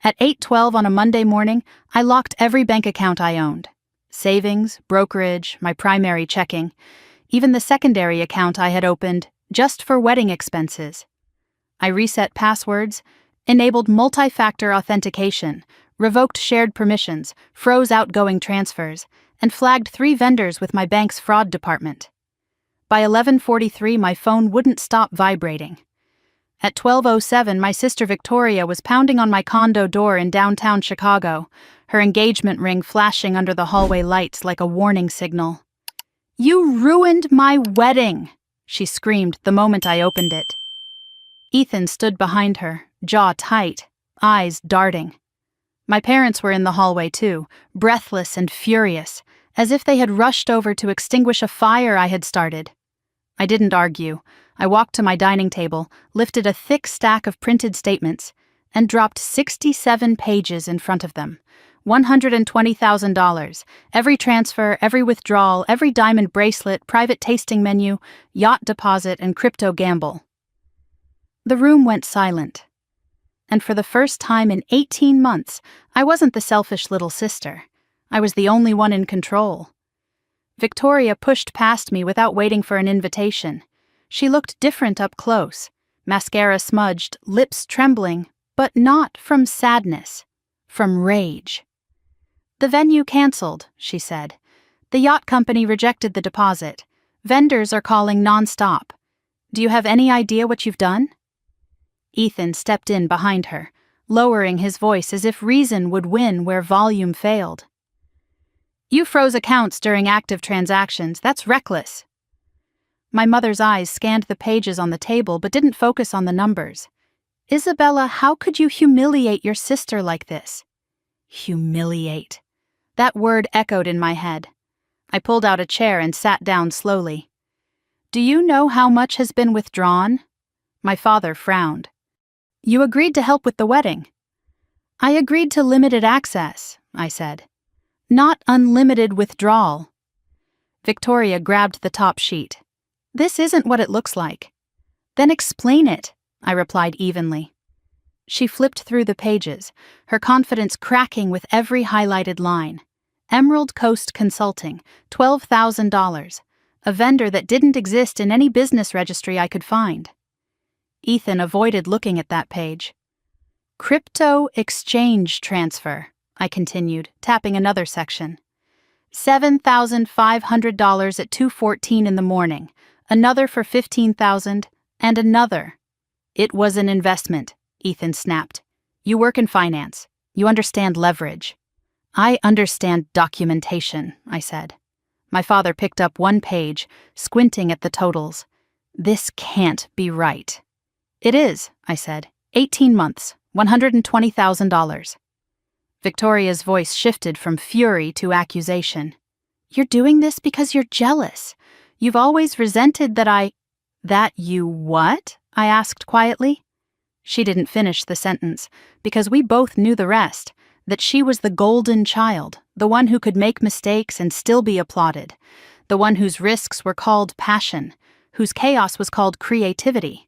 At 8:12 on a Monday morning, I locked every bank account I owned. Savings, brokerage, my primary checking, even the secondary account I had opened just for wedding expenses. I reset passwords, enabled multi-factor authentication, revoked shared permissions, froze outgoing transfers, and flagged 3 vendors with my bank's fraud department. By 11:43, my phone wouldn't stop vibrating. At 12:07, my sister Victoria was pounding on my condo door in downtown Chicago, her engagement ring flashing under the hallway lights like a warning signal. "You ruined my wedding!" she screamed the moment I opened it. Ethan stood behind her, jaw tight, eyes darting. My parents were in the hallway too, breathless and furious, as if they had rushed over to extinguish a fire I had started. I didn't argue. I walked to my dining table, lifted a thick stack of printed statements, and dropped 67 pages in front of them. $120,000, every transfer, every withdrawal, every diamond bracelet, private tasting menu, yacht deposit, and crypto gamble. The room went silent. And for the first time in 18 months, I wasn't the selfish little sister. I was the only one in control. Victoria pushed past me without waiting for an invitation. She looked different up close, mascara smudged, lips trembling, but not from sadness, from rage. "The venue canceled," she said. "The yacht company rejected the deposit. Vendors are calling non-stop. Do you have any idea what you've done?" Ethan stepped in behind her, lowering his voice as if reason would win where volume failed. "You froze accounts during active transactions. That's reckless." My mother's eyes scanned the pages on the table but didn't focus on the numbers. "Isabella, how could you humiliate your sister like this?" Humiliate. That word echoed in my head. I pulled out a chair and sat down slowly. "Do you know how much has been withdrawn?" My father frowned. "You agreed to help with the wedding." "I agreed to limited access," I said. "Not unlimited withdrawal." Victoria grabbed the top sheet. "This isn't what it looks like." "Then explain it," I replied evenly. She flipped through the pages, her confidence cracking with every highlighted line. Emerald Coast Consulting, $12,000, a vendor that didn't exist in any business registry I could find. Ethan avoided looking at that page. "Crypto exchange transfer," I continued, tapping another section. $7,500 at 2:14 in the morning, another for $15,000, and another. "It was an investment," Ethan snapped. "You work in finance. You understand leverage." "I understand documentation," I said. My father picked up one page, squinting at the totals. "This can't be right." "It is," I said. 18 months, $120,000. Victoria's voice shifted from fury to accusation. "You're doing this because you're jealous. You've always resented that That you what?" I asked quietly. She didn't finish the sentence, because we both knew the rest, that she was the golden child, the one who could make mistakes and still be applauded, the one whose risks were called passion, whose chaos was called creativity.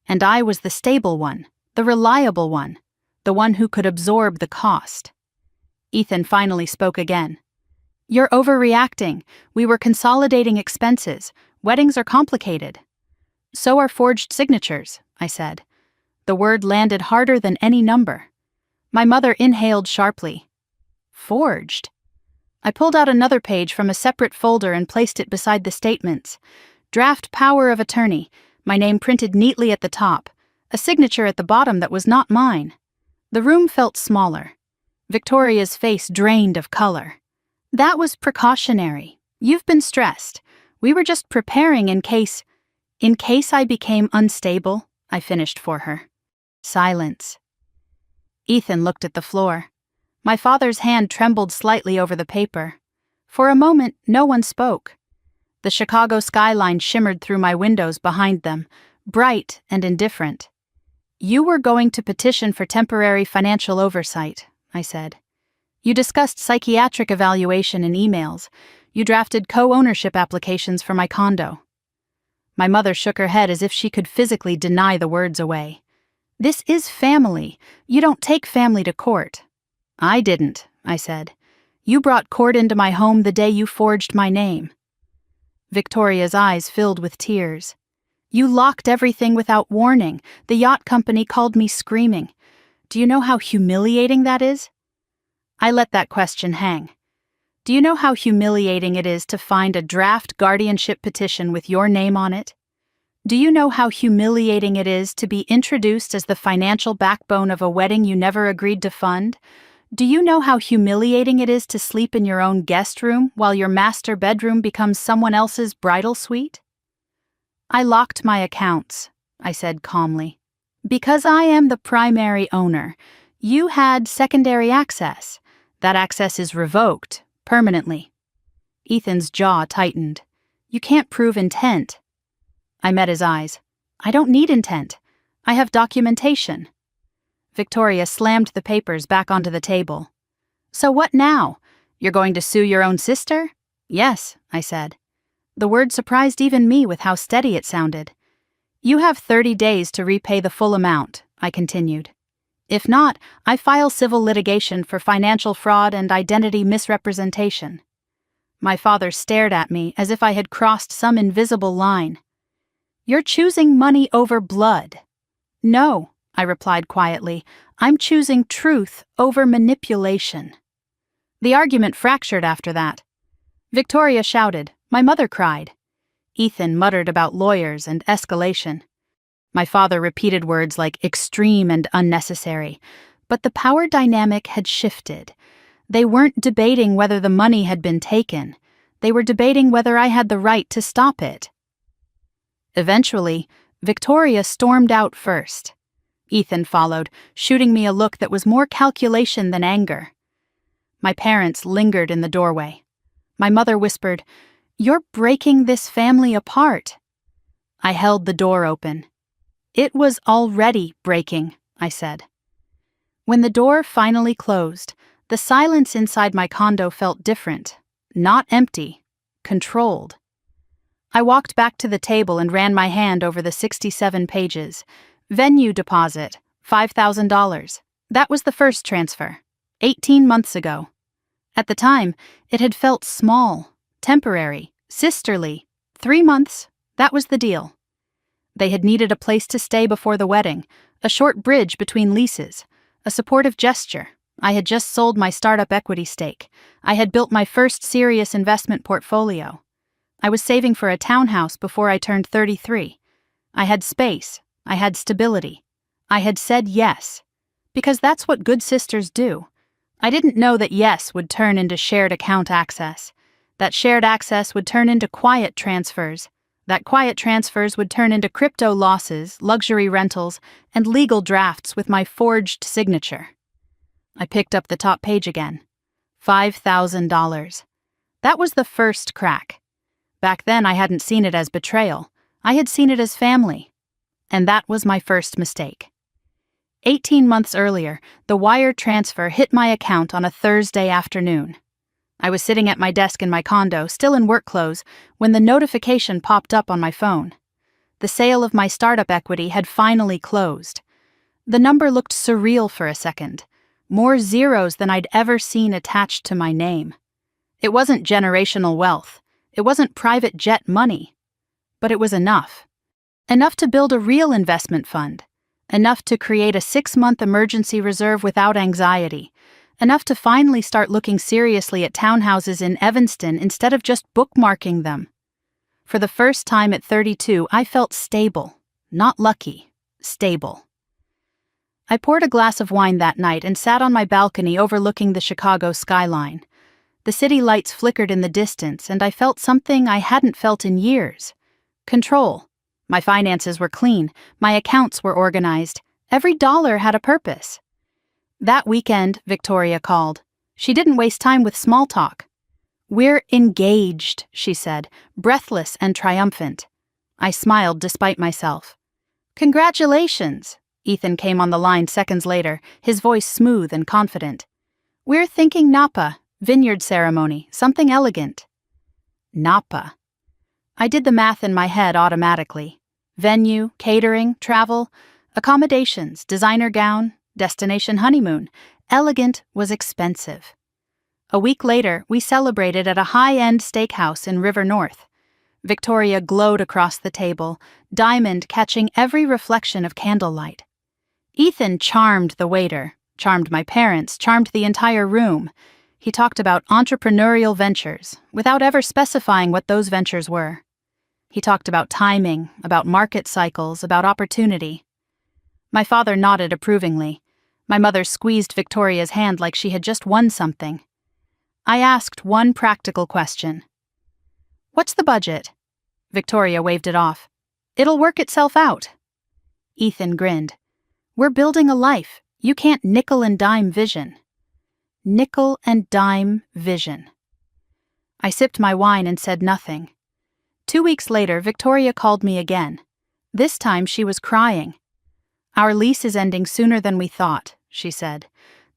And I was the stable one, the reliable one, the one who could absorb the cost. Ethan finally spoke again. "You're overreacting. We were consolidating expenses. Weddings are complicated." "So are forged signatures," I said. The word landed harder than any number. My mother inhaled sharply. "Forged?" I pulled out another page from a separate folder and placed it beside the statements. Draft power of attorney, my name printed neatly at the top, a signature at the bottom that was not mine. The room felt smaller. Victoria's face drained of color. "That was precautionary. You've been stressed. We were just preparing in case I became unstable," I finished for her. Silence. Ethan looked at the floor. My father's hand trembled slightly over the paper. For a moment, no one spoke. The Chicago skyline shimmered through my windows behind them, bright and indifferent. "You were going to petition for temporary financial oversight," I said. "You discussed psychiatric evaluation in emails. You drafted co-ownership applications for my condo." My mother shook her head as if she could physically deny the words away. This is family. You don't take family to court. I didn't, I said. You brought court into my home the day you forged my name. Victoria's eyes filled with tears. You locked everything without warning. The yacht company called me screaming. Do you know how humiliating that is? I let that question hang. Do you know how humiliating it is to find a draft guardianship petition with your name on it? Do you know how humiliating it is to be introduced as the financial backbone of a wedding you never agreed to fund? Do you know how humiliating it is to sleep in your own guest room while your master bedroom becomes someone else's bridal suite? I locked my accounts, I said calmly. Because I am the primary owner, you had secondary access. That access is revoked, permanently. Ethan's jaw tightened. You can't prove intent. I met his eyes. I don't need intent. I have documentation. Victoria slammed the papers back onto the table. So what now? You're going to sue your own sister? Yes, I said. The word surprised even me with how steady it sounded. You have 30 days to repay the full amount, I continued. If not, I file civil litigation for financial fraud and identity misrepresentation. My father stared at me as if I had crossed some invisible line. You're choosing money over blood. No, I replied quietly. I'm choosing truth over manipulation. The argument fractured after that. Victoria shouted. My mother cried. Ethan muttered about lawyers and escalation. My father repeated words like extreme and unnecessary. But the power dynamic had shifted. They weren't debating whether the money had been taken. They were debating whether I had the right to stop it. Eventually, Victoria stormed out first. Ethan followed, shooting me a look that was more calculation than anger. My parents lingered in the doorway. My mother whispered, "You're breaking this family apart." I held the door open. It was already breaking, I said. When the door finally closed, the silence inside my condo felt different. Not empty, controlled. I walked back to the table and ran my hand over the 67 pages. Venue deposit, $5,000. That was the first transfer, 18 months ago. At the time, it had felt small, temporary, sisterly. 3 months, that was the deal. They had needed a place to stay before the wedding, a short bridge between leases, a supportive gesture. I had just sold my startup equity stake. I had built my first serious investment portfolio. I was saving for a townhouse before I turned 33. I had space. I had stability. I had said yes. Because that's what good sisters do. I didn't know that yes would turn into shared account access. That shared access would turn into quiet transfers. That quiet transfers would turn into crypto losses, luxury rentals, and legal drafts with my forged signature. I picked up the top page again. $5,000. That was the first crack. Back then I hadn't seen it as betrayal. I had seen it as family. And that was my first mistake. 18 months earlier, the wire transfer hit my account on a Thursday afternoon. I was sitting at my desk in my condo, still in work clothes, when the notification popped up on my phone. The sale of my startup equity had finally closed. The number looked surreal for a second. More zeros than I'd ever seen attached to my name. It wasn't generational wealth. It wasn't private jet money. But it was enough. Enough to build a real investment fund. Enough to create a 6-month emergency reserve without anxiety. Enough to finally start looking seriously at townhouses in Evanston instead of just bookmarking them. For the first time at 32, I felt stable. Not lucky. Stable. I poured a glass of wine that night and sat on my balcony overlooking the Chicago skyline. The city lights flickered in the distance, and I felt something I hadn't felt in years. Control. My finances were clean. My accounts were organized. Every dollar had a purpose. That weekend, Victoria called. She didn't waste time with small talk. "We're engaged," she said, breathless and triumphant. I smiled despite myself. "Congratulations," Ethan came on the line seconds later, his voice smooth and confident. "We're thinking Napa. Vineyard ceremony, something elegant." Napa. I did the math in my head automatically. Venue, catering, travel. Accommodations, designer gown, destination honeymoon. Elegant was expensive. A week later, we celebrated at a high-end steakhouse in River North. Victoria glowed across the table, diamond catching every reflection of candlelight. Ethan charmed the waiter, charmed my parents, charmed the entire room. He talked about entrepreneurial ventures, without ever specifying what those ventures were. He talked about timing, about market cycles, about opportunity. My father nodded approvingly. My mother squeezed Victoria's hand like she had just won something. I asked one practical question. "What's the budget?" Victoria waved it off. "It'll work itself out." Ethan grinned. "We're building a life. You can't nickel and dime vision." Nickel and dime vision. I sipped my wine and said nothing. 2 weeks later, Victoria called me again. This time she was crying. "Our lease is ending sooner than we thought," she said.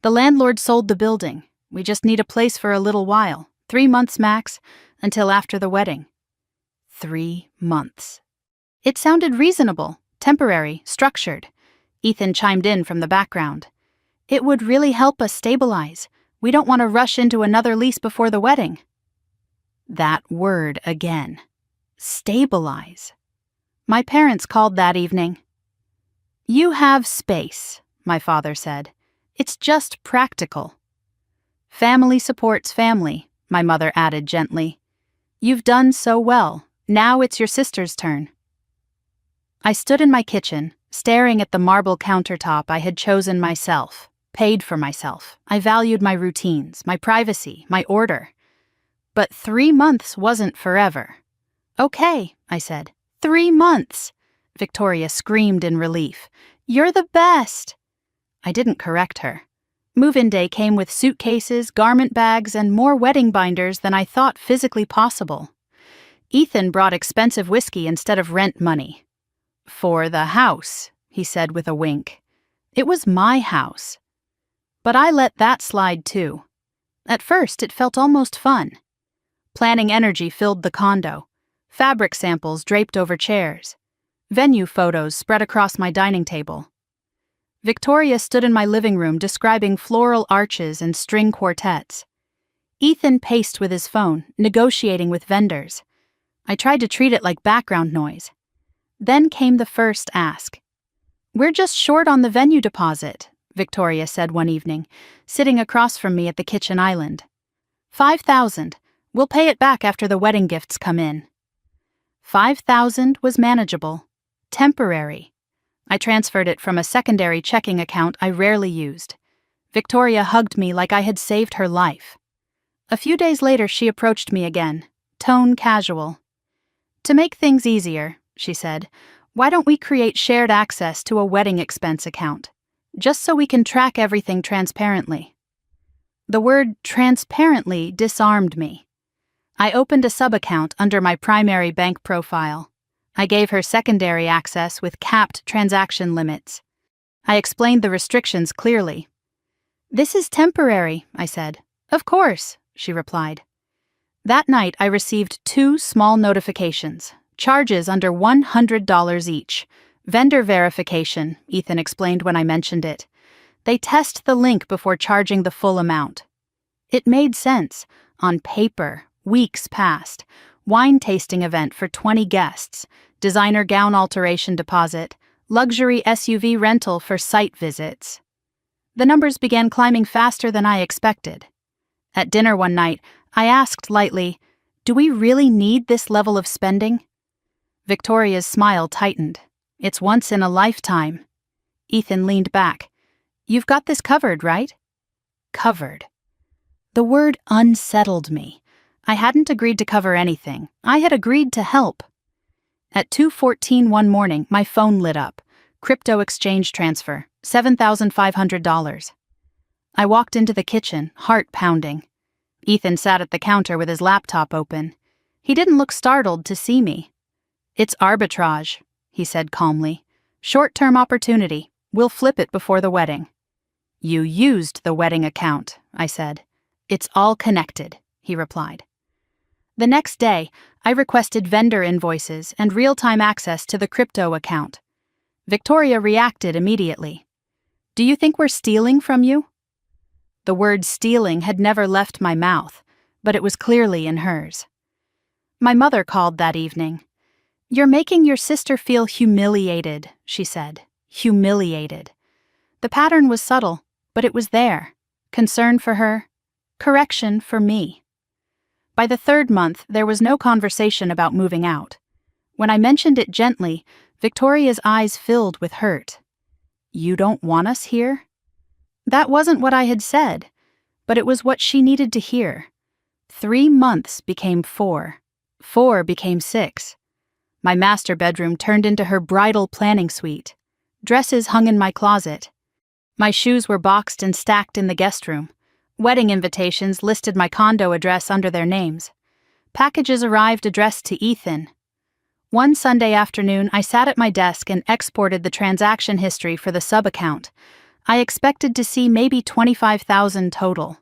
"The landlord sold the building. We just need a place for a little while, 3 months max, until after the wedding." 3 months. It sounded reasonable, temporary, structured. Ethan chimed in from the background. "It would really help us stabilize. We don't want to rush into another lease before the wedding." That word again. Stabilize. My parents called that evening. "You have space," my father said. "It's just practical." "Family supports family," my mother added gently. "You've done so well. Now it's your sister's turn." I stood in my kitchen, staring at the marble countertop I had chosen myself, paid for myself. I valued my routines, my privacy, my order. But 3 months wasn't forever. "Okay," I said. 3 months!" Victoria screamed in relief. "You're the best!" I didn't correct her. Move-in day came with suitcases, garment bags, and more wedding binders than I thought physically possible. Ethan brought expensive whiskey instead of rent money. "For the house," he said with a wink. It was my house. But I let that slide too. At first, it felt almost fun. Planning energy filled the condo. Fabric samples draped over chairs. Venue photos spread across my dining table. Victoria stood in my living room describing floral arches and string quartets. Ethan paced with his phone, negotiating with vendors. I tried to treat it like background noise. Then came the first ask. "We're just short on the venue deposit," Victoria said one evening, sitting across from me at the kitchen island. "5,000. We'll pay it back after the wedding gifts come in." 5,000 was manageable. Temporary. I transferred it from a secondary checking account I rarely used. Victoria hugged me like I had saved her life. A few days later, she approached me again, tone casual. "To make things easier," she said, "why don't we create shared access to a wedding expense account, just so we can track everything transparently?" The word transparently disarmed me. I opened a sub-account under my primary bank profile. I gave her secondary access with capped transaction limits. I explained the restrictions clearly. "This is temporary," I said. "Of course," she replied. That night, I received 2 small notifications, charges under $100 each. Vendor verification, Ethan explained when I mentioned it. They test the link before charging the full amount. It made sense. On paper, weeks passed. Wine tasting event for 20 guests. Designer gown alteration deposit. Luxury SUV rental for site visits. The numbers began climbing faster than I expected. At dinner one night, I asked lightly, "Do we really need this level of spending?" Victoria's smile tightened. "It's once in a lifetime." Ethan leaned back. "You've got this covered, right?" Covered. The word unsettled me. I hadn't agreed to cover anything. I had agreed to help. At 2:14 one morning, my phone lit up. Crypto exchange transfer, $7,500. I walked into the kitchen, heart pounding. Ethan sat at the counter with his laptop open. He didn't look startled to see me. "It's arbitrage," he said calmly. "Short-term opportunity. We'll flip it before the wedding." "You used the wedding account," I said. "It's all connected," he replied. The next day, I requested vendor invoices and real-time access to the crypto account. Victoria reacted immediately. "Do you think we're stealing from you?" The word stealing had never left my mouth, but it was clearly in hers. My mother called that evening. "You're making your sister feel humiliated," she said. Humiliated. The pattern was subtle, but it was there. Concern for her, correction for me. By the third month, there was no conversation about moving out. When I mentioned it gently, Victoria's eyes filled with hurt. "You don't want us here?" That wasn't what I had said, but it was what she needed to hear. 3 months became 4. 4 became 6. My master bedroom turned into her bridal planning suite. Dresses hung in my closet. My shoes were boxed and stacked in the guest room. Wedding invitations listed my condo address under their names. Packages arrived addressed to Ethan. One Sunday afternoon, I sat at my desk and exported the transaction history for the sub-account. I expected to see maybe $25,000 total.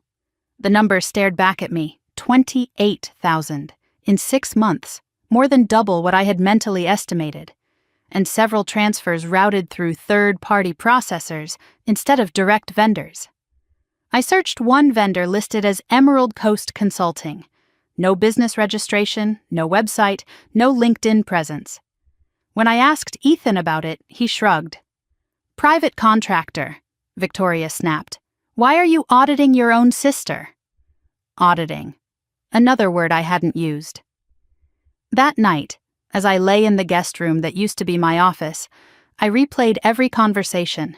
The number stared back at me. $28,000. In 6 months, more than double what I had mentally estimated. And several transfers routed through third-party processors instead of direct vendors. I searched one vendor listed as Emerald Coast Consulting. No business registration, no website, no LinkedIn presence. When I asked Ethan about it, he shrugged. "Private contractor," Victoria snapped. "Why are you auditing your own sister?" Auditing. Another word I hadn't used. That night, as I lay in the guest room that used to be my office, I replayed every conversation.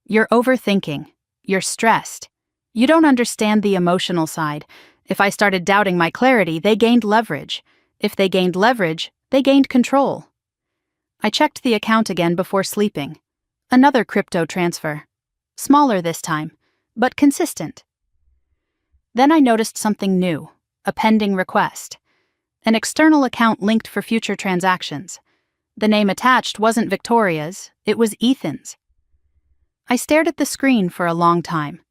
"You're overthinking. You're stressed. You don't understand the emotional side. If I started doubting my clarity, they gained leverage. If they gained leverage, they gained control." I checked the account again before sleeping. Another crypto transfer. Smaller this time, but consistent. Then I noticed something new, a pending request. An external account linked for future transactions. The name attached wasn't Victoria's, it was Ethan's. I stared at the screen for a long time.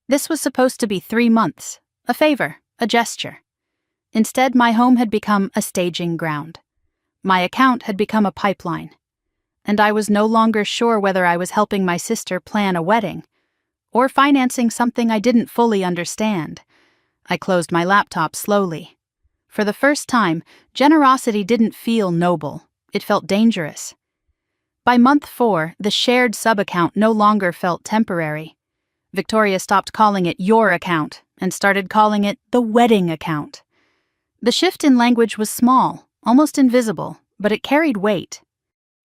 This was supposed to be 3 months, a favor, a gesture. Instead, my home had become a staging ground. My account had become a pipeline. And I was no longer sure whether I was helping my sister plan a wedding or financing something I didn't fully understand. I closed my laptop slowly. For the first time, generosity didn't feel noble. It felt dangerous. By month 4, the shared sub-account no longer felt temporary. Victoria stopped calling it your account and started calling it the wedding account. The shift in language was small, almost invisible, but it carried weight.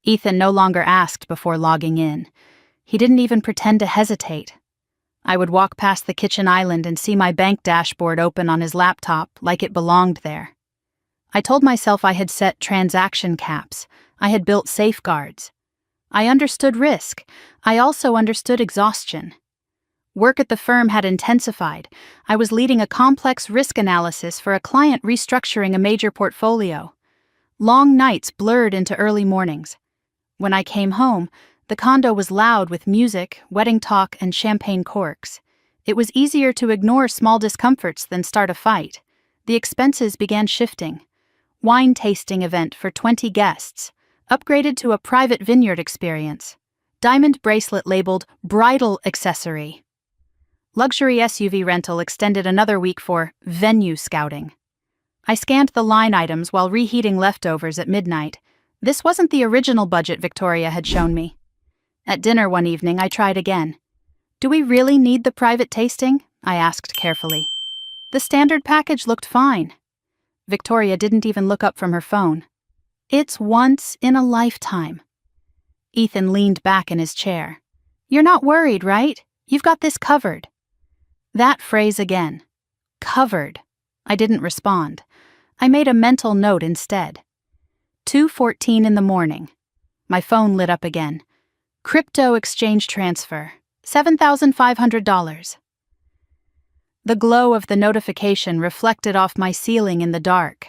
Ethan no longer asked before logging in. He didn't even pretend to hesitate. I would walk past the kitchen island and see my bank dashboard open on his laptop like it belonged there. I told myself I had set transaction caps. I had built safeguards. I understood risk. I also understood exhaustion. Work at the firm had intensified. I was leading a complex risk analysis for a client restructuring a major portfolio. Long nights blurred into early mornings. When I came home, the condo was loud with music, wedding talk, and champagne corks. It was easier to ignore small discomforts than start a fight. The expenses began shifting. Wine tasting event for 20 guests, upgraded to a private vineyard experience. Diamond bracelet labeled bridal accessory. Luxury SUV rental extended another week for venue scouting. I scanned the line items while reheating leftovers at midnight. This wasn't the original budget Victoria had shown me. At dinner one evening, I tried again. "Do we really need the private tasting?" I asked carefully. The standard package looked fine. Victoria didn't even look up from her phone. "It's once in a lifetime." Ethan leaned back in his chair. "You're not worried, right? You've got this covered." That phrase again. Covered. I didn't respond. I made a mental note instead. 2:14 in the morning. My phone lit up again. Crypto exchange transfer. $7,500. The glow of the notification reflected off my ceiling in the dark.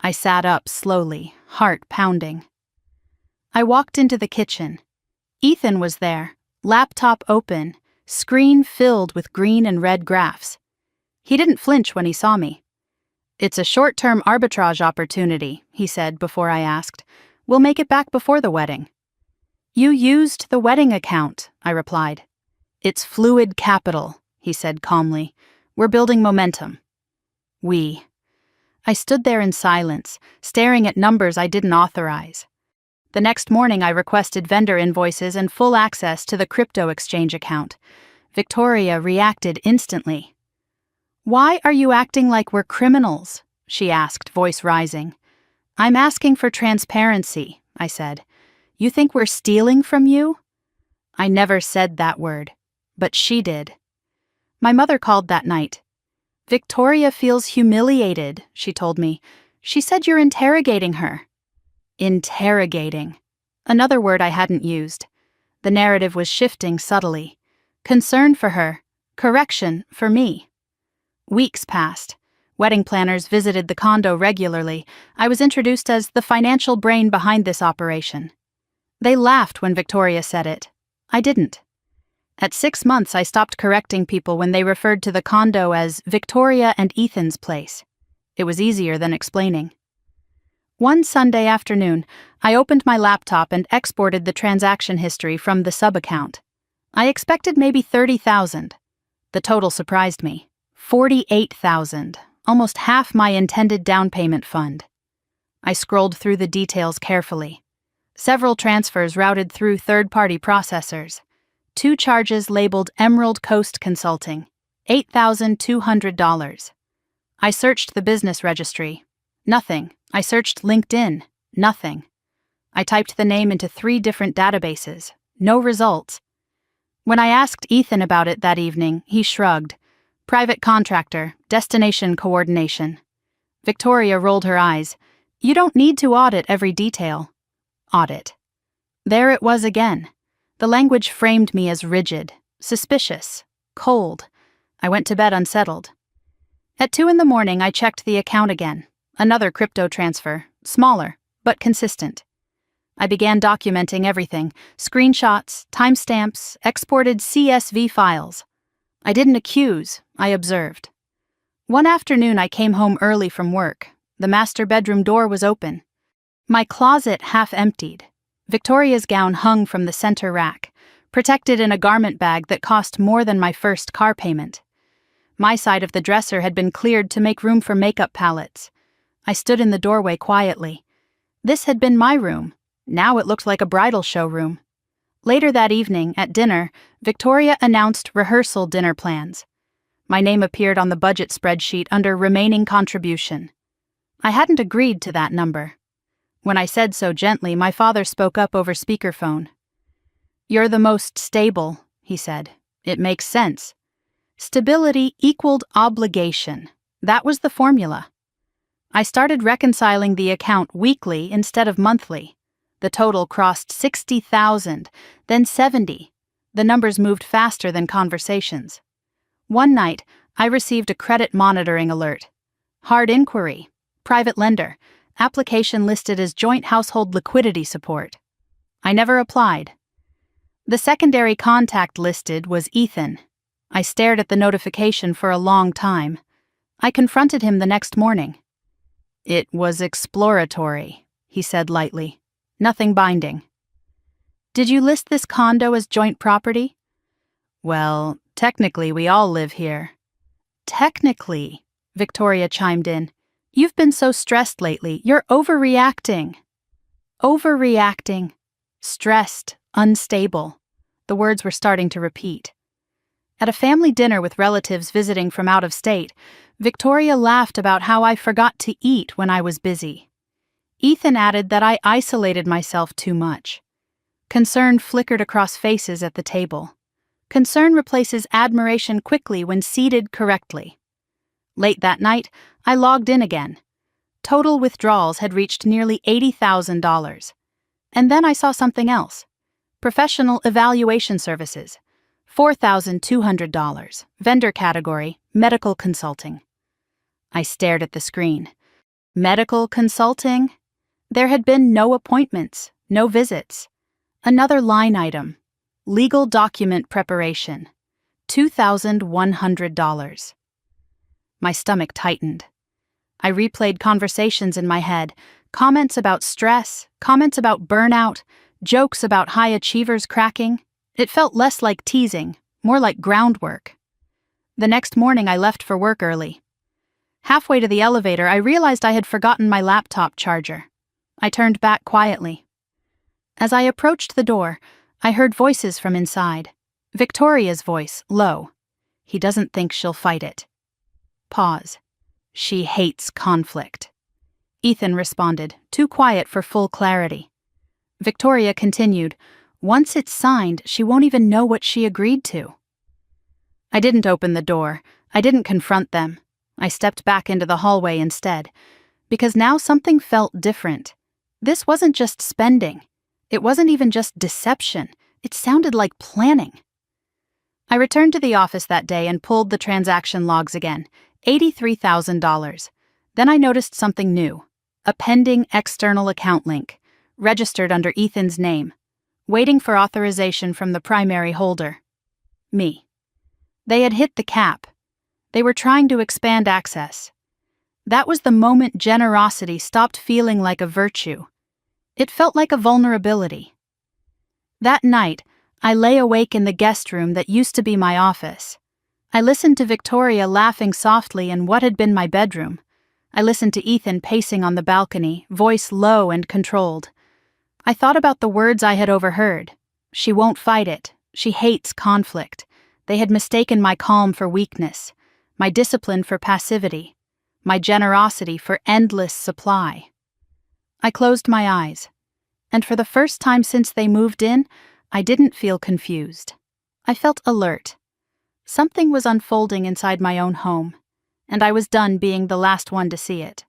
I sat up slowly, heart pounding. I walked into the kitchen. Ethan was there, laptop open, screen filled with green and red graphs. He didn't flinch when he saw me. "It's a short-term arbitrage opportunity," he said before I asked. "We'll make it back before the wedding." You used the wedding account, I replied. It's fluid capital, he said calmly. We're building momentum. We. I stood there in silence, staring at numbers I didn't authorize. The next morning I requested vendor invoices and full access to the crypto exchange account. Victoria reacted instantly. Why are you acting like we're criminals? She asked, voice rising. I'm asking for transparency, I said. You think we're stealing from you? I never said that word, but she did. My mother called that night. Victoria feels humiliated, she told me. She said you're interrogating her. Interrogating. Another word I hadn't used. The narrative was shifting subtly. Concern for her. Correction for me. Weeks passed. Wedding planners visited the condo regularly. I was introduced as the financial brain behind this operation. They laughed when Victoria said it. I didn't. At 6 months, I stopped correcting people when they referred to the condo as Victoria and Ethan's place. It was easier than explaining. One Sunday afternoon, I opened my laptop and exported the transaction history from the sub-account. I expected maybe 30,000. The total surprised me. 48,000, almost half my intended down payment fund. I scrolled through the details carefully. Several transfers routed through third-party processors. 2 charges labeled Emerald Coast Consulting, $8,200. I searched the business registry. Nothing. I searched LinkedIn. Nothing. I typed the name into 3 different databases. No results. When I asked Ethan about it that evening, he shrugged. Private contractor, destination coordination. Victoria rolled her eyes. You don't need to audit every detail. Audit. There it was again. The language framed me as rigid, suspicious, cold. I went to bed unsettled. At 2 a.m, I checked the account again. Another crypto transfer, smaller, but consistent. I began documenting everything, screenshots, timestamps, exported CSV files. I didn't accuse, I observed. One afternoon I came home early from work. The master bedroom door was open. My closet half emptied. Victoria's gown hung from the center rack, protected in a garment bag that cost more than my first car payment. My side of the dresser had been cleared to make room for makeup palettes. I stood in the doorway quietly. This had been my room. Now it looked like a bridal showroom. Later that evening, at dinner, Victoria announced rehearsal dinner plans. My name appeared on the budget spreadsheet under remaining contribution. I hadn't agreed to that number. When I said so gently, my father spoke up over speakerphone. You're the most stable, he said. It makes sense. Stability equaled obligation. That was the formula. I started reconciling the account weekly instead of monthly. The total crossed 60,000, then 70. The numbers moved faster than conversations. One night, I received a credit monitoring alert. Hard inquiry. Private lender. Application listed as joint household liquidity support. I never applied. The secondary contact listed was Ethan. I stared at the notification for a long time. I confronted him the next morning. It was exploratory, he said lightly. Nothing binding. Did you list this condo as joint property? Well, technically we all live here. Technically, Victoria chimed in. You've been so stressed lately. You're overreacting. Overreacting. Stressed. Unstable. The words were starting to repeat. At a family dinner with relatives visiting from out of state, Victoria laughed about how I forgot to eat when I was busy. Ethan added that I isolated myself too much. Concern flickered across faces at the table. Concern replaces admiration quickly when seated correctly. Late that night, I logged in again. Total withdrawals had reached nearly $80,000. And then I saw something else. Professional evaluation services. $4,200. Vendor category, medical consulting. I stared at the screen. Medical consulting? There had been no appointments, no visits. Another line item. Legal document preparation. $2,100. My stomach tightened. I replayed conversations in my head, comments about stress, comments about burnout, Jokes about high achievers cracking. It felt less like teasing, more like groundwork. The next morning I left for work early. Halfway to the elevator, I realized I had forgotten my laptop charger. I turned back quietly. As I approached the door, I heard voices from inside. Victoria's voice, low. He doesn't think she'll fight it. Pause. She hates conflict. Ethan responded, too quiet for full clarity. Victoria continued, once it's signed, she won't even know what she agreed to. I didn't open the door. I didn't confront them. I stepped back into the hallway instead, because now something felt different. This wasn't just spending. It wasn't even just deception. It sounded like planning. I returned to the office that day and pulled the transaction logs again, $83,000. Then I noticed something new. A pending external account link, registered under Ethan's name, waiting for authorization from the primary holder. Me. They had hit the cap. They were trying to expand access. That was the moment generosity stopped feeling like a virtue. It felt like a vulnerability. That night, I lay awake in the guest room that used to be my office. I listened to Victoria laughing softly in what had been my bedroom. I listened to Ethan pacing on the balcony, voice low and controlled. I thought about the words I had overheard. She won't fight it. She hates conflict. They had mistaken my calm for weakness, my discipline for passivity, my generosity for endless supply. I closed my eyes, and for the first time since they moved in, I didn't feel confused. I felt alert. Something was unfolding inside my own home, and I was done being the last one to see it.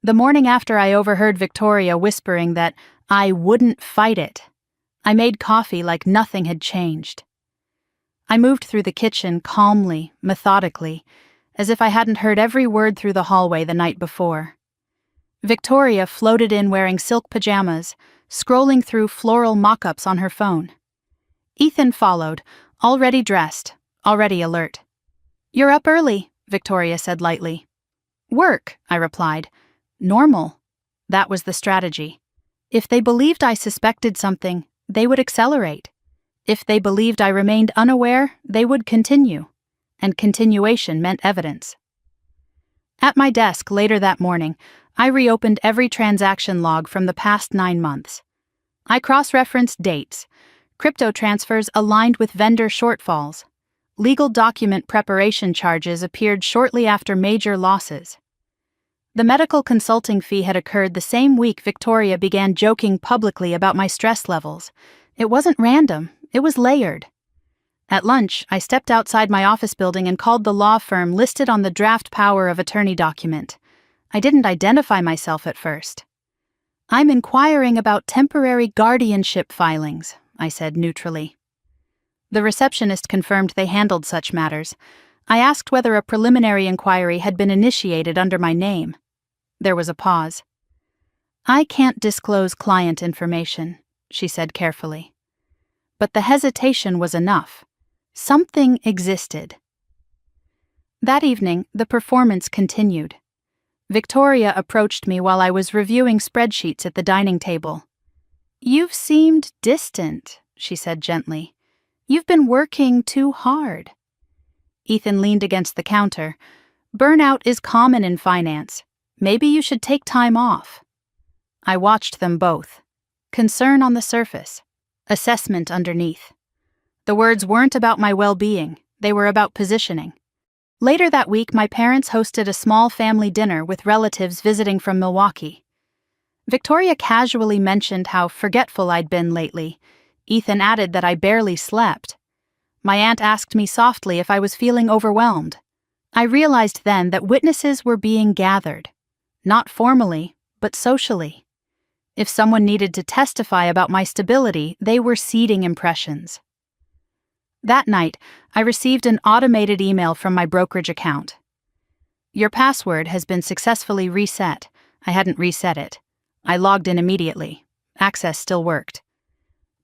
The morning after I overheard Victoria whispering that I wouldn't fight it, I made coffee like nothing had changed. I moved through the kitchen calmly, methodically, as if I hadn't heard every word through the hallway the night before. Victoria floated in wearing silk pajamas, scrolling through floral mock-ups on her phone. Ethan followed, already dressed, already alert. "You're up early," Victoria said lightly. "Work," I replied. "Normal." That was the strategy. If they believed I suspected something, they would accelerate. If they believed I remained unaware, they would continue. And continuation meant evidence. At my desk later that morning, I reopened every transaction log from the past 9 months. I cross-referenced dates, crypto transfers aligned with vendor shortfalls. Legal document preparation charges appeared shortly after major losses. The medical consulting fee had occurred the same week Victoria began joking publicly about my stress levels. It wasn't random, it was layered. At lunch, I stepped outside my office building and called the law firm listed on the draft power of attorney document. I didn't identify myself at first. "I'm inquiring about temporary guardianship filings," I said neutrally. The receptionist confirmed they handled such matters. I asked whether a preliminary inquiry had been initiated under my name. There was a pause. "I can't disclose client information," she said carefully. But the hesitation was enough. Something existed. That evening, the performance continued. Victoria approached me while I was reviewing spreadsheets at the dining table. "You've seemed distant," she said gently. "You've been working too hard." Ethan leaned against the counter. "Burnout is common in finance. Maybe you should take time off." I watched them both. Concern on the surface. Assessment underneath. The words weren't about my well-being. They were about positioning. Later that week, my parents hosted a small family dinner with relatives visiting from Milwaukee. Victoria casually mentioned how forgetful I'd been lately. Ethan added that I barely slept. My aunt asked me softly if I was feeling overwhelmed. I realized then that witnesses were being gathered. Not formally, but socially. If someone needed to testify about my stability, they were seeding impressions. That night, I received an automated email from my brokerage account. "Your password has been successfully reset." I hadn't reset it. I logged in immediately. Access still worked.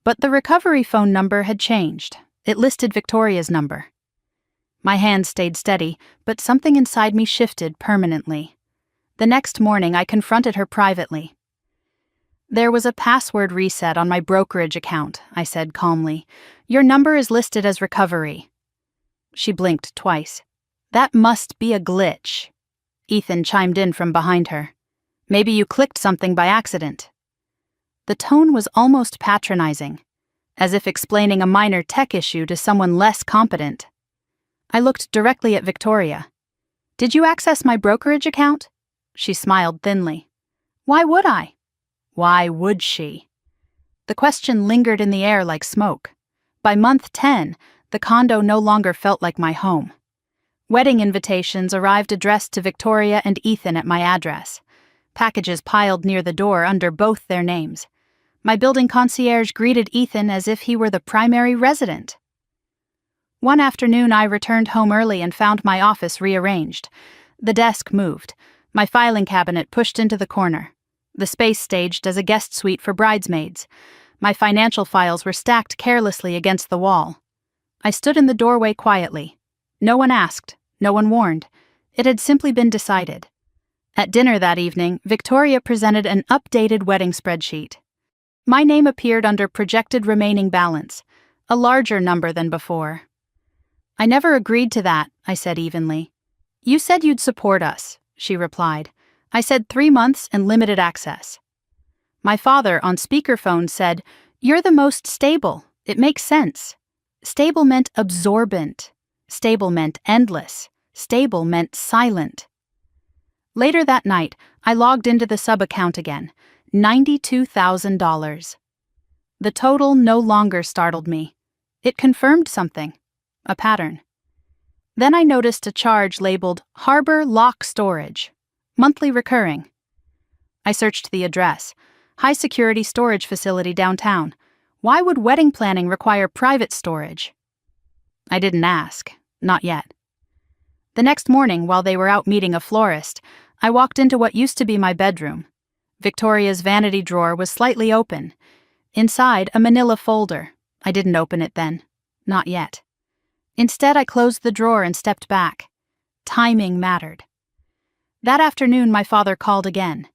But the recovery phone number had changed. It listed Victoria's number. My hand stayed steady, but something inside me shifted permanently. The next morning, I confronted her privately. There was a password reset on my brokerage account, I said calmly. Your number is listed as recovery. She blinked twice. That must be a glitch. Ethan chimed in from behind her. Maybe you clicked something by accident. The tone was almost patronizing, as if explaining a minor tech issue to someone less competent. I looked directly at Victoria. Did you access my brokerage account? She smiled thinly. Why would I? Why would she? The question lingered in the air like smoke. By month 10, the condo no longer felt like my home. Wedding invitations arrived addressed to Victoria and Ethan at my address. Packages piled near the door under both their names. My building concierge greeted Ethan as if he were the primary resident. One afternoon, I returned home early and found my office rearranged. The desk moved, my filing cabinet pushed into the corner, the space staged as a guest suite for bridesmaids. My financial files were stacked carelessly against the wall. I stood in the doorway quietly. No one asked, no one warned. It had simply been decided. At dinner that evening, Victoria presented an updated wedding spreadsheet. My name appeared under projected remaining balance, a larger number than before. I never agreed to that, I said evenly. You said you'd support us, she replied. I said 3 months and limited access. My father, on speakerphone, said, You're the most stable. It makes sense. Stable meant absorbent. Stable meant endless. Stable meant silent. Later that night, I logged into the sub-account again. $92,000. The total no longer startled me. It confirmed something. A pattern. Then I noticed a charge labeled Harbor Lock Storage. Monthly recurring. I searched the address. High-security storage facility downtown. Why would wedding planning require private storage? I didn't ask. Not yet. The next morning, while they were out meeting a florist, I walked into what used to be my bedroom. Victoria's vanity drawer was slightly open. Inside, a manila folder. I didn't open it then. Not yet. Instead, I closed the drawer and stepped back. Timing mattered. That afternoon, my father called again.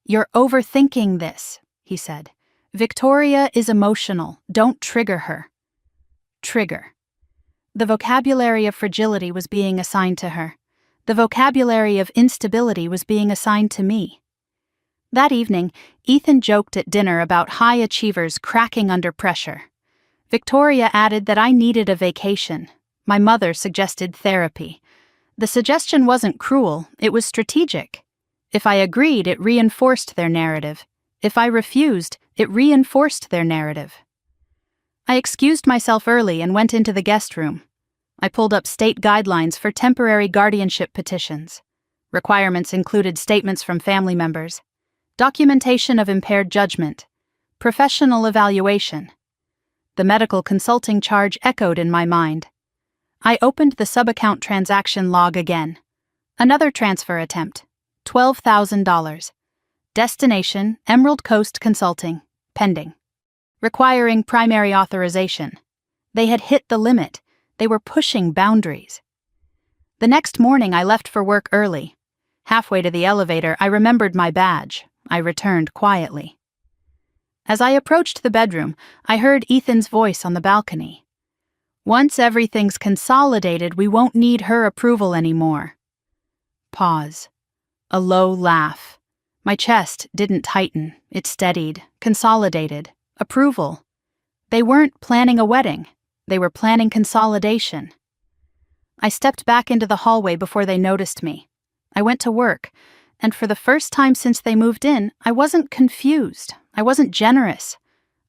You're overthinking this, he said. Victoria is emotional. Don't trigger her. Trigger. The vocabulary of fragility was being assigned to her. The vocabulary of instability was being assigned to me. That evening, Ethan joked at dinner about high achievers cracking under pressure. Victoria added that I needed a vacation. My mother suggested therapy. The suggestion wasn't cruel, it was strategic. If I agreed, it reinforced their narrative. If I refused, it reinforced their narrative. I excused myself early and went into the guest room. I pulled up state guidelines for temporary guardianship petitions. Requirements included statements from family members, documentation of impaired judgment, professional evaluation. The medical consulting charge echoed in my mind. I opened the sub-account transaction log again. Another transfer attempt. $12,000. Destination, Emerald Coast Consulting. Pending. Requiring primary authorization. They had hit the limit. They were pushing boundaries. The next morning, I left for work early. Halfway to the elevator, I remembered my badge. I returned quietly. As I approached the bedroom, I heard Ethan's voice on the balcony. Once everything's consolidated, we won't need her approval anymore. Pause. A low laugh. My chest didn't tighten. It steadied, consolidated. Approval. They weren't planning a wedding. They were planning consolidation. I stepped back into the hallway before they noticed me. I went to work, and for the first time since they moved in, I wasn't confused. I wasn't generous.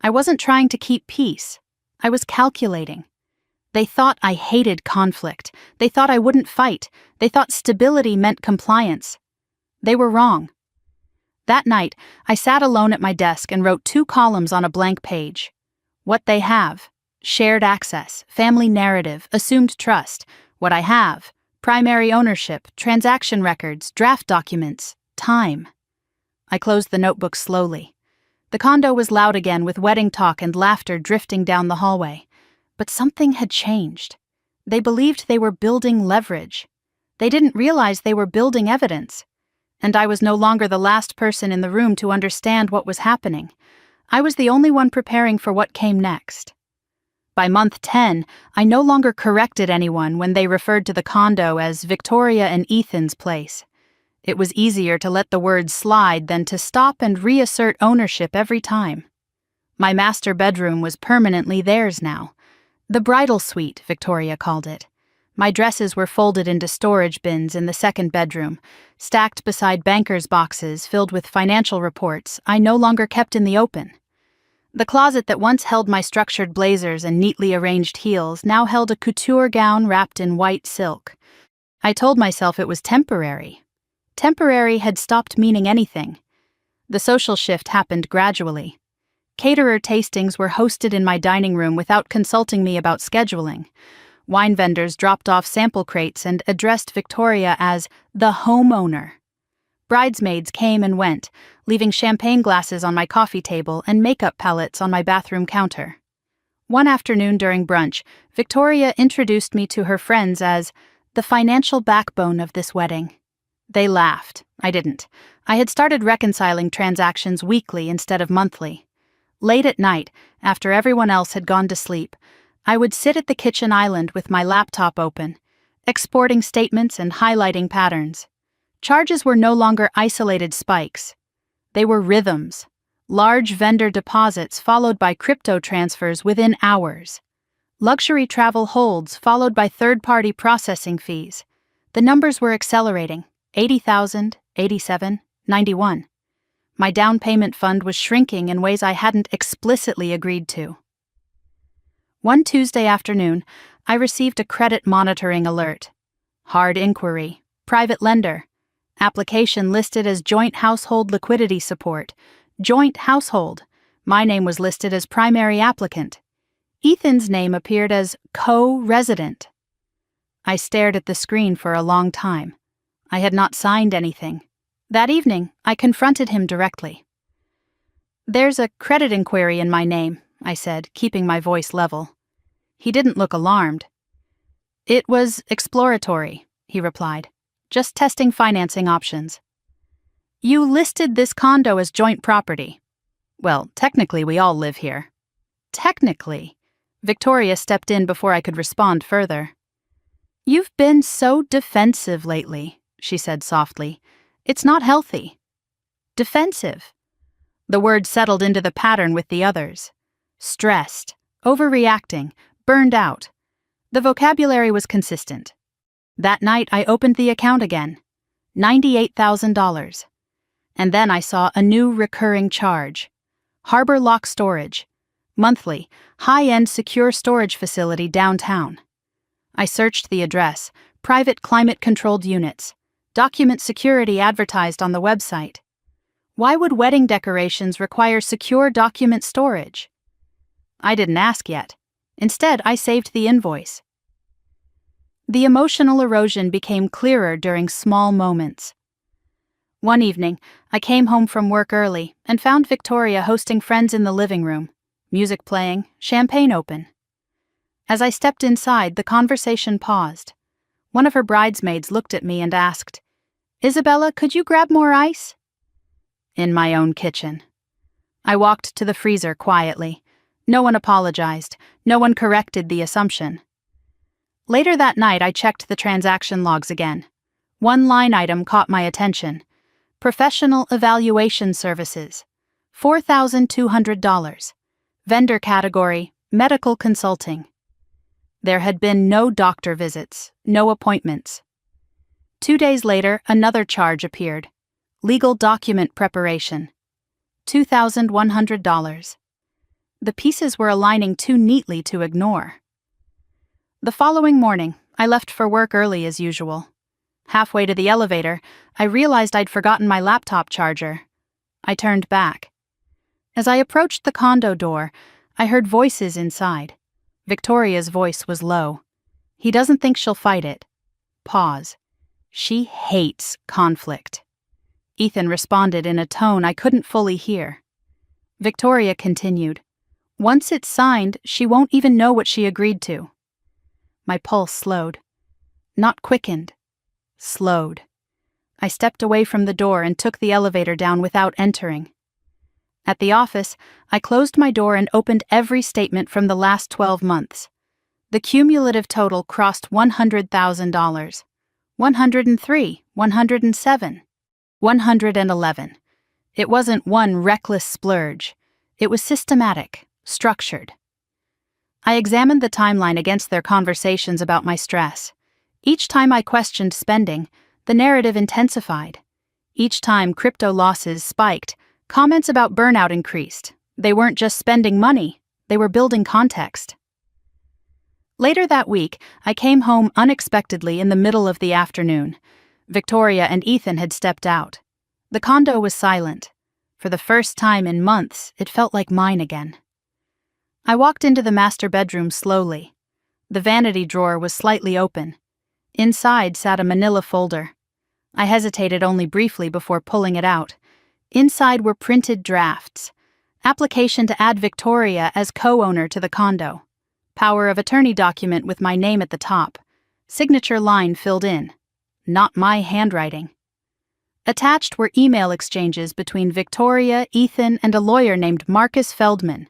I wasn't trying to keep peace. I was calculating. They thought I hated conflict. They thought I wouldn't fight. They thought stability meant compliance. They were wrong. That night, I sat alone at my desk and wrote 2 columns on a blank page. What they have. Shared access, family narrative, assumed trust. What I have. Primary ownership, transaction records, draft documents, time. I closed the notebook slowly. The condo was loud again with wedding talk and laughter drifting down the hallway. But something had changed. They believed they were building leverage. They didn't realize they were building evidence. And I was no longer the last person in the room to understand what was happening. I was the only one preparing for what came next. By month 10, I no longer corrected anyone when they referred to the condo as Victoria and Ethan's place. It was easier to let the words slide than to stop and reassert ownership every time. My master bedroom was permanently theirs now. The bridal suite, Victoria called it. My dresses were folded into storage bins in the second bedroom, stacked beside bankers' boxes filled with financial reports I no longer kept in the open. The closet that once held my structured blazers and neatly arranged heels now held a couture gown wrapped in white silk. I told myself it was temporary. Temporary had stopped meaning anything. The social shift happened gradually. Caterer tastings were hosted in my dining room without consulting me about scheduling. Wine vendors dropped off sample crates and addressed Victoria as the homeowner. Bridesmaids came and went, leaving champagne glasses on my coffee table and makeup palettes on my bathroom counter. One afternoon during brunch, Victoria introduced me to her friends as the financial backbone of this wedding. They laughed. I didn't. I had started reconciling transactions weekly instead of monthly. Late at night, after everyone else had gone to sleep, I would sit at the kitchen island with my laptop open, exporting statements and highlighting patterns. Charges were no longer isolated spikes. They were rhythms, large vendor deposits followed by crypto transfers within hours. Luxury travel holds followed by third-party processing fees. The numbers were accelerating, 80,000, 87, 91. My down payment fund was shrinking in ways I hadn't explicitly agreed to. One Tuesday afternoon, I received a credit monitoring alert. Hard inquiry, private lender. Application listed as joint household liquidity support. Joint household. My name was listed as primary applicant. Ethan's name appeared as co-resident. I stared at the screen for a long time. I had not signed anything. That evening, I confronted him directly. "There's a credit inquiry in my name," I said, keeping my voice level. He didn't look alarmed. "It was exploratory," he replied. "Just testing financing options." "You listed this condo as joint property." "Well, technically we all live here." "Technically?" Victoria stepped in before I could respond further. "You've been so defensive lately," she said softly. "It's not healthy." Defensive. The word settled into the pattern with the others. Stressed, overreacting, burned out. The vocabulary was consistent. That night I opened the account again. $98,000. And then I saw a new recurring charge. Harbor Lock Storage. Monthly, high-end secure storage facility downtown. I searched the address. Private climate-controlled units. Document security advertised on the website. Why would wedding decorations require secure document storage? I didn't ask yet. Instead, I saved the invoice. The emotional erosion became clearer during small moments. One evening, I came home from work early and found Victoria hosting friends in the living room, music playing, champagne open. As I stepped inside, the conversation paused. One of her bridesmaids looked at me and asked, "Isabella, could you grab more ice?" In my own kitchen. I walked to the freezer quietly. No one apologized. No one corrected the assumption. Later that night, I checked the transaction logs again. One line item caught my attention. Professional evaluation services. $4,200. Vendor category, medical consulting. There had been no doctor visits, no appointments. 2 days later, another charge appeared. Legal document preparation. $2,100. The pieces were aligning too neatly to ignore. The following morning, I left for work early as usual. Halfway to the elevator, I realized I'd forgotten my laptop charger. I turned back. As I approached the condo door, I heard voices inside. Victoria's voice was low. "He doesn't think she'll fight it." Pause. "She hates conflict." Ethan responded in a tone I couldn't fully hear. Victoria continued. "Once it's signed, she won't even know what she agreed to." My pulse slowed. Not quickened. Slowed. I stepped away from the door and took the elevator down without entering. At the office, I closed my door and opened every statement from the last 12 months. The cumulative total crossed $100,000. 103, 107, 111. It wasn't one reckless splurge. It was systematic, structured. I examined the timeline against their conversations about my stress. Each time I questioned spending, the narrative intensified. Each time crypto losses spiked, comments about burnout increased. They weren't just spending money, they were building context. Later that week, I came home unexpectedly in the middle of the afternoon. Victoria and Ethan had stepped out. The condo was silent. For the first time in months, it felt like mine again. I walked into the master bedroom slowly. The vanity drawer was slightly open. Inside sat a manila folder. I hesitated only briefly before pulling it out. Inside were printed drafts. Application to add Victoria as co-owner to the condo. Power of attorney document with my name at the top. Signature line filled in. Not my handwriting. Attached were email exchanges between Victoria, Ethan, and a lawyer named Marcus Feldman.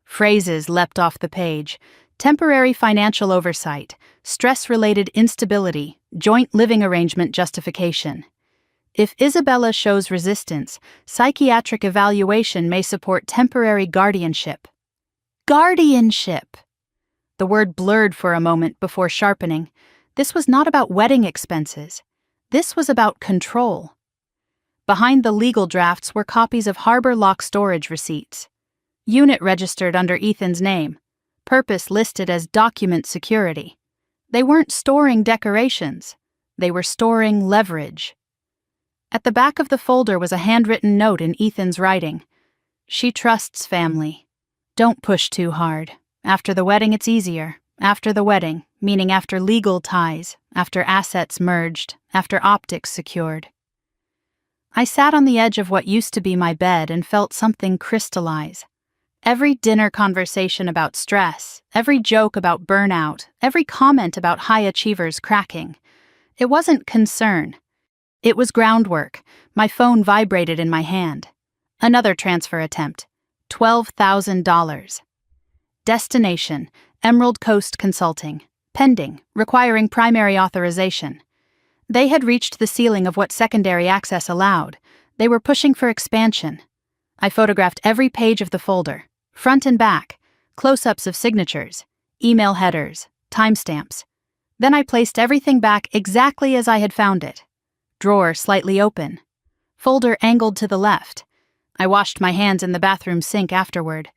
Phrases leapt off the page. Temporary financial oversight, stress-related instability, joint living arrangement justification. If Isabella shows resistance, psychiatric evaluation may support temporary guardianship. Guardianship! The word blurred for a moment before sharpening. This was not about wedding expenses. This was about control. Behind the legal drafts were copies of Harbor Lock storage receipts. Unit registered under Ethan's name. Purpose listed as document security. They weren't storing decorations. They were storing leverage. At the back of the folder was a handwritten note in Ethan's writing. She trusts family. Don't push too hard. After the wedding, it's easier. After the wedding, meaning after legal ties, after assets merged, after optics secured. I sat on the edge of what used to be my bed and felt something crystallize. Every dinner conversation about stress, every joke about burnout, every comment about high achievers cracking. It wasn't concern. It was groundwork. My phone vibrated in my hand. Another transfer attempt. $12,000. Destination, Emerald Coast Consulting. Pending, requiring primary authorization. They had reached the ceiling of what secondary access allowed. They were pushing for expansion. I photographed every page of the folder. Front and back, close-ups of signatures, email headers, timestamps. Then I placed everything back exactly as I had found it. Drawer slightly open. Folder angled to the left. I washed my hands in the bathroom sink afterward.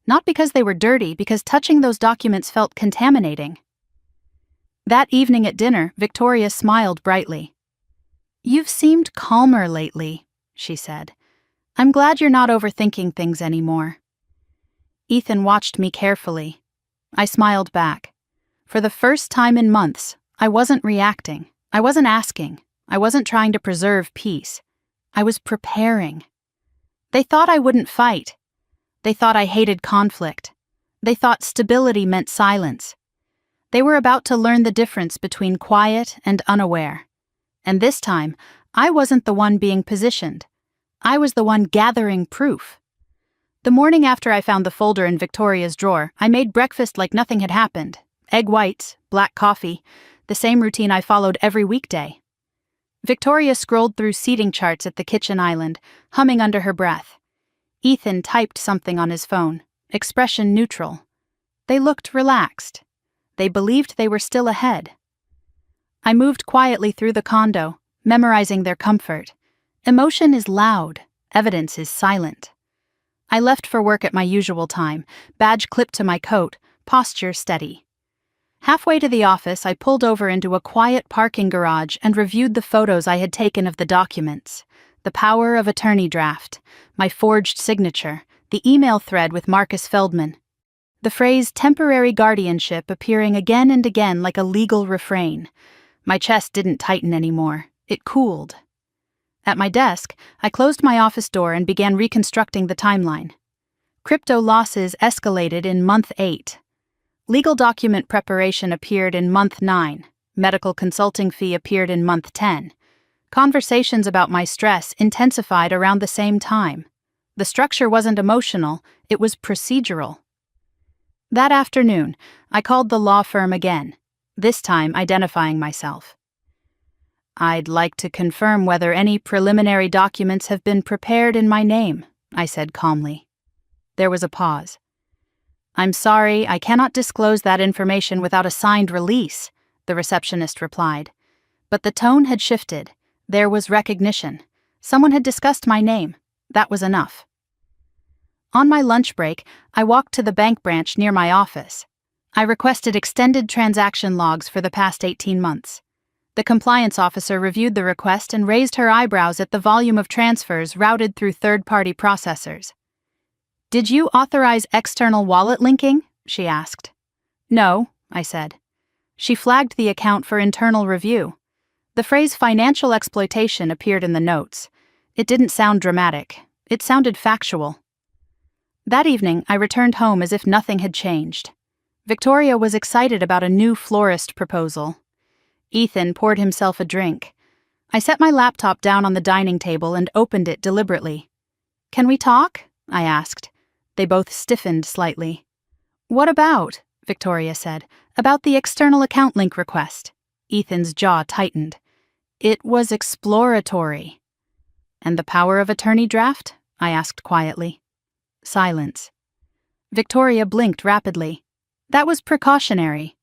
Not because they were dirty, because touching those documents felt contaminating. That evening at dinner, Victoria smiled brightly. "You've seemed calmer lately," she said. "I'm glad you're not overthinking things anymore." Ethan watched me carefully. I smiled back. For the first time in months, I wasn't reacting. I wasn't asking. I wasn't trying to preserve peace. I was preparing. They thought I wouldn't fight. They thought I hated conflict. They thought stability meant silence. They were about to learn the difference between quiet and unaware. And this time, I wasn't the one being positioned. I was the one gathering proof. The morning after I found the folder in Victoria's drawer, I made breakfast like nothing had happened. Egg whites, black coffee, the same routine I followed every weekday. Victoria scrolled through seating charts at the kitchen island, humming under her breath. Ethan typed something on his phone, expression neutral. They looked relaxed. They believed they were still ahead. I moved quietly through the condo, memorizing their comfort. Emotion is loud, evidence is silent. I left for work at my usual time, badge clipped to my coat, posture steady. Halfway to the office, I pulled over into a quiet parking garage and reviewed the photos I had taken of the documents. The power of attorney draft, my forged signature, the email thread with Marcus Feldman. The phrase temporary guardianship appearing again and again like a legal refrain. My chest didn't tighten anymore. It cooled. At my desk, I closed my office door and began reconstructing the timeline. Crypto losses escalated in month 8. Legal document preparation appeared in month 9. Medical consulting fee appeared in month 10. Conversations about my stress intensified around the same time. The structure wasn't emotional, it was procedural. That afternoon, I called the law firm again, this time identifying myself. "I'd like to confirm whether any preliminary documents have been prepared in my name," I said calmly. There was a pause. "I'm sorry, I cannot disclose that information without a signed release," the receptionist replied. But the tone had shifted. There was recognition. Someone had discussed my name. That was enough. On my lunch break, I walked to the bank branch near my office. I requested extended transaction logs for the past 18 months. The compliance officer reviewed the request and raised her eyebrows at the volume of transfers routed through third-party processors. "Did you authorize external wallet linking?" she asked. "No," I said. She flagged the account for internal review. The phrase financial exploitation appeared in the notes. It didn't sound dramatic. It sounded factual. That evening, I returned home as if nothing had changed. Victoria was excited about a new florist proposal. Ethan poured himself a drink. I set my laptop down on the dining table and opened it deliberately. "Can we talk?" I asked. They both stiffened slightly. "What about?" Victoria said. "About the external account link request." Ethan's jaw tightened. "It was exploratory." "And the power of attorney draft?" I asked quietly. Silence. Victoria blinked rapidly. "That was precautionary."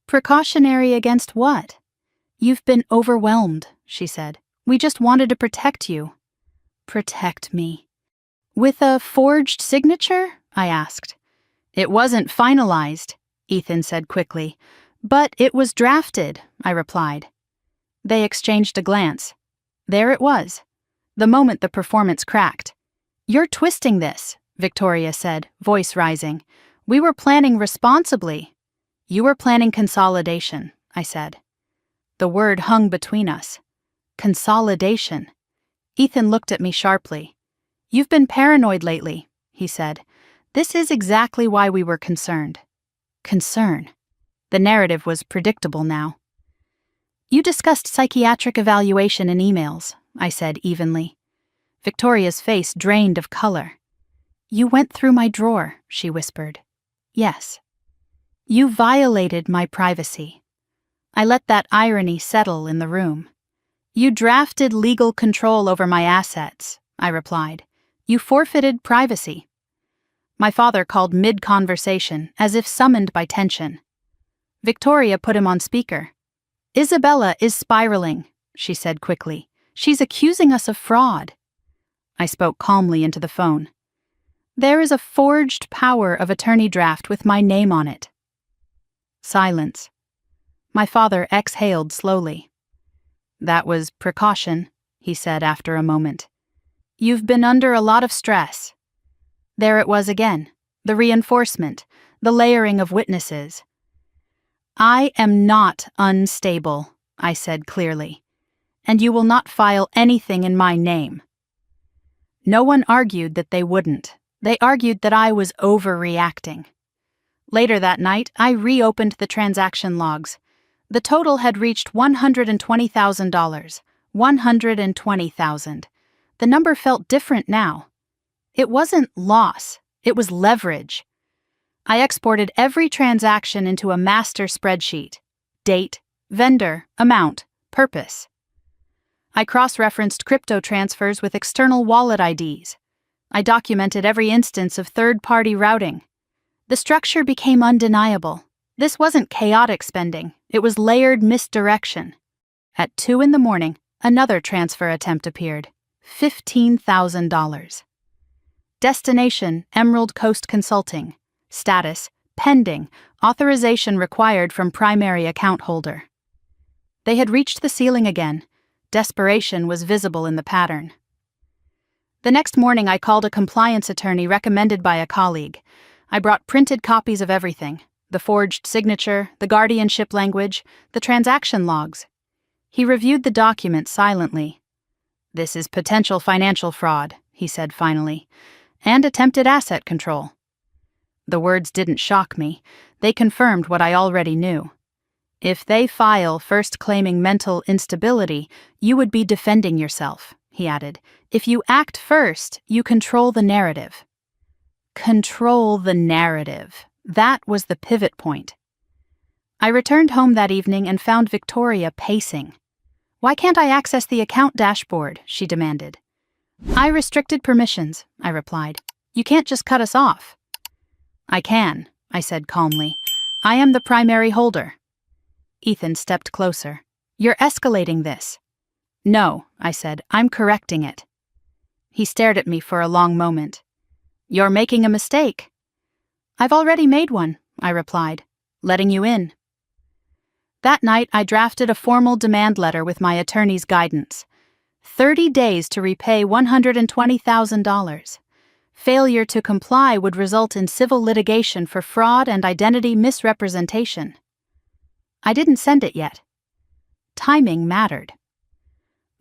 "Precautionary against what?" "You've been overwhelmed," she said. "We just wanted to protect you." "Protect me." "With a forged signature?" I asked. "It wasn't finalized," Ethan said quickly. "But it was drafted," I replied. They exchanged a glance. There it was. The moment the performance cracked. "You're twisting this," Victoria said, voice rising. "We were planning responsibly." "You were planning consolidation," I said. The word hung between us. Consolidation. Ethan looked at me sharply. "You've been paranoid lately," he said. "This is exactly why we were concerned." Concern. The narrative was predictable now. "You discussed psychiatric evaluation in emails," I said evenly. Victoria's face drained of color. "You went through my drawer," she whispered. "Yes." "You violated my privacy." I let that irony settle in the room. "You drafted legal control over my assets," I replied. "You forfeited privacy." My father called mid-conversation, as if summoned by tension. Victoria put him on speaker. "Isabella is spiraling," she said quickly. "She's accusing us of fraud." I spoke calmly into the phone. "There is a forged power of attorney draft with my name on it." Silence. My father exhaled slowly. "That was precaution," he said after a moment. "You've been under a lot of stress." There it was again, the reinforcement, the layering of witnesses. "I am not unstable," I said clearly, "and you will not file anything in my name." No one argued that they wouldn't. They argued that I was overreacting. Later that night, I reopened the transaction logs. The total had reached $120,000. $120,000. The number felt different now. It wasn't loss, it was leverage. I exported every transaction into a master spreadsheet. Date, vendor, amount, purpose. I cross-referenced crypto transfers with external wallet IDs. I documented every instance of third-party routing. The structure became undeniable. This wasn't chaotic spending, it was layered misdirection. At 2 a.m, another transfer attempt appeared. $15,000. Destination, Emerald Coast Consulting. Status, pending, authorization required from primary account holder. They had reached the ceiling again. Desperation was visible in the pattern. The next morning I called a compliance attorney recommended by a colleague. I brought printed copies of everything, the forged signature, the guardianship language, the transaction logs. He reviewed the document silently. "This is potential financial fraud," he said finally, "and attempted asset control." The words didn't shock me. They confirmed what I already knew. If they file first claiming mental instability, you would be defending yourself, he added. If you act first, you control the narrative. Control the narrative. That was the pivot point. I returned home that evening and found Victoria pacing. Why can't I access the account dashboard? She demanded. I restricted permissions, I replied. You can't just cut us off. I can, I said calmly. I am the primary holder. Ethan stepped closer. You're escalating this. No, I said, I'm correcting it. He stared at me for a long moment. You're making a mistake. I've already made one, I replied, letting you in. That night, I drafted a formal demand letter with my attorney's guidance. 30 days to repay $120,000. Failure to comply would result in civil litigation for fraud and identity misrepresentation. I didn't send it yet. Timing mattered.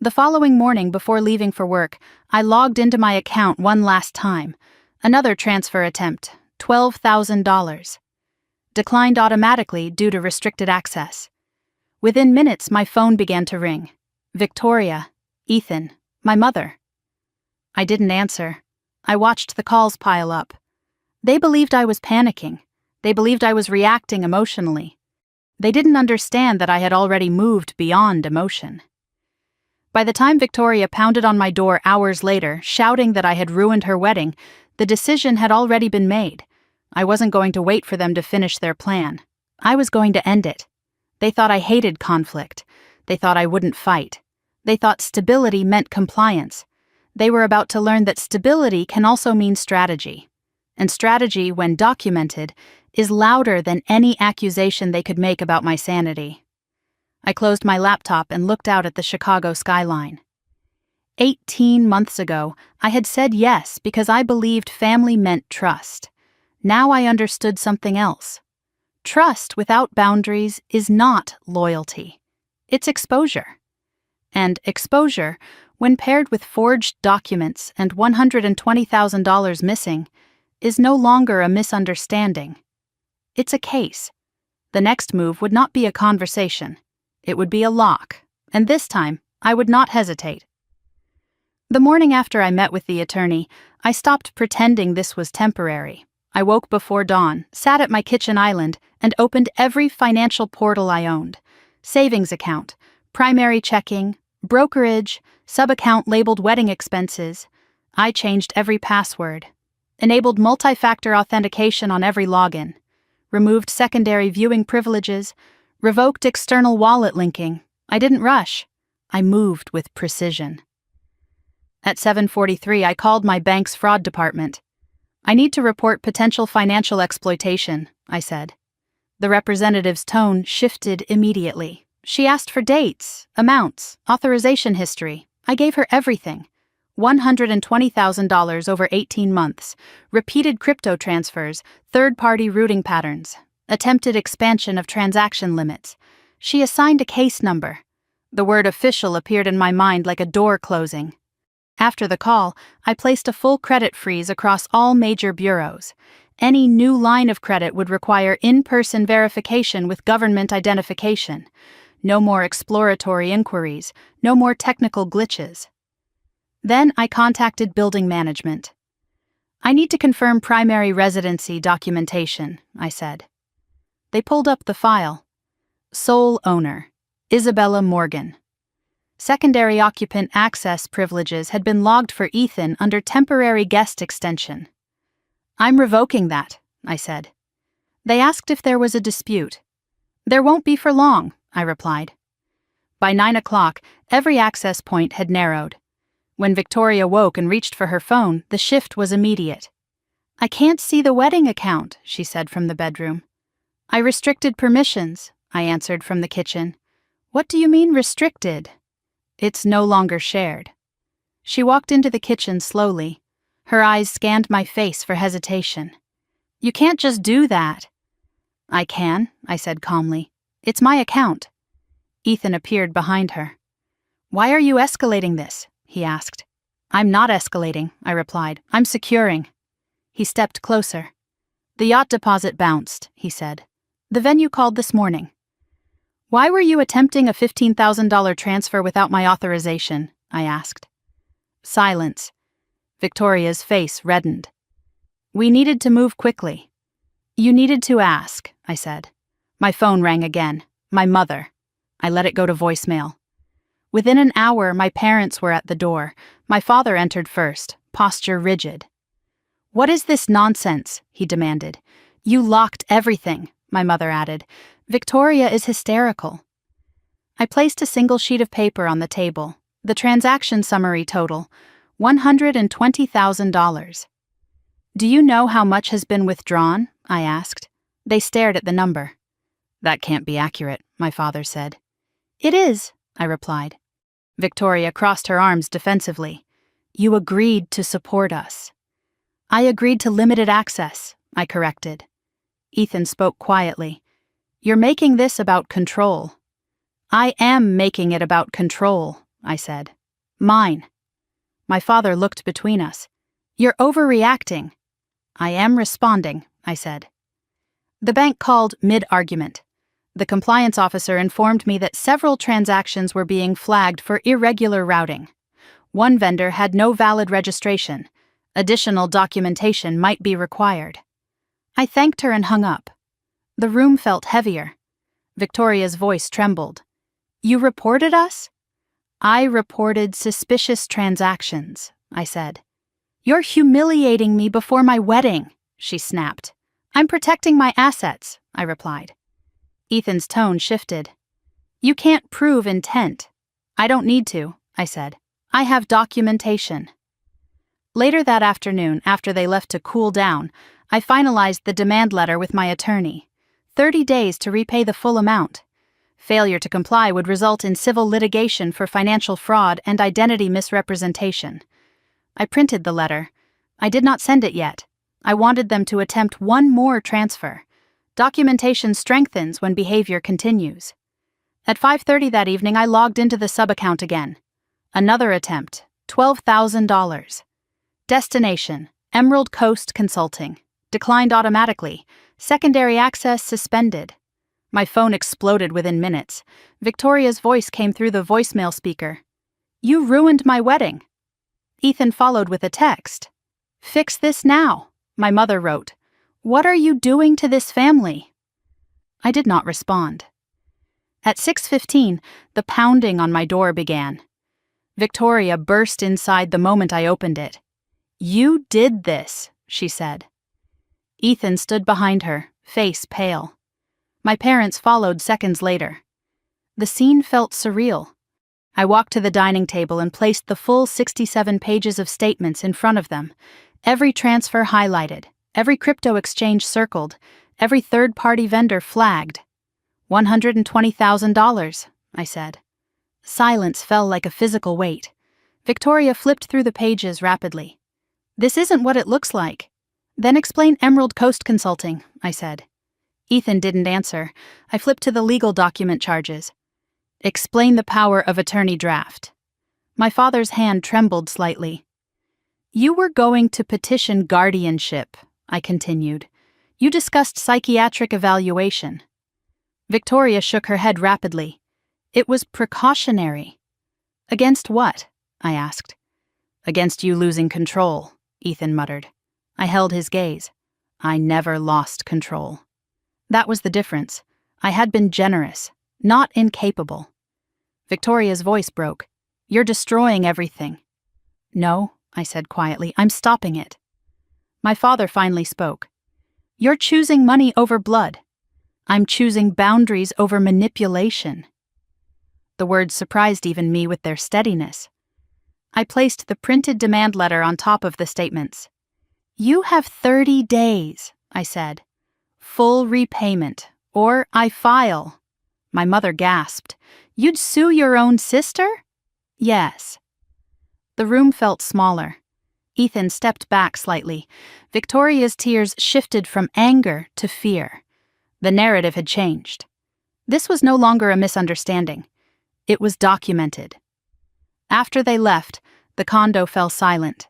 The following morning, before leaving for work, I logged into my account one last time. Another transfer attempt, $12,000. Declined automatically due to restricted access. Within minutes, my phone began to ring. Victoria, Ethan, my mother. I didn't answer. I watched the calls pile up. They believed I was panicking. They believed I was reacting emotionally. They didn't understand that I had already moved beyond emotion. By the time Victoria pounded on my door hours later, shouting that I had ruined her wedding, the decision had already been made. I wasn't going to wait for them to finish their plan. I was going to end it. They thought I hated conflict. They thought I wouldn't fight. They thought stability meant compliance. They were about to learn that stability can also mean strategy. And strategy, when documented, is louder than any accusation they could make about my sanity. I closed my laptop and looked out at the Chicago skyline. 18 months ago, I had said yes because I believed family meant trust. Now I understood something else. Trust without boundaries is not loyalty. It's exposure. And exposure, when paired with forged documents and $120,000 missing, is no longer a misunderstanding. It's a case. The next move would not be a conversation. It would be a lock, and this time, I would not hesitate. The morning after I met with the attorney, I stopped pretending this was temporary. I woke before dawn, sat at my kitchen island, and opened every financial portal I owned. Savings account, primary checking, brokerage, sub-account labeled wedding expenses. I changed every password. Enabled multi-factor authentication on every login. Removed secondary viewing privileges. Revoked external wallet linking. I didn't rush. I moved with precision. At 7:43, I called my bank's fraud department. I need to report potential financial exploitation, I said. The representative's tone shifted immediately. She asked for dates, amounts, authorization history. I gave her everything. $120,000 over 18 months, repeated crypto transfers, third-party routing patterns, attempted expansion of transaction limits. She assigned a case number. The word official appeared in my mind like a door closing. After the call, I placed a full credit freeze across all major bureaus. Any new line of credit would require in-person verification with government identification. No more exploratory inquiries, no more technical glitches. Then I contacted building management. I need to confirm primary residency documentation, I said. They pulled up the file. Sole owner, Isabella Morgan. Secondary occupant access privileges had been logged for Ethan under temporary guest extension. I'm revoking that, I said. They asked if there was a dispute. There won't be for long, I replied. By 9 o'clock, every access point had narrowed. When Victoria woke and reached for her phone, the shift was immediate. I can't see the wedding account, she said from the bedroom. I restricted permissions, I answered from the kitchen. What do you mean restricted? It's no longer shared. She walked into the kitchen slowly. Her eyes scanned my face for hesitation. You can't just do that. I can, I said calmly. It's my account. Ethan appeared behind her. Why are you escalating this? He asked. I'm not escalating, I replied. I'm securing. He stepped closer. The yacht deposit bounced, he said. The venue called this morning. Why were you attempting a $15,000 transfer without my authorization? I asked. Silence. Victoria's face reddened. We needed to move quickly. You needed to ask, I said. My phone rang again. My mother. I let it go to voicemail. Within an hour, my parents were at the door. My father entered first, posture rigid. What is this nonsense? He demanded. You locked everything, my mother added. Victoria is hysterical. I placed a single sheet of paper on the table. The transaction summary total, $120,000. Do you know how much has been withdrawn? I asked. They stared at the number. That can't be accurate, my father said. It is, I replied. Victoria crossed her arms defensively. You agreed to support us. I agreed to limited access, I corrected. Ethan spoke quietly. You're making this about control. I am making it about control, I said. Mine. My father looked between us. You're overreacting. I am responding, I said. The bank called mid-argument. The compliance officer informed me that several transactions were being flagged for irregular routing. One vendor had no valid registration. Additional documentation might be required. I thanked her and hung up. The room felt heavier. Victoria's voice trembled. You reported us? I reported suspicious transactions, I said. You're humiliating me before my wedding, she snapped. I'm protecting my assets, I replied. Ethan's tone shifted. You can't prove intent. I don't need to, I said. I have documentation. Later that afternoon, after they left to cool down, I finalized the demand letter with my attorney. 30 days to repay the full amount. Failure to comply would result in civil litigation for financial fraud and identity misrepresentation. I printed the letter. I did not send it yet. I wanted them to attempt one more transfer. Documentation strengthens when behavior continues. At 5:30 that evening, I logged into the sub-account again. Another attempt, $12,000. Destination, Emerald Coast Consulting. Declined automatically. Secondary access suspended. My phone exploded within minutes. Victoria's voice came through the voicemail speaker. You ruined my wedding. Ethan followed with a text. Fix this now, my mother wrote. What are you doing to this family? I did not respond. At 6:15, the pounding on my door began. Victoria burst inside the moment I opened it. You did this, she said. Ethan stood behind her, face pale. My parents followed seconds later. The scene felt surreal. I walked to the dining table and placed the full 67 pages of statements in front of them, every transfer highlighted, every crypto exchange circled, every third-party vendor flagged. $120,000, I said. Silence fell like a physical weight. Victoria flipped through the pages rapidly. This isn't what it looks like. Then explain Emerald Coast Consulting, I said. Ethan didn't answer. I flipped to the legal document charges. Explain the power of attorney draft. My father's hand trembled slightly. You were going to petition guardianship, I continued. You discussed psychiatric evaluation. Victoria shook her head rapidly. It was precautionary. Against what? I asked. Against you losing control, Ethan muttered. I held his gaze. I never lost control. That was the difference. I had been generous, not incapable. Victoria's voice broke. You're destroying everything. No, I said quietly, I'm stopping it. My father finally spoke. You're choosing money over blood. I'm choosing boundaries over manipulation. The words surprised even me with their steadiness. I placed the printed demand letter on top of the statements. You have 30 days, I said. Full repayment, or I file. My mother gasped. You'd sue your own sister? Yes. The room felt smaller. Ethan stepped back slightly. Victoria's tears shifted from anger to fear. The narrative had changed. This was no longer a misunderstanding. It was documented. After they left, the condo fell silent.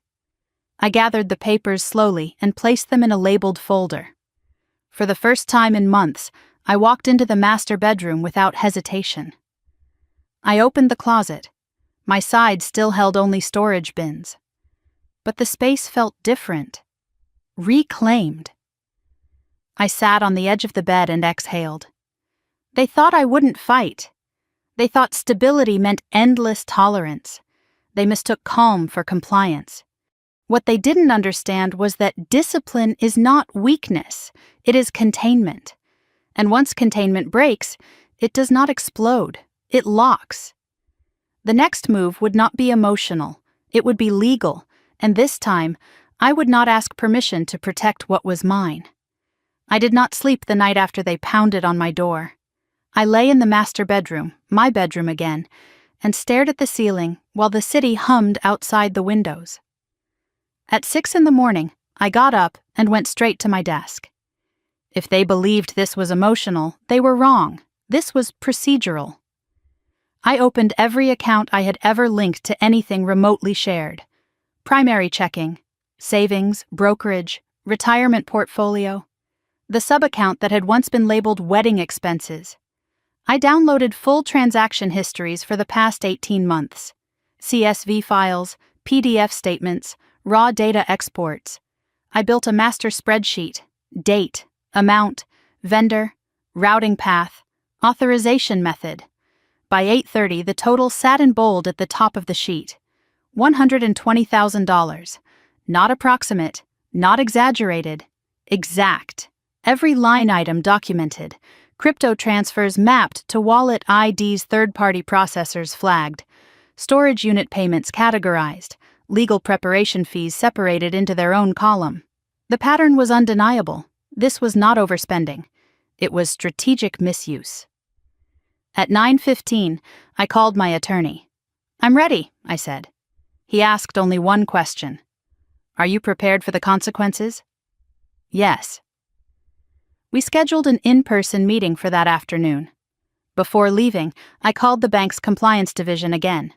I gathered the papers slowly and placed them in a labeled folder. For the first time in months, I walked into the master bedroom without hesitation. I opened the closet. My side still held only storage bins. But the space felt different. Reclaimed. I sat on the edge of the bed and exhaled. They thought I wouldn't fight. They thought stability meant endless tolerance. They mistook calm for compliance. What they didn't understand was that discipline is not weakness, it is containment. And once containment breaks, it does not explode, it locks. The next move would not be emotional, it would be legal, and this time, I would not ask permission to protect what was mine. I did not sleep the night after they pounded on my door. I lay in the master bedroom, my bedroom again, and stared at the ceiling while the city hummed outside the windows. At 6 a.m, I got up and went straight to my desk. If they believed this was emotional, they were wrong. This was procedural. I opened every account I had ever linked to anything remotely shared. Primary checking, savings, brokerage, retirement portfolio, the sub-account that had once been labeled wedding expenses. I downloaded full transaction histories for the past 18 months, CSV files, PDF statements, raw data exports. I built a master spreadsheet, date, amount, vendor, routing path, authorization method. By 8:30, the total sat in bold at the top of the sheet. $120,000. Not approximate, not exaggerated, exact. Every line item documented. Crypto transfers mapped to wallet IDs, third-party processors flagged. Storage unit payments categorized. Legal preparation fees separated into their own column. The pattern was undeniable. This was not overspending. It was strategic misuse. At 9:15, I called my attorney. "I'm ready," I said. He asked only one question. "Are you prepared for the consequences?" "Yes." We scheduled an in-person meeting for that afternoon. Before leaving, I called the bank's compliance division again.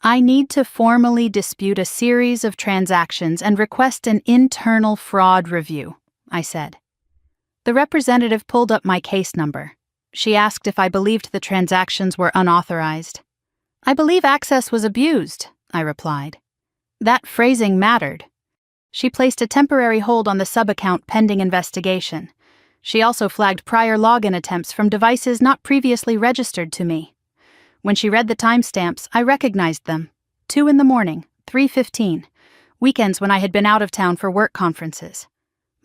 "I need to formally dispute a series of transactions and request an internal fraud review," I said. The representative pulled up my case number. She asked if I believed the transactions were unauthorized. "I believe access was abused," I replied. That phrasing mattered. She placed a temporary hold on the sub-account pending investigation. She also flagged prior login attempts from devices not previously registered to me. When she read the timestamps, I recognized them. 2 a.m, 3:15, weekends when I had been out of town for work conferences.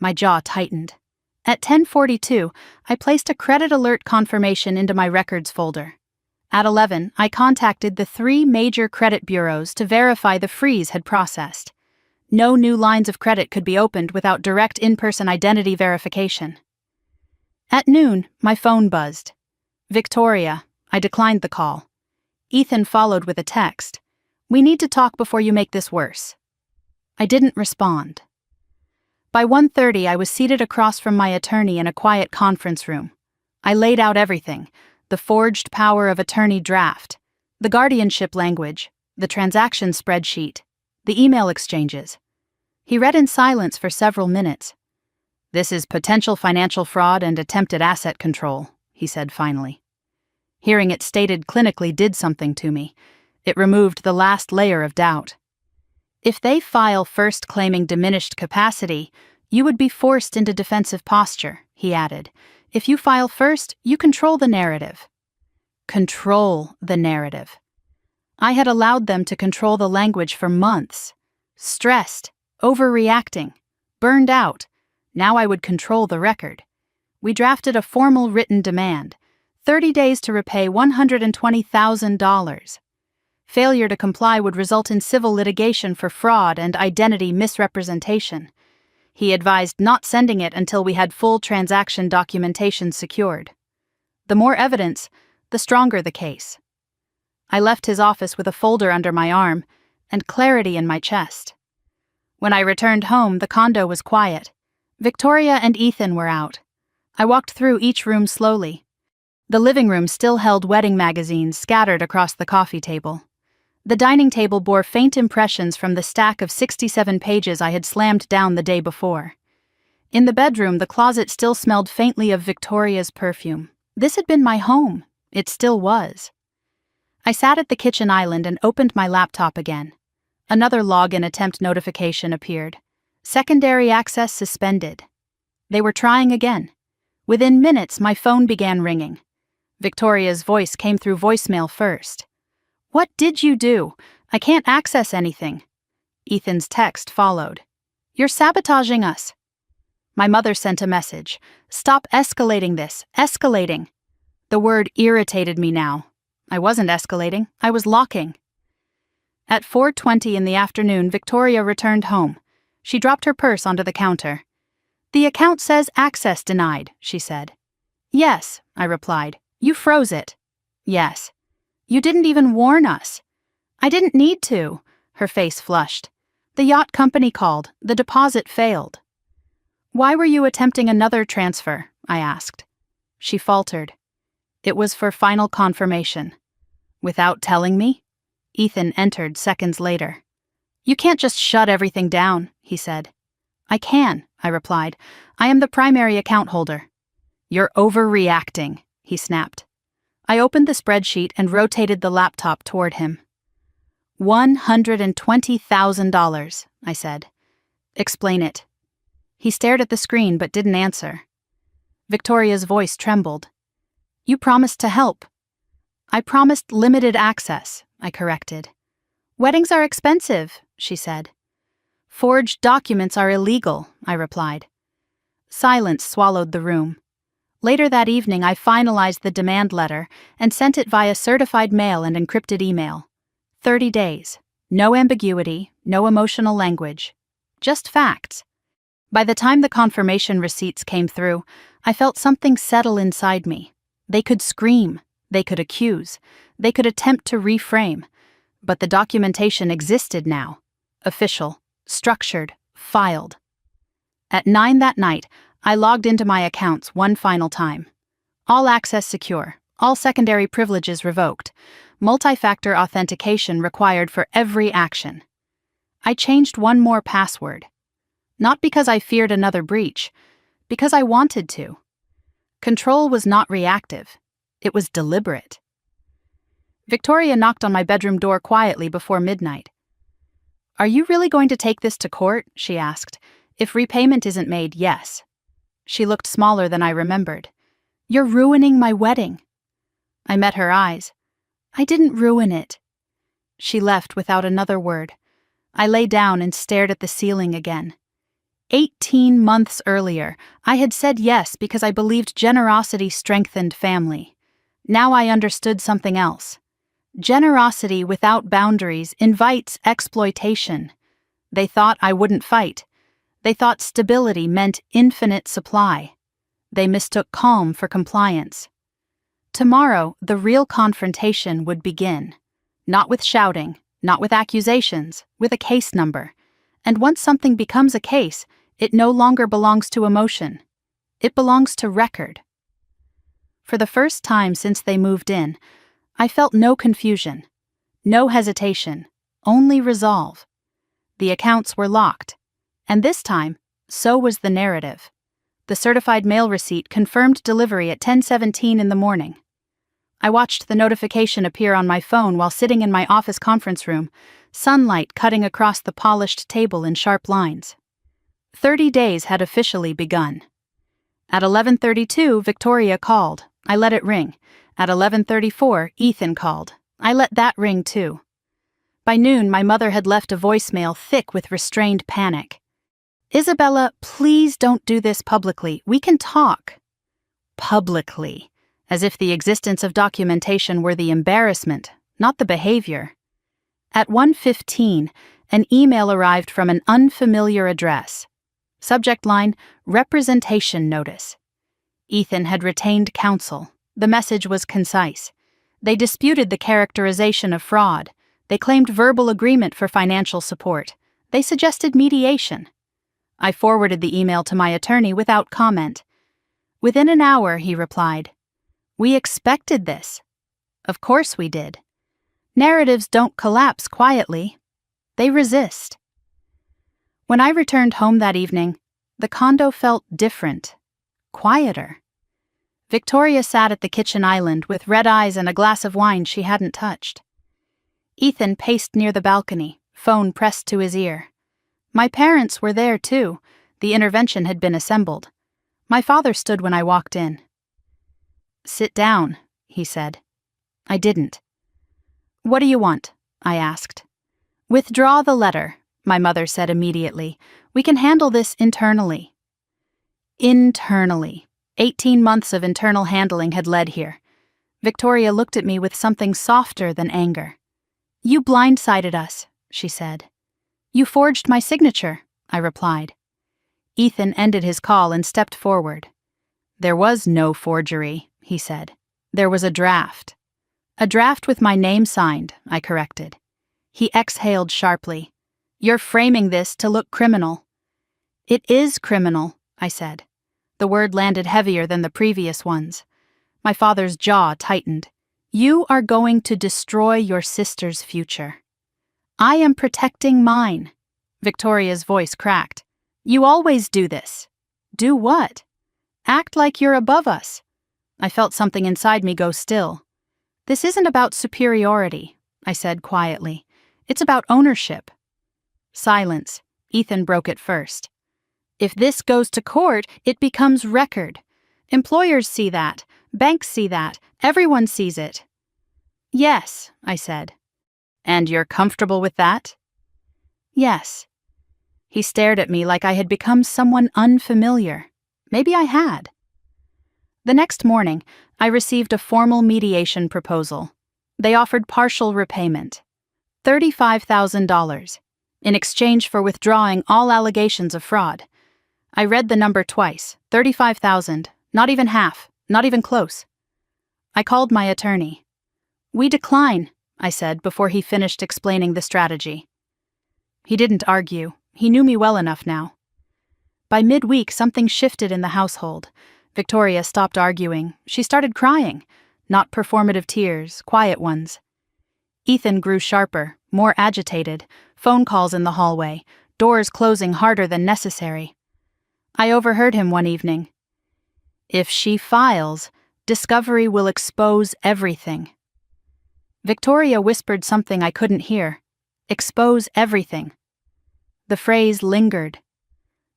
My jaw tightened. At 10:42, I placed a credit alert confirmation into my records folder. At 11, I contacted the 3 major credit bureaus to verify the freeze had processed. No new lines of credit could be opened without direct in-person identity verification. At noon, my phone buzzed. "Victoria," I declined the call. Ethan followed with a text. "We need to talk before you make this worse." I didn't respond. By 1:30, I was seated across from my attorney in a quiet conference room. I laid out everything: the forged power of attorney draft, the guardianship language, the transaction spreadsheet, the email exchanges. He read in silence for several minutes. "This is potential financial fraud and attempted asset control," he said finally. Hearing it stated clinically did something to me. It removed the last layer of doubt. "If they file first claiming diminished capacity, you would be forced into defensive posture," he added. "If you file first, you control the narrative." Control the narrative. I had allowed them to control the language for months. Stressed, overreacting, burned out. Now I would control the record. We drafted a formal written demand: 30 days to repay $120,000. Failure to comply would result in civil litigation for fraud and identity misrepresentation. He advised not sending it until we had full transaction documentation secured. The more evidence, the stronger the case. I left his office with a folder under my arm and clarity in my chest. When I returned home, the condo was quiet. Victoria and Ethan were out. I walked through each room slowly. The living room still held wedding magazines scattered across the coffee table. The dining table bore faint impressions from the stack of 67 pages I had slammed down the day before. In the bedroom, the closet still smelled faintly of Victoria's perfume. This had been my home. It still was. I sat at the kitchen island and opened my laptop again. Another login attempt notification appeared. Secondary access suspended. They were trying again. Within minutes, my phone began ringing. Victoria's voice came through voicemail first. "What did you do? I can't access anything." Ethan's text followed. "You're sabotaging us." My mother sent a message. "Stop escalating this. Escalating." The word irritated me now. I wasn't escalating. I was locking. At 4:20 in the afternoon, Victoria returned home. She dropped her purse onto the counter. "The account says access denied," she said. "Yes," I replied. "You froze it." "Yes." "You didn't even warn us." "I didn't need to." Her face flushed. "The yacht company called. The deposit failed." "Why were you attempting another transfer?" I asked. She faltered. "It was for final confirmation." "Without telling me?" Ethan entered seconds later. "You can't just shut everything down," he said. "I can," I replied. "I am the primary account holder." "You're overreacting," he snapped. I opened the spreadsheet and rotated the laptop toward him. $120,000, I said. "Explain it." He stared at the screen but didn't answer. Victoria's voice trembled. "You promised to help." "I promised limited access," I corrected. "Weddings are expensive," she said. "Forged documents are illegal," I replied. Silence swallowed the room. Later that evening, I finalized the demand letter and sent it via certified mail and encrypted email. 30 days. No ambiguity, no emotional language. Just facts. By the time the confirmation receipts came through, I felt something settle inside me. They could scream, they could accuse, they could attempt to reframe, but the documentation existed now. Official, structured, filed. At 9 that night, I logged into my accounts one final time. All access secure, all secondary privileges revoked, multi-factor authentication required for every action. I changed one more password. Not because I feared another breach, because I wanted to. Control was not reactive. It was deliberate. Victoria knocked on my bedroom door quietly before midnight. "Are you really going to take this to court?" she asked. "If repayment isn't made, yes." She looked smaller than I remembered. "You're ruining my wedding." I met her eyes. "I didn't ruin it." She left without another word. I lay down and stared at the ceiling again. 18 months earlier, I had said yes because I believed generosity strengthened family. Now I understood something else. Generosity without boundaries invites exploitation. They thought I wouldn't fight. They thought stability meant infinite supply. They mistook calm for compliance. Tomorrow, the real confrontation would begin. Not with shouting, not with accusations, with a case number. And once something becomes a case, it no longer belongs to emotion. It belongs to record. For the first time since they moved in, I felt no confusion, no hesitation, only resolve. The accounts were locked. And this time, so was the narrative. The certified mail receipt confirmed delivery at 10:17 in the morning. I watched the notification appear on my phone while sitting in my office conference room, sunlight cutting across the polished table in sharp lines. 30 days had officially begun. At 11:32, Victoria called. I let it ring. At 11:34, Ethan called. I let that ring too. By noon, my mother had left a voicemail thick with restrained panic. "Isabella, please don't do this publicly. We can talk." Publicly, as if the existence of documentation were the embarrassment, not the behavior. At 1:15, an email arrived from an unfamiliar address. Subject line, representation notice. Ethan had retained counsel. The message was concise. They disputed the characterization of fraud. They claimed verbal agreement for financial support. They suggested mediation. I forwarded the email to my attorney without comment. Within an hour, he replied, "We expected this." Of course we did. Narratives don't collapse quietly. They resist. When I returned home that evening, The condo felt different, quieter. Victoria sat at the kitchen island with red eyes and a glass of wine she hadn't touched. Ethan paced near the balcony, phone pressed to his ear. My parents were there too. The intervention had been assembled. My father stood when I walked in. "Sit down," he said. I didn't. "What do you want?" I asked. "Withdraw the letter," my mother said immediately. "We can handle this internally." Internally. 18 months of internal handling had led here. Victoria looked at me with something softer than anger. "You blindsided us," she said. "You forged my signature," I replied. Ethan ended his call and stepped forward. "There was no forgery," he said. "There was a draft." "A draft with my name signed," I corrected. He exhaled sharply. "You're framing this to look criminal." "It is criminal," I said. The word landed heavier than the previous ones. My father's jaw tightened. "You are going to destroy your sister's future." "I am protecting mine." Victoria's voice cracked. "You always do this." "Do what?" "Act like you're above us." I felt something inside me go still. "This isn't about superiority," I said quietly. "It's about ownership." Silence. Ethan broke it first. "If this goes to court, it becomes record. Employers see that. Banks see that. Everyone sees it." "Yes," I said. "And you're comfortable with that?" "Yes." He stared at me like I had become someone unfamiliar. Maybe I had. The next morning, I received a formal mediation proposal. They offered partial repayment, $35,000, in exchange for withdrawing all allegations of fraud. I read the number twice, 35,000, not even half, not even close. I called my attorney. "We decline," I said before he finished explaining the strategy. He didn't argue. He knew me well enough now. By midweek, something shifted in the household. Victoria stopped arguing. She started crying. Not performative tears, quiet ones. Ethan grew sharper, more agitated, phone calls in the hallway, doors closing harder than necessary. I overheard him one evening. "If she files, discovery will expose everything." Victoria whispered something I couldn't hear. "Expose everything." The phrase lingered.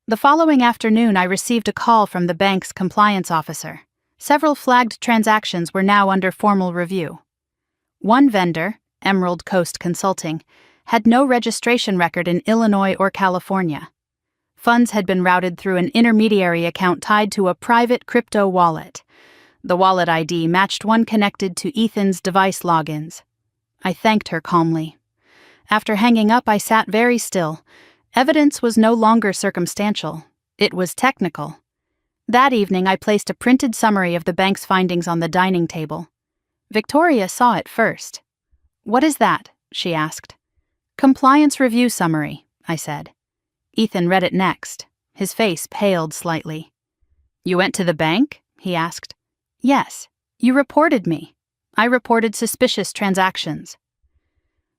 The following afternoon, I received a call from the bank's compliance officer. Several flagged transactions were now under formal review. One vendor, Emerald Coast Consulting, had no registration record in Illinois or California. Funds had been routed through an intermediary account tied to a private crypto wallet. The wallet ID matched one connected to Ethan's device logins. I thanked her calmly. After hanging up, I sat very still. Evidence was no longer circumstantial. It was technical. That evening, I placed a printed summary of the bank's findings on the dining table. Victoria saw it first. "What is that?" she asked. "Compliance review summary," I said. Ethan read it next. His face paled slightly. "You went to the bank?" he asked. "Yes. You reported me. I reported suspicious transactions."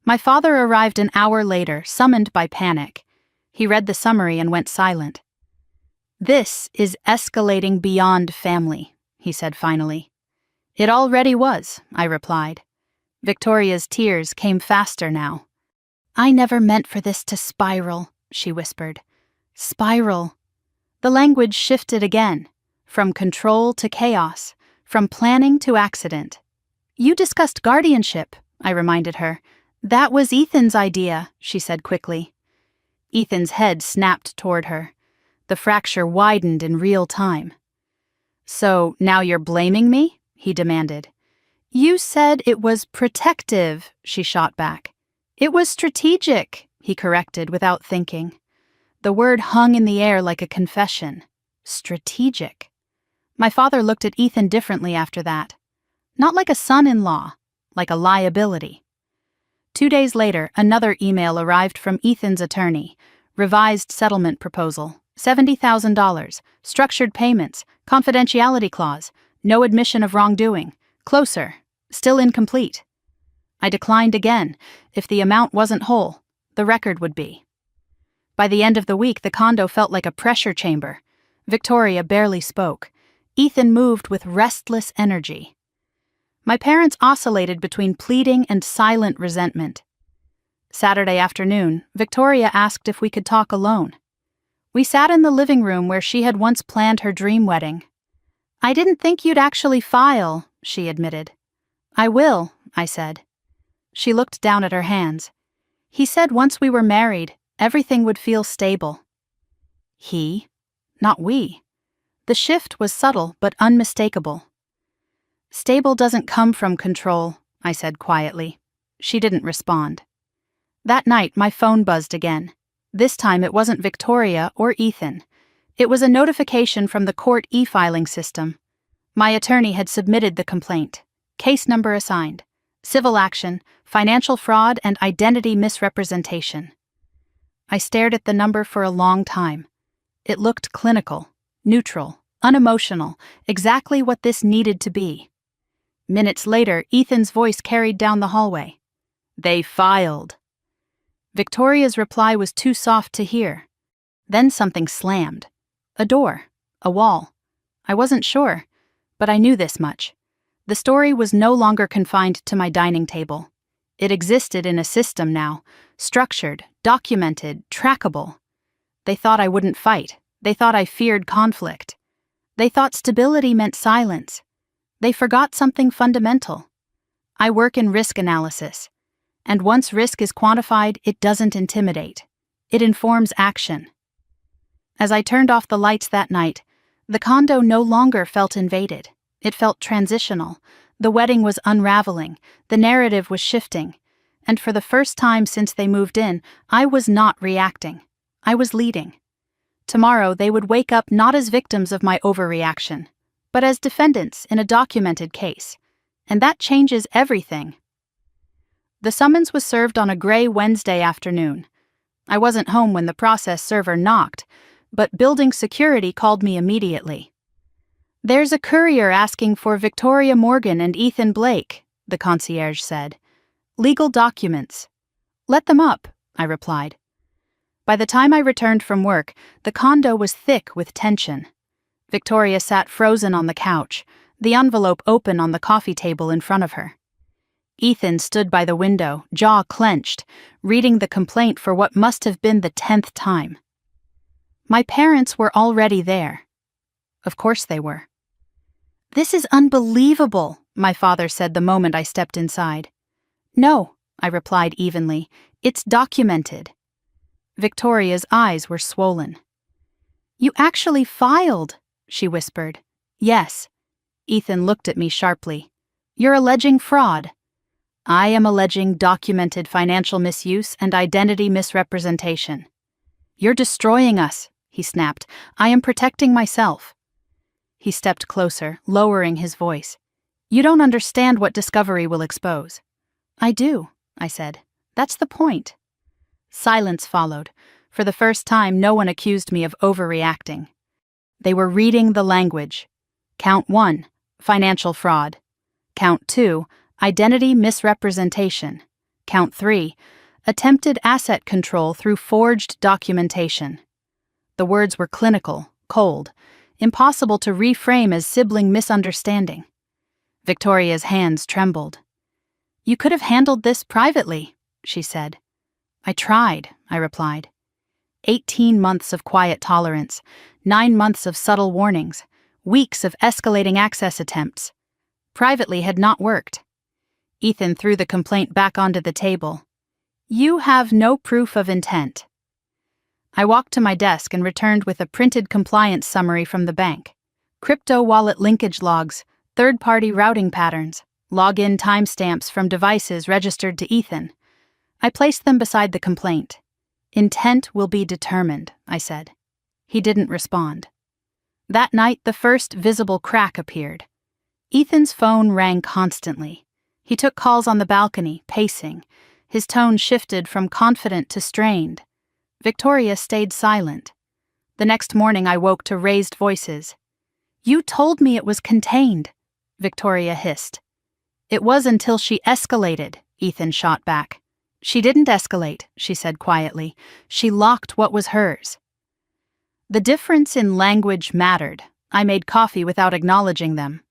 My father arrived an hour later, summoned by panic. He read the summary and went silent. "This is escalating beyond family," he said finally. "It already was," I replied. Victoria's tears came faster now. "I never meant for this to spiral," she whispered. "Spiral." The language shifted again, from control to chaos, from planning to accident. "You discussed guardianship," I reminded her. "That was Ethan's idea," she said quickly. Ethan's head snapped toward her. The fracture widened in real time. "So now you're blaming me?" he demanded. "You said it was protective," she shot back. "It was strategic," he corrected without thinking. The word hung in the air like a confession. Strategic. My father looked at Ethan differently after that. Not like a son-in-law, like a liability. 2 days later, another email arrived from Ethan's attorney. Revised settlement proposal, $70,000, structured payments, confidentiality clause, no admission of wrongdoing, closer, still incomplete. I declined again. If the amount wasn't whole, the record would be. By the end of the week, the condo felt like a pressure chamber. Victoria barely spoke. Ethan moved with restless energy. My parents oscillated between pleading and silent resentment. Saturday afternoon, Victoria asked if we could talk alone. We sat in the living room where she had once planned her dream wedding. "I didn't think you'd actually file," she admitted. "I will," I said. She looked down at her hands. "He said once we were married, everything would feel stable." He? Not we. The shift was subtle but unmistakable. "Stable doesn't come from control," I said quietly. She didn't respond. That night, my phone buzzed again. This time it wasn't Victoria or Ethan. It was a notification from the court e-filing system. My attorney had submitted the complaint. Case number assigned. Civil action, financial fraud, and identity misrepresentation. I stared at the number for a long time. It looked clinical, neutral, unemotional, exactly what this needed to be. Minutes later, Ethan's voice carried down the hallway. "They filed." Victoria's reply was too soft to hear. Then something slammed. A door. A wall. I wasn't sure, but I knew this much. The story was no longer confined to my dining table. It existed in a system now, structured, documented, trackable. They thought I wouldn't fight. They thought I feared conflict. They thought stability meant silence. They forgot something fundamental. I work in risk analysis. And once risk is quantified, it doesn't intimidate. It informs action. As I turned off the lights that night, the condo no longer felt invaded. It felt transitional. The wedding was unraveling. The narrative was shifting. And for the first time since they moved in, I was not reacting. I was leading. Tomorrow they would wake up not as victims of my overreaction, but as defendants in a documented case. And that changes everything. The summons was served on a gray Wednesday afternoon. I wasn't home when the process server knocked, but building security called me immediately. "There's a courier asking for Victoria Morgan and Ethan Blake," the concierge said. "Legal documents." "Let them up," I replied. By the time I returned from work, the condo was thick with tension. Victoria sat frozen on the couch, the envelope open on the coffee table in front of her. Ethan stood by the window, jaw clenched, reading the complaint for what must have been the 10th time. My parents were already there. Of course they were. "This is unbelievable," my father said the moment I stepped inside. "No," I replied evenly, "it's documented." Victoria's eyes were swollen. "You actually filed," she whispered. "Yes." Ethan looked at me sharply. "You're alleging fraud." "I am alleging documented financial misuse and identity misrepresentation." "You're destroying us," he snapped. "I am protecting myself." He stepped closer, lowering his voice. "You don't understand what discovery will expose." "I do," I said. "That's the point." Silence followed. For the first time, no one accused me of overreacting. They were reading the language. Count 1, financial fraud. Count 2, identity misrepresentation. Count 3, attempted asset control through forged documentation. The words were clinical, cold, impossible to reframe as sibling misunderstanding. Victoria's hands trembled. "You could have handled this privately," she said. "I tried," I replied. 18 months of quiet tolerance, 9 months of subtle warnings, weeks of escalating access attempts. Privately had not worked. Ethan threw the complaint back onto the table. "You have no proof of intent." I walked to my desk and returned with a printed compliance summary from the bank. Crypto wallet linkage logs, third-party routing patterns, login timestamps from devices registered to Ethan. I placed them beside the complaint. "Intent will be determined," I said. He didn't respond. That night, the first visible crack appeared. Ethan's phone rang constantly. He took calls on the balcony, pacing. His tone shifted from confident to strained. Victoria stayed silent. The next morning I woke to raised voices. "You told me it was contained," Victoria hissed. "It was until she escalated," Ethan shot back. She didn't escalate, she said quietly. She locked what was hers. The difference in language mattered. I made coffee without acknowledging them.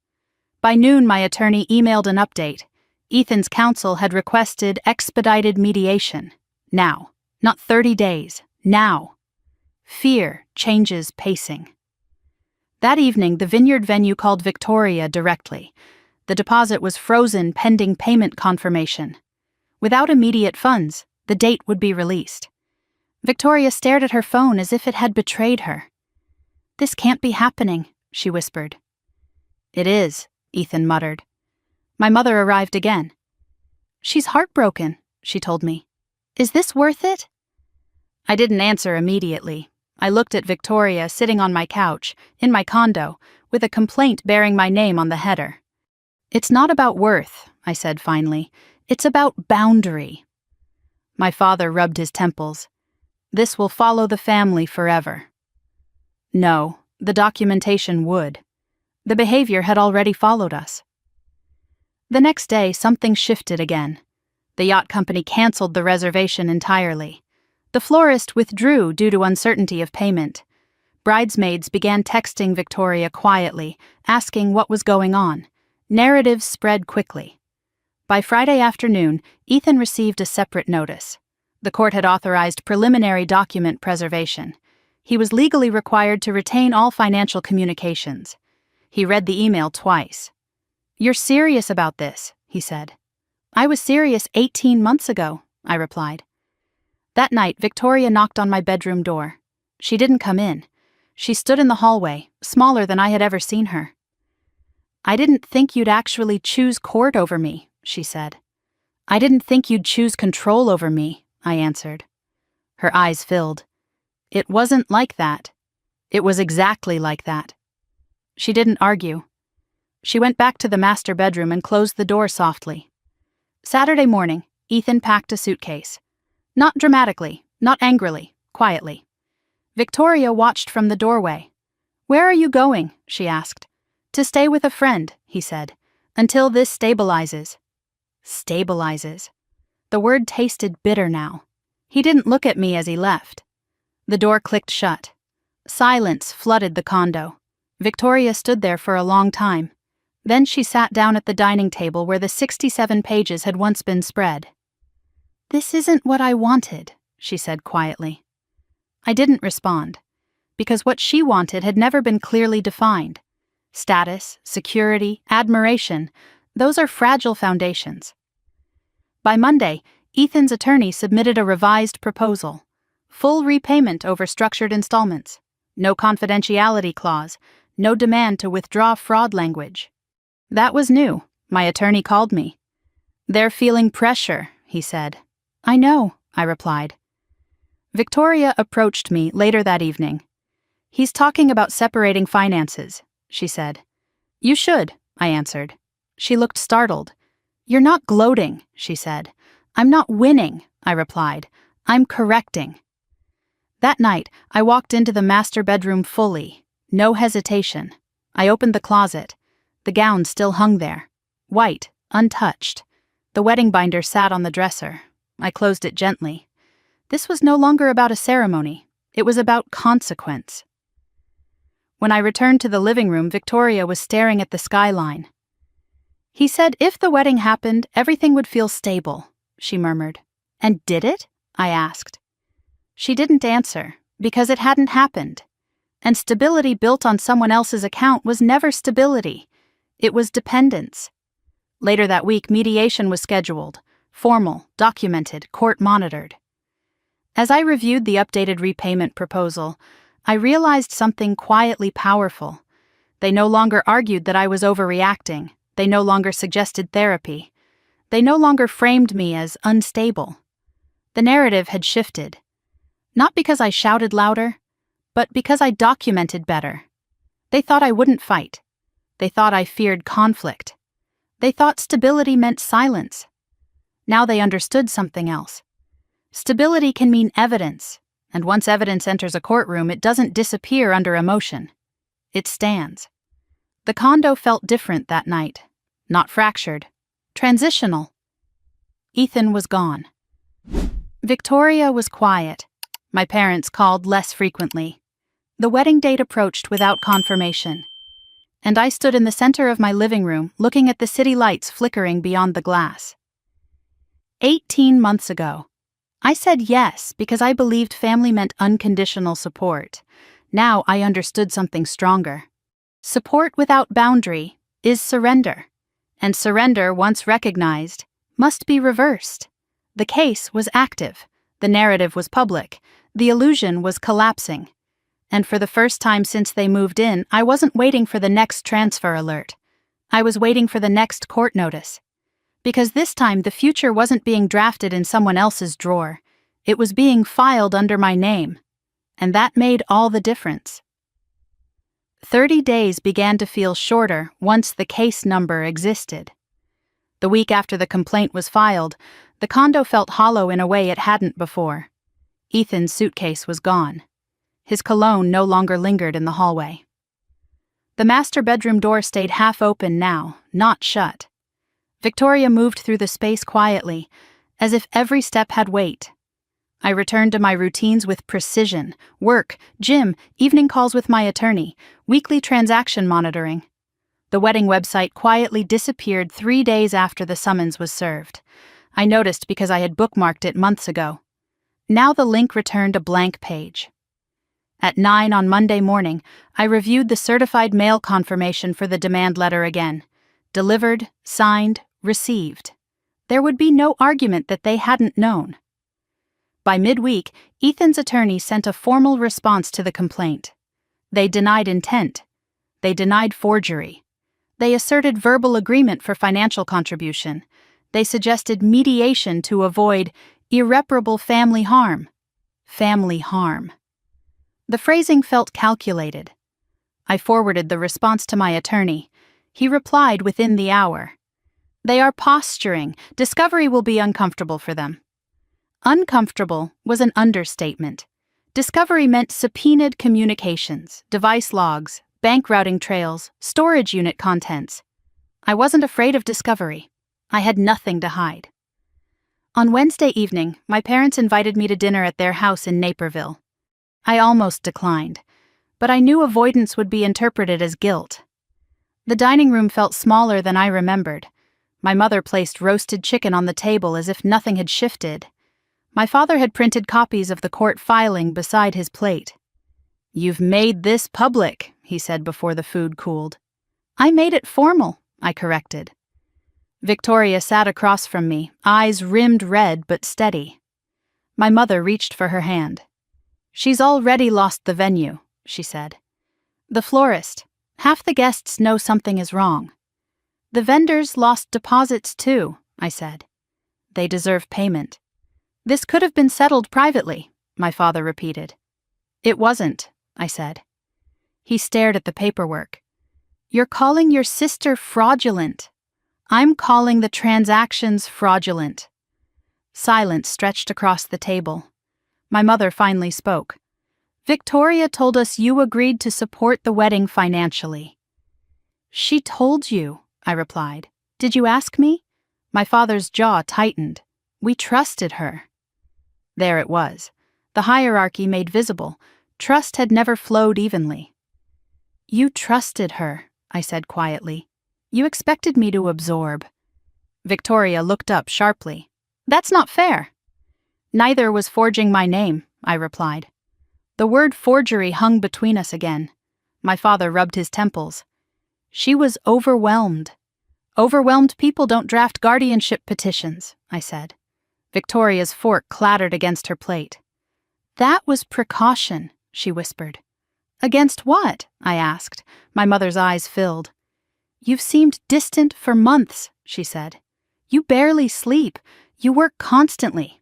By noon, my attorney emailed an update. Ethan's counsel had requested expedited mediation. Now. Not 30 days. Now. Fear changes pacing. That evening, the vineyard venue called Victoria directly. The deposit was frozen pending payment confirmation. Without immediate funds, the date would be released. Victoria stared at her phone as if it had betrayed her. "This can't be happening," she whispered. "It is," Ethan muttered. My mother arrived again. "She's heartbroken," she told me. "Is this worth it?" I didn't answer immediately. I looked at Victoria sitting on my couch, in my condo, with a complaint bearing my name on the header. "It's not about worth," I said finally. "It's about boundary." My father rubbed his temples. "This will follow the family forever." No, the documentation would. The behavior had already followed us. The next day, something shifted again. The yacht company canceled the reservation entirely. The florist withdrew due to uncertainty of payment. Bridesmaids began texting Victoria quietly, asking what was going on. Narratives spread quickly. By Friday afternoon, Ethan received a separate notice. The court had authorized preliminary document preservation. He was legally required to retain all financial communications. He read the email twice. "You're serious about this," he said. "I was serious 18 months ago," I replied. That night, Victoria knocked on my bedroom door. She didn't come in. She stood in the hallway, smaller than I had ever seen her. "I didn't think you'd actually choose court over me," she said. "I didn't think you'd choose control over me," I answered. Her eyes filled. "It wasn't like that. It was exactly like that." She didn't argue. She went back to the master bedroom and closed the door softly. Saturday morning, Ethan packed a suitcase. Not dramatically, not angrily, quietly. Victoria watched from the doorway. "Where are you going?" she asked. "To stay with a friend," he said, "until this stabilizes." Stabilizes. The word tasted bitter now. He didn't look at me as he left. The door clicked shut. Silence flooded the condo. Victoria stood there for a long time. Then she sat down at the dining table where the 67 pages had once been spread. "This isn't what I wanted," she said quietly. I didn't respond, because what she wanted had never been clearly defined. Status, security, admiration, those are fragile foundations. By Monday, Ethan's attorney submitted a revised proposal. Full repayment over structured installments. No confidentiality clause. No demand to withdraw fraud language. That was new. My attorney called me. "They're feeling pressure," he said. "I know," I replied. Victoria approached me later that evening. "He's talking about separating finances," she said. "You should," I answered. She looked startled. "You're not gloating," she said. "I'm not winning," I replied. "I'm correcting." That night, I walked into the master bedroom fully. No hesitation. I opened the closet. The gown still hung there. White, untouched. The wedding binder sat on the dresser. I closed it gently. This was no longer about a ceremony. It was about consequence. When I returned to the living room, Victoria was staring at the skyline. "He said if the wedding happened, everything would feel stable," she murmured. "And did it?" I asked. She didn't answer, because it hadn't happened. And stability built on someone else's account was never stability. It was dependence. Later that week, mediation was scheduled. Formal, documented, court-monitored. As I reviewed the updated repayment proposal, I realized something quietly powerful. They no longer argued that I was overreacting. They no longer suggested therapy. They no longer framed me as unstable. The narrative had shifted. Not because I shouted louder, but because I documented better. They thought I wouldn't fight. They thought I feared conflict. They thought stability meant silence. Now they understood something else. Stability can mean evidence, and once evidence enters a courtroom, it doesn't disappear under emotion. It stands. The condo felt different that night. Not fractured. Transitional. Ethan was gone. Victoria was quiet. My parents called less frequently. The wedding date approached without confirmation, and I stood in the center of my living room looking at the city lights flickering beyond the glass. 18 months ago, I said yes because I believed family meant unconditional support. Now I understood something stronger. Support without boundary is surrender, and surrender, once recognized, must be reversed. The case was active, the narrative was public, the illusion was collapsing. And for the first time since they moved in, I wasn't waiting for the next transfer alert. I was waiting for the next court notice. Because this time the future wasn't being drafted in someone else's drawer. It was being filed under my name. And that made all the difference. 30 days began to feel shorter once the case number existed. The week after the complaint was filed, the condo felt hollow in a way it hadn't before. Ethan's suitcase was gone. His cologne no longer lingered in the hallway. The master bedroom door stayed half open now, not shut. Victoria moved through the space quietly, as if every step had weight. I returned to my routines with precision: work, gym, evening calls with my attorney, weekly transaction monitoring. The wedding website quietly disappeared 3 days after the summons was served. I noticed because I had bookmarked it months ago. Now the link returned a blank page. At 9 on Monday morning, I reviewed the certified mail confirmation for the demand letter again. Delivered, signed, received. There would be no argument that they hadn't known. By midweek, Ethan's attorney sent a formal response to the complaint. They denied intent. They denied forgery. They asserted verbal agreement for financial contribution. They suggested mediation to avoid irreparable family harm. Family harm. The phrasing felt calculated. I forwarded the response to my attorney. He replied within the hour. They are posturing. Discovery will be uncomfortable for them. Uncomfortable was an understatement. Discovery meant subpoenaed communications, device logs, bank routing trails, storage unit contents. I wasn't afraid of discovery. I had nothing to hide. On Wednesday evening, my parents invited me to dinner at their house in Naperville. I almost declined, but I knew avoidance would be interpreted as guilt. The dining room felt smaller than I remembered. My mother placed roasted chicken on the table as if nothing had shifted. My father had printed copies of the court filing beside his plate. "You've made this public," he said before the food cooled. "I made it formal," I corrected. Victoria sat across from me, eyes rimmed red but steady. My mother reached for her hand. "She's already lost the venue," she said. "The florist. Half the guests know something is wrong." "The vendors lost deposits too," I said. "They deserve payment." "This could have been settled privately," my father repeated. "It wasn't," I said. He stared at the paperwork. "You're calling your sister fraudulent. I'm calling the transactions fraudulent." Silence stretched across the table. My mother finally spoke. "Victoria told us you agreed to support the wedding financially." "She told you," I replied. "Did you ask me?" My father's jaw tightened. "We trusted her." There it was. The hierarchy made visible. Trust had never flowed evenly. "You trusted her," I said quietly. "You expected me to absorb." Victoria looked up sharply. "That's not fair." "Neither was forging my name," I replied. The word forgery hung between us again. My father rubbed his temples. "She was overwhelmed." "Overwhelmed people don't draft guardianship petitions," I said. Victoria's fork clattered against her plate. "That was precaution," she whispered. "Against what?" I asked. My mother's eyes filled. "You've seemed distant for months," she said. "You barely sleep. You work constantly."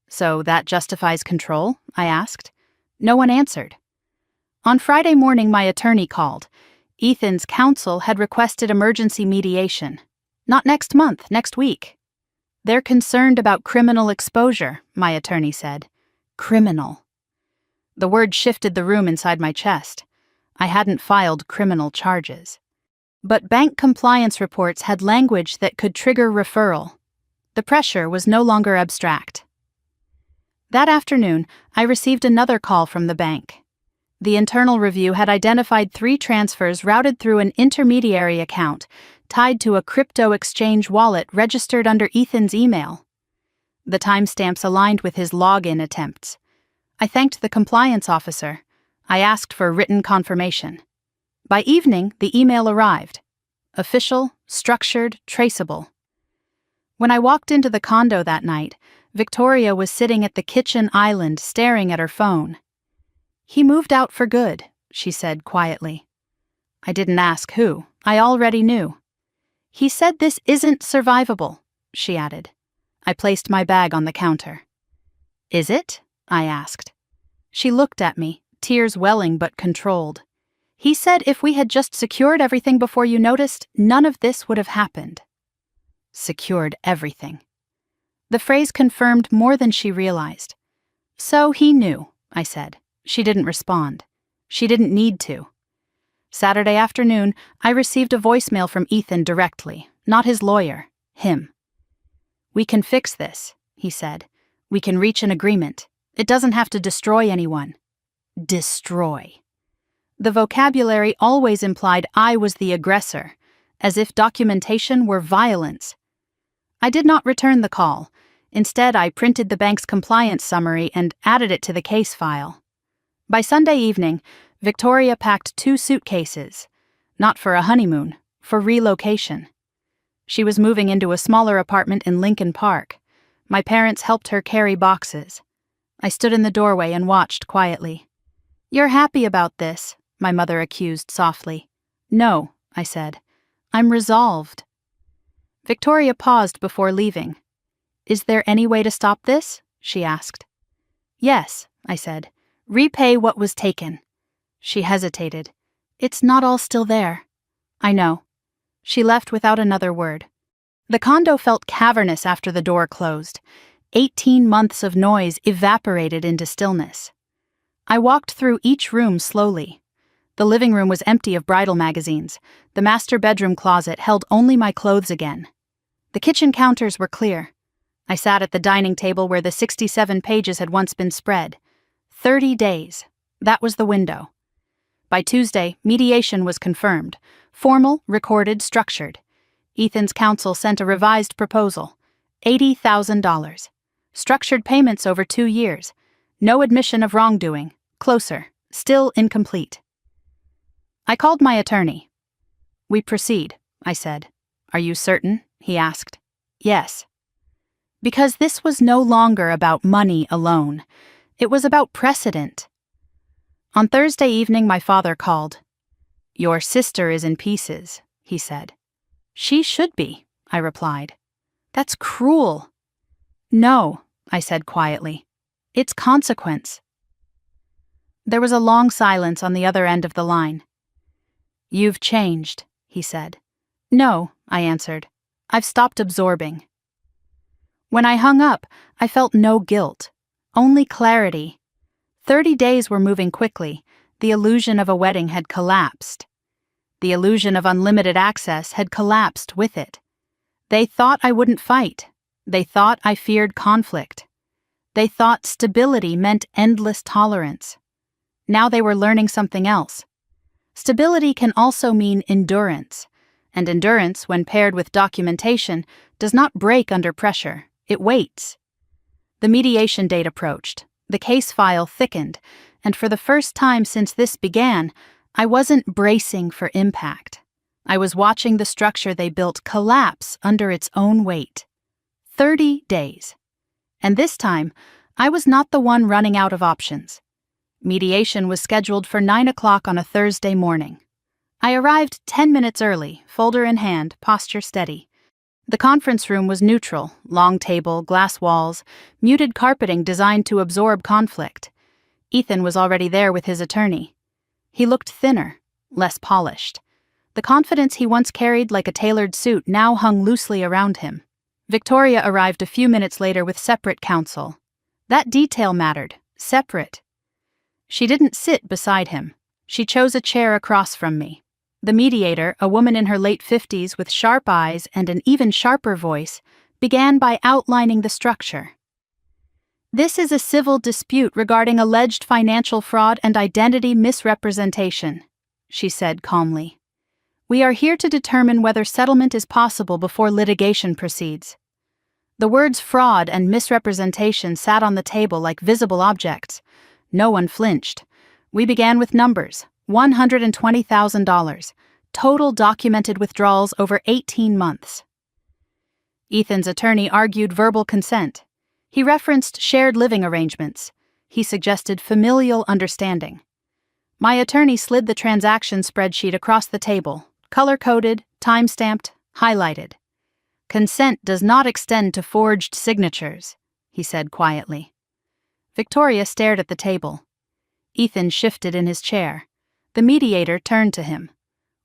"So that justifies control?" I asked. No one answered. On Friday morning, my attorney called. Ethan's counsel had requested emergency mediation. "Not next month, next week." "They're concerned about criminal exposure," my attorney said. Criminal. The word shifted the room inside my chest. I hadn't filed criminal charges. But bank compliance reports had language that could trigger referral. The pressure was no longer abstract. That afternoon, I received another call from the bank. The internal review had identified 3 transfers routed through an intermediary account tied to a crypto exchange wallet registered under Ethan's email. The timestamps aligned with his login attempts. I thanked the compliance officer. I asked for written confirmation. By evening, the email arrived. Official, structured, traceable. When I walked into the condo that night, Victoria was sitting at the kitchen island staring at her phone. "He moved out for good," she said quietly. I didn't ask who. I already knew. "He said this isn't survivable," she added. I placed my bag on the counter. "Is it?" I asked. She looked at me, tears welling but controlled. "He said if we had just secured everything before you noticed, none of this would have happened." Secured everything. The phrase confirmed more than she realized. "So he knew," I said. She didn't respond. She didn't need to. Saturday afternoon, I received a voicemail from Ethan directly, not his lawyer, him. "We can fix this," he said. "We can reach an agreement. It doesn't have to destroy anyone." Destroy. The vocabulary always implied I was the aggressor, as if documentation were violence. I did not return the call. Instead, I printed the bank's compliance summary and added it to the case file. By Sunday evening, Victoria packed 2 suitcases, not for a honeymoon, for relocation. She was moving into a smaller apartment in Lincoln Park. My parents helped her carry boxes. I stood in the doorway and watched quietly. "You're happy about this," my mother accused softly. "No," I said. "I'm resolved." Victoria paused before leaving. "Is there any way to stop this?" she asked. "Yes," I said. "Repay what was taken." She hesitated. "It's not all still there." "I know." She left without another word. The condo felt cavernous after the door closed. 18 months of noise evaporated into stillness. I walked through each room slowly. The living room was empty of bridal magazines. The master bedroom closet held only my clothes again. The kitchen counters were clear. I sat at the dining table where the 67 pages had once been spread. 30 days. That was the window. By Tuesday, mediation was confirmed. Formal, recorded, structured. Ethan's counsel sent a revised proposal. $80,000. Structured payments over 2 years. No admission of wrongdoing. Closer. Still incomplete. I called my attorney. "We proceed," I said. "Are you certain?" he asked. "Yes." Because this was no longer about money alone. It was about precedent. On Thursday evening, my father called. "Your sister is in pieces," he said. "She should be," I replied. "That's cruel." "No," I said quietly. "It's consequence." There was a long silence on the other end of the line. "You've changed," he said. "No," I answered. "I've stopped absorbing." When I hung up, I felt no guilt, only clarity. 30 days were moving quickly. The illusion of a wedding had collapsed. The illusion of unlimited access had collapsed with it. They thought I wouldn't fight. They thought I feared conflict. They thought stability meant endless tolerance. Now they were learning something else. Stability can also mean endurance, and endurance, when paired with documentation, does not break under pressure. It waits. The mediation date approached. The case file thickened, and for the first time since this began, I wasn't bracing for impact. I was watching the structure they built collapse under its own weight. 30 days. And this time, I was not the one running out of options. Mediation was scheduled for 9 o'clock on a Thursday morning. I arrived 10 minutes early, folder in hand, posture steady. The conference room was neutral, long table, glass walls, muted carpeting designed to absorb conflict. Ethan was already there with his attorney. He looked thinner, less polished. The confidence he once carried like a tailored suit now hung loosely around him. Victoria arrived a few minutes later with separate counsel. That detail mattered, separate. She didn't sit beside him. She chose a chair across from me. The mediator, a woman in her late 50s with sharp eyes and an even sharper voice, began by outlining the structure. This is a civil dispute regarding alleged financial fraud and identity misrepresentation, she said calmly. We are here to determine whether settlement is possible before litigation proceeds. The words fraud and misrepresentation sat on the table like visible objects. No one flinched. We began with numbers: $120,000, total documented withdrawals over 18 months. Ethan's attorney argued verbal consent. He referenced shared living arrangements. He suggested familial understanding. My attorney slid the transaction spreadsheet across the table, color-coded, time-stamped, highlighted. Consent does not extend to forged signatures, he said quietly. Victoria stared at the table. Ethan shifted in his chair. The mediator turned to him.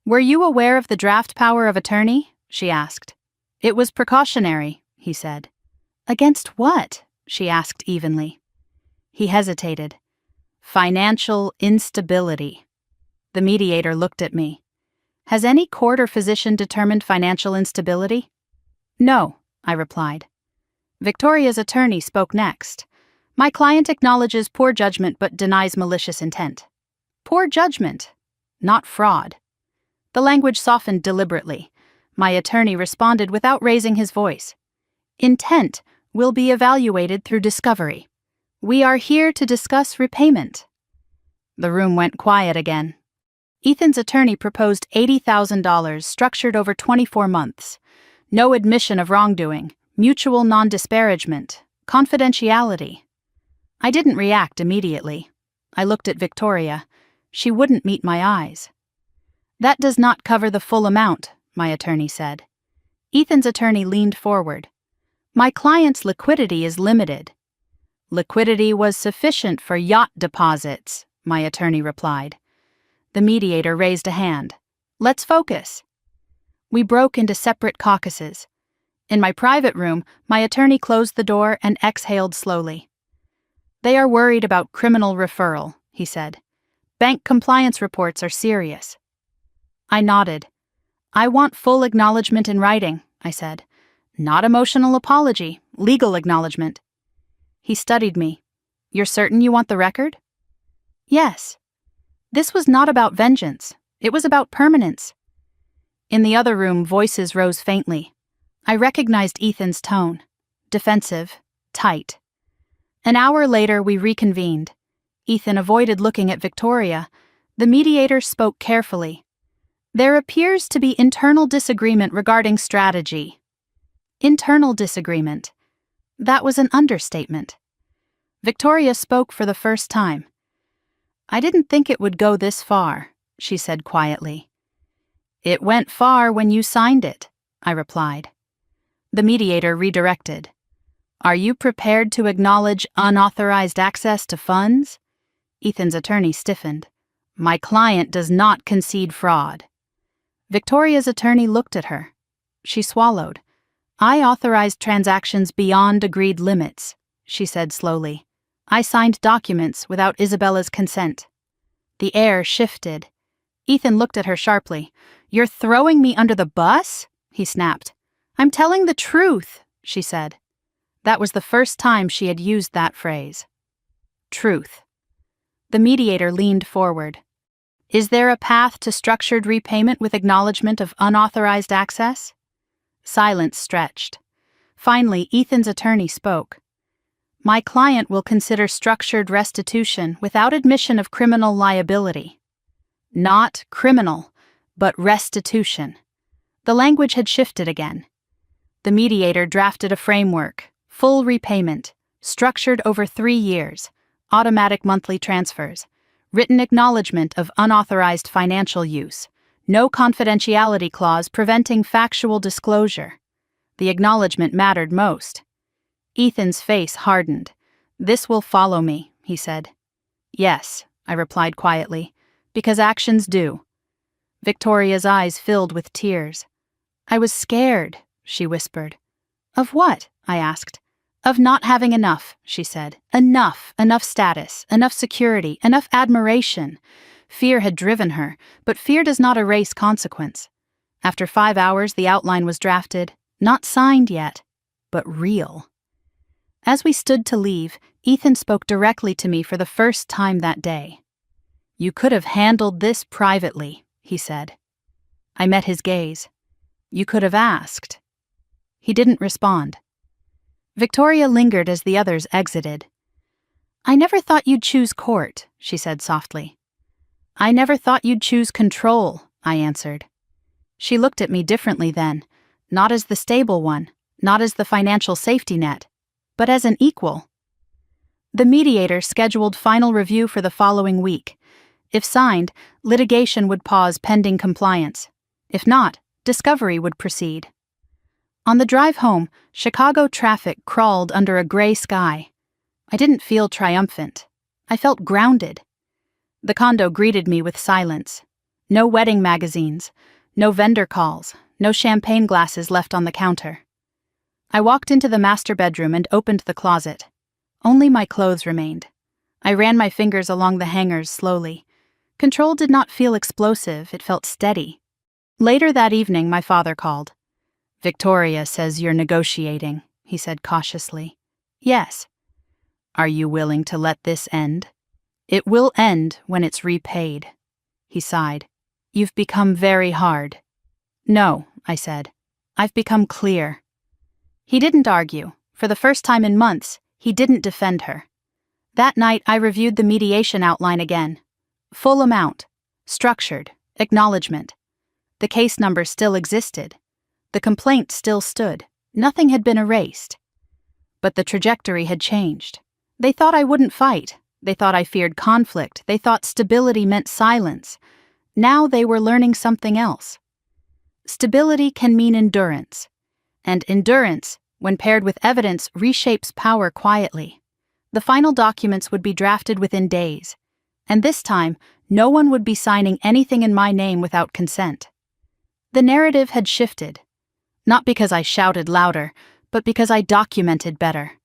Were you aware of the draft power of attorney? She asked. It was precautionary, he said. Against what? She asked evenly. He hesitated. Financial instability. The mediator looked at me. Has any court or physician determined financial instability? No, I replied. Victoria's attorney spoke next. My client acknowledges poor judgment but denies malicious intent. Poor judgment, not fraud. The language softened deliberately. My attorney responded without raising his voice. Intent will be evaluated through discovery. We are here to discuss repayment. The room went quiet again. Ethan's attorney proposed $80,000 structured over 24 months. No admission of wrongdoing, mutual non-disparagement, confidentiality. I didn't react immediately. I looked at Victoria. She wouldn't meet my eyes. That does not cover the full amount, my attorney said. Ethan's attorney leaned forward. My client's liquidity is limited. Liquidity was sufficient for yacht deposits, my attorney replied. The mediator raised a hand. Let's focus. We broke into separate caucuses. In my private room, my attorney closed the door and exhaled slowly. They are worried about criminal referral, he said. Bank compliance reports are serious. I nodded. I want full acknowledgement in writing, I said. Not emotional apology, legal acknowledgement. He studied me. You're certain you want the record? Yes. This was not about vengeance. It was about permanence. In the other room, voices rose faintly. I recognized Ethan's tone. Defensive, tight. An hour later, we reconvened. Ethan avoided looking at Victoria. The mediator spoke carefully. There appears to be internal disagreement regarding strategy. Internal disagreement. That was an understatement. Victoria spoke for the first time. I didn't think it would go this far, she said quietly. It went far when you signed it, I replied. The mediator redirected. Are you prepared to acknowledge unauthorized access to funds? Ethan's attorney stiffened. My client does not concede fraud. Victoria's attorney looked at her. She swallowed. I authorized transactions beyond agreed limits, she said slowly. I signed documents without Isabella's consent. The air shifted. Ethan looked at her sharply. You're throwing me under the bus? He snapped. I'm telling the truth, she said. That was the first time she had used that phrase. Truth. The mediator leaned forward. Is there a path to structured repayment with acknowledgement of unauthorized access? Silence stretched. Finally, Ethan's attorney spoke. My client will consider structured restitution without admission of criminal liability. Not criminal, but restitution. The language had shifted again. The mediator drafted a framework, full repayment, structured over 3 years, automatic monthly transfers, written acknowledgement of unauthorized financial use, no confidentiality clause preventing factual disclosure. The acknowledgement mattered most. Ethan's face hardened. This will follow me, he said. Yes, I replied quietly, because actions do. Victoria's eyes filled with tears. I was scared, she whispered. Of what? I asked. Of not having enough, she said. Enough status, enough security, enough admiration. Fear had driven her, but fear does not erase consequence. After 5 hours, the outline was drafted, not signed yet, but real. As we stood to leave, Ethan spoke directly to me for the first time that day. "You could have handled this privately," he said. I met his gaze. "You could have asked." He didn't respond. Victoria lingered as the others exited. "I never thought you'd choose court," she said softly. "I never thought you'd choose control," I answered. She looked at me differently then, not as the stable one, not as the financial safety net, but as an equal. The mediator scheduled final review for the following week. If signed, litigation would pause pending compliance. If not, discovery would proceed. On the drive home, Chicago traffic crawled under a gray sky. I didn't feel triumphant. I felt grounded. The condo greeted me with silence. No wedding magazines, no vendor calls, no champagne glasses left on the counter. I walked into the master bedroom and opened the closet. Only my clothes remained. I ran my fingers along the hangers slowly. Control did not feel explosive, it felt steady. Later that evening, my father called. "Victoria says you're negotiating," he said cautiously. "Yes." "Are you willing to let this end?" "It will end when it's repaid." He sighed. "You've become very hard." "No," I said. "I've become clear." He didn't argue. For the first time in months, he didn't defend her. That night, I reviewed the mediation outline again. Full amount. Structured. Acknowledgement. The case number still existed. The complaint still stood. Nothing had been erased. But the trajectory had changed. They thought I wouldn't fight. They thought I feared conflict. They thought stability meant silence. Now they were learning something else. Stability can mean endurance. And endurance, when paired with evidence, reshapes power quietly. The final documents would be drafted within days. And this time, no one would be signing anything in my name without consent. The narrative had shifted. Not because I shouted louder, but because I documented better.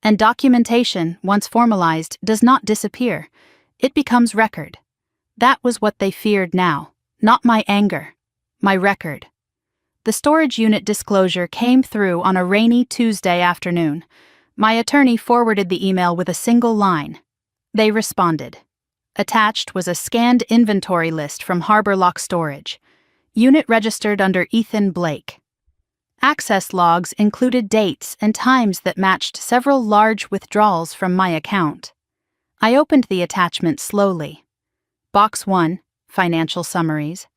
And documentation, once formalized, does not disappear. It becomes record. That was what they feared now, not my anger, my record. The storage unit disclosure came through on a rainy Tuesday afternoon. My attorney forwarded the email with a single line. They responded. Attached was a scanned inventory list from Harbor Lock Storage. Unit registered under Ethan Blake. Access logs included dates and times that matched several large withdrawals from my account. I opened the attachment slowly. Box 1, financial summaries.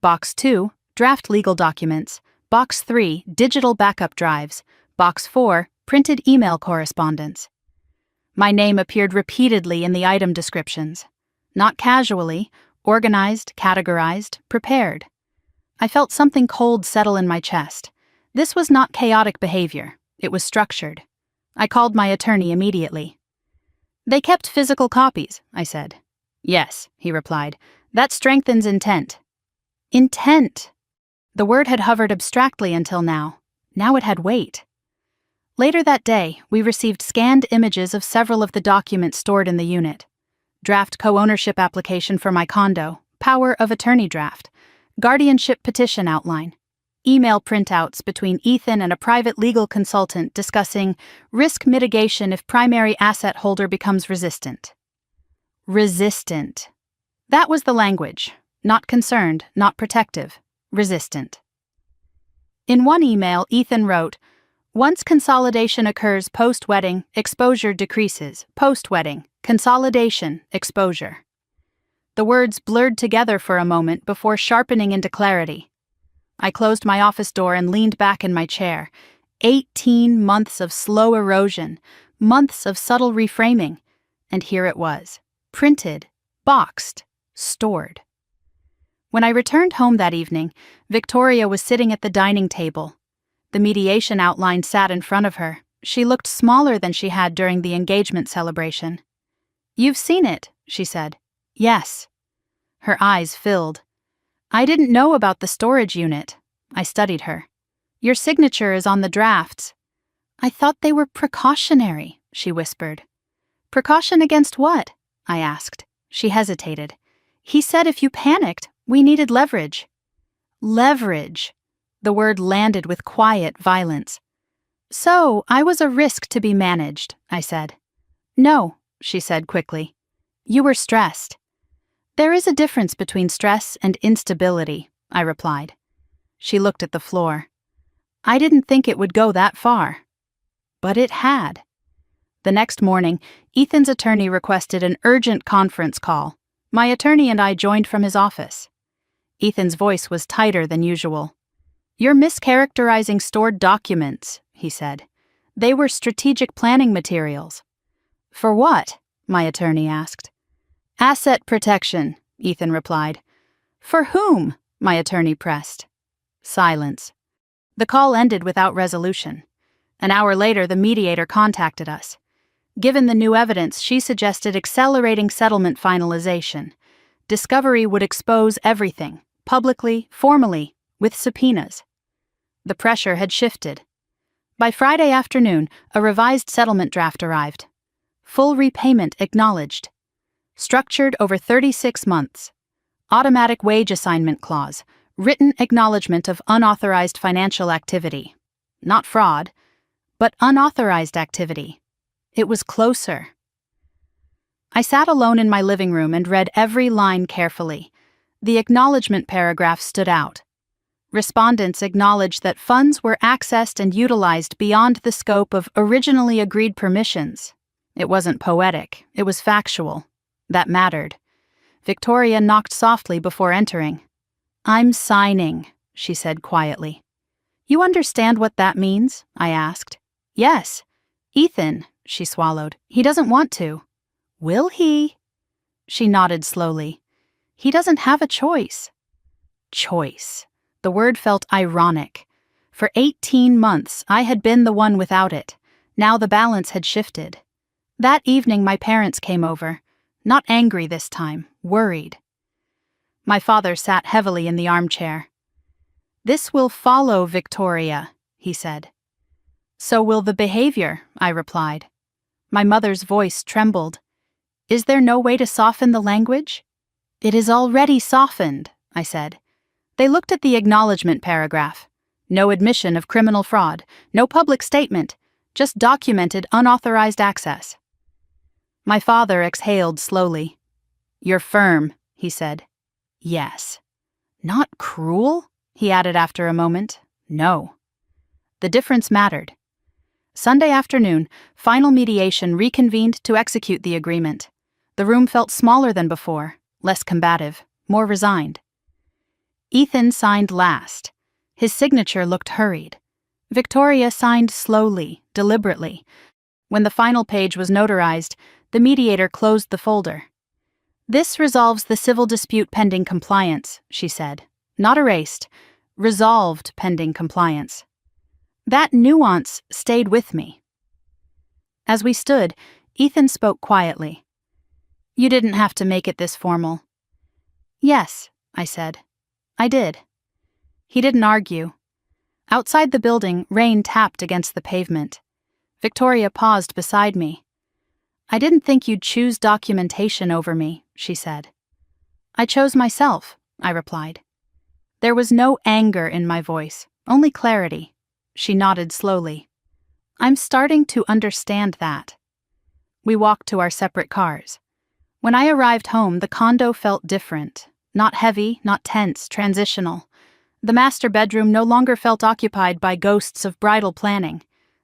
Box 2, draft legal documents. Box 3, digital backup drives. Box 4, printed email correspondence. My name appeared repeatedly in the item descriptions. Not casually, organized, categorized, prepared. I felt something cold settle in my chest. This was not chaotic behavior. It was structured. I called my attorney immediately. "They kept physical copies," I said. "Yes," he replied. "That strengthens intent." Intent! The word had hovered abstractly until now. Now it had weight. Later that day, we received scanned images of several of the documents stored in the unit. Draft co-ownership application for my condo, power of attorney draft, guardianship petition outline, email printouts between Ethan and a private legal consultant discussing risk mitigation if primary asset holder becomes resistant. Resistant. That was the language. Not concerned, not protective. Resistant. In one email, Ethan wrote, "Once consolidation occurs post-wedding, exposure decreases. Post-wedding, consolidation, exposure." The words blurred together for a moment before sharpening into clarity. I closed my office door and leaned back in my chair. 18 months of slow erosion, months of subtle reframing, and here it was, printed, boxed, stored. When I returned home that evening, Victoria was sitting at the dining table. The mediation outline sat in front of her. She looked smaller than she had during the engagement celebration. "You've seen it," she said. "Yes." Her eyes filled. "I didn't know about the storage unit." I studied her. "Your signature is on the drafts." "I thought they were precautionary," she whispered. "Precaution against what?" I asked. She hesitated. "He said if you panicked, we needed leverage." Leverage. The word landed with quiet violence. So, I was a risk to be managed, I said. No, she said quickly. You were stressed. There is a difference between stress and instability, I replied. She looked at the floor. I didn't think it would go that far. But it had. The next morning, Ethan's attorney requested an urgent conference call. My attorney and I joined from his office. Ethan's voice was tighter than usual. You're mischaracterizing stored documents, he said. They were strategic planning materials. For what? My attorney asked. Asset protection, Ethan replied. For whom? My attorney pressed. Silence. The call ended without resolution. An hour later, the mediator contacted us. Given the new evidence, she suggested accelerating settlement finalization. Discovery would expose everything, publicly, formally, with subpoenas. The pressure had shifted. By Friday afternoon, a revised settlement draft arrived. Full repayment acknowledged. Structured over 36 months. Automatic wage assignment clause. Written acknowledgement of unauthorized financial activity. Not fraud, but unauthorized activity. It was closer. I sat alone in my living room and read every line carefully. The acknowledgement paragraph stood out. Respondents acknowledged that funds were accessed and utilized beyond the scope of originally agreed permissions. It wasn't poetic, it was factual. That mattered. Victoria knocked softly before entering. I'm signing, she said quietly. You understand what that means? I asked. Yes. Ethan, she swallowed. He doesn't want to. Will he? She nodded slowly. He doesn't have a choice. Choice. The word felt ironic. For 18 months, I had been the one without it. Now the balance had shifted. That evening, my parents came over. Not angry this time, worried. My father sat heavily in the armchair. This will follow, Victoria, he said. So will the behavior, I replied. My mother's voice trembled. Is there no way to soften the language? It is already softened, I said. They looked at the acknowledgement paragraph. No admission of criminal fraud, no public statement, just documented unauthorized access. My father exhaled slowly. You're firm, he said. Yes. Not cruel? He added after a moment. No. The difference mattered. Sunday afternoon, final mediation reconvened to execute the agreement. The room felt smaller than before, less combative, more resigned. Ethan signed last. His signature looked hurried. Victoria signed slowly, deliberately. When the final page was notarized, the mediator closed the folder. This resolves the civil dispute pending compliance, she said. Not erased, resolved pending compliance. That nuance stayed with me. As we stood, Ethan spoke quietly. You didn't have to make it this formal. Yes, I said. I did. He didn't argue. Outside the building, rain tapped against the pavement. Victoria paused beside me. I didn't think you'd choose documentation over me, she said. I chose myself, I replied. There was no anger in my voice, only clarity. She nodded slowly. I'm starting to understand that. We walked to our separate cars. When I arrived home, the condo felt different. Not heavy, not tense, transitional. The master bedroom no longer felt occupied by ghosts of bridal planning.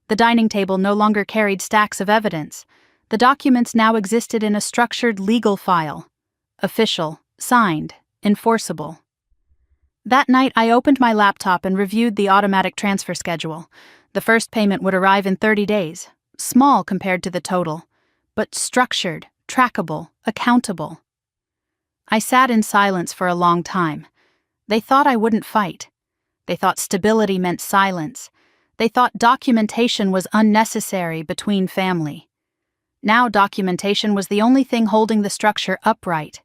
The dining table no longer carried stacks of evidence. The documents now existed in a structured legal file. Official, signed, enforceable. That night, I opened my laptop and reviewed the automatic transfer schedule. The first payment would arrive in 30 days, small compared to the total, but structured, trackable, accountable. I sat in silence for a long time. They thought I wouldn't fight. They thought stability meant silence. They thought documentation was unnecessary between family. Now documentation was the only thing holding the structure upright.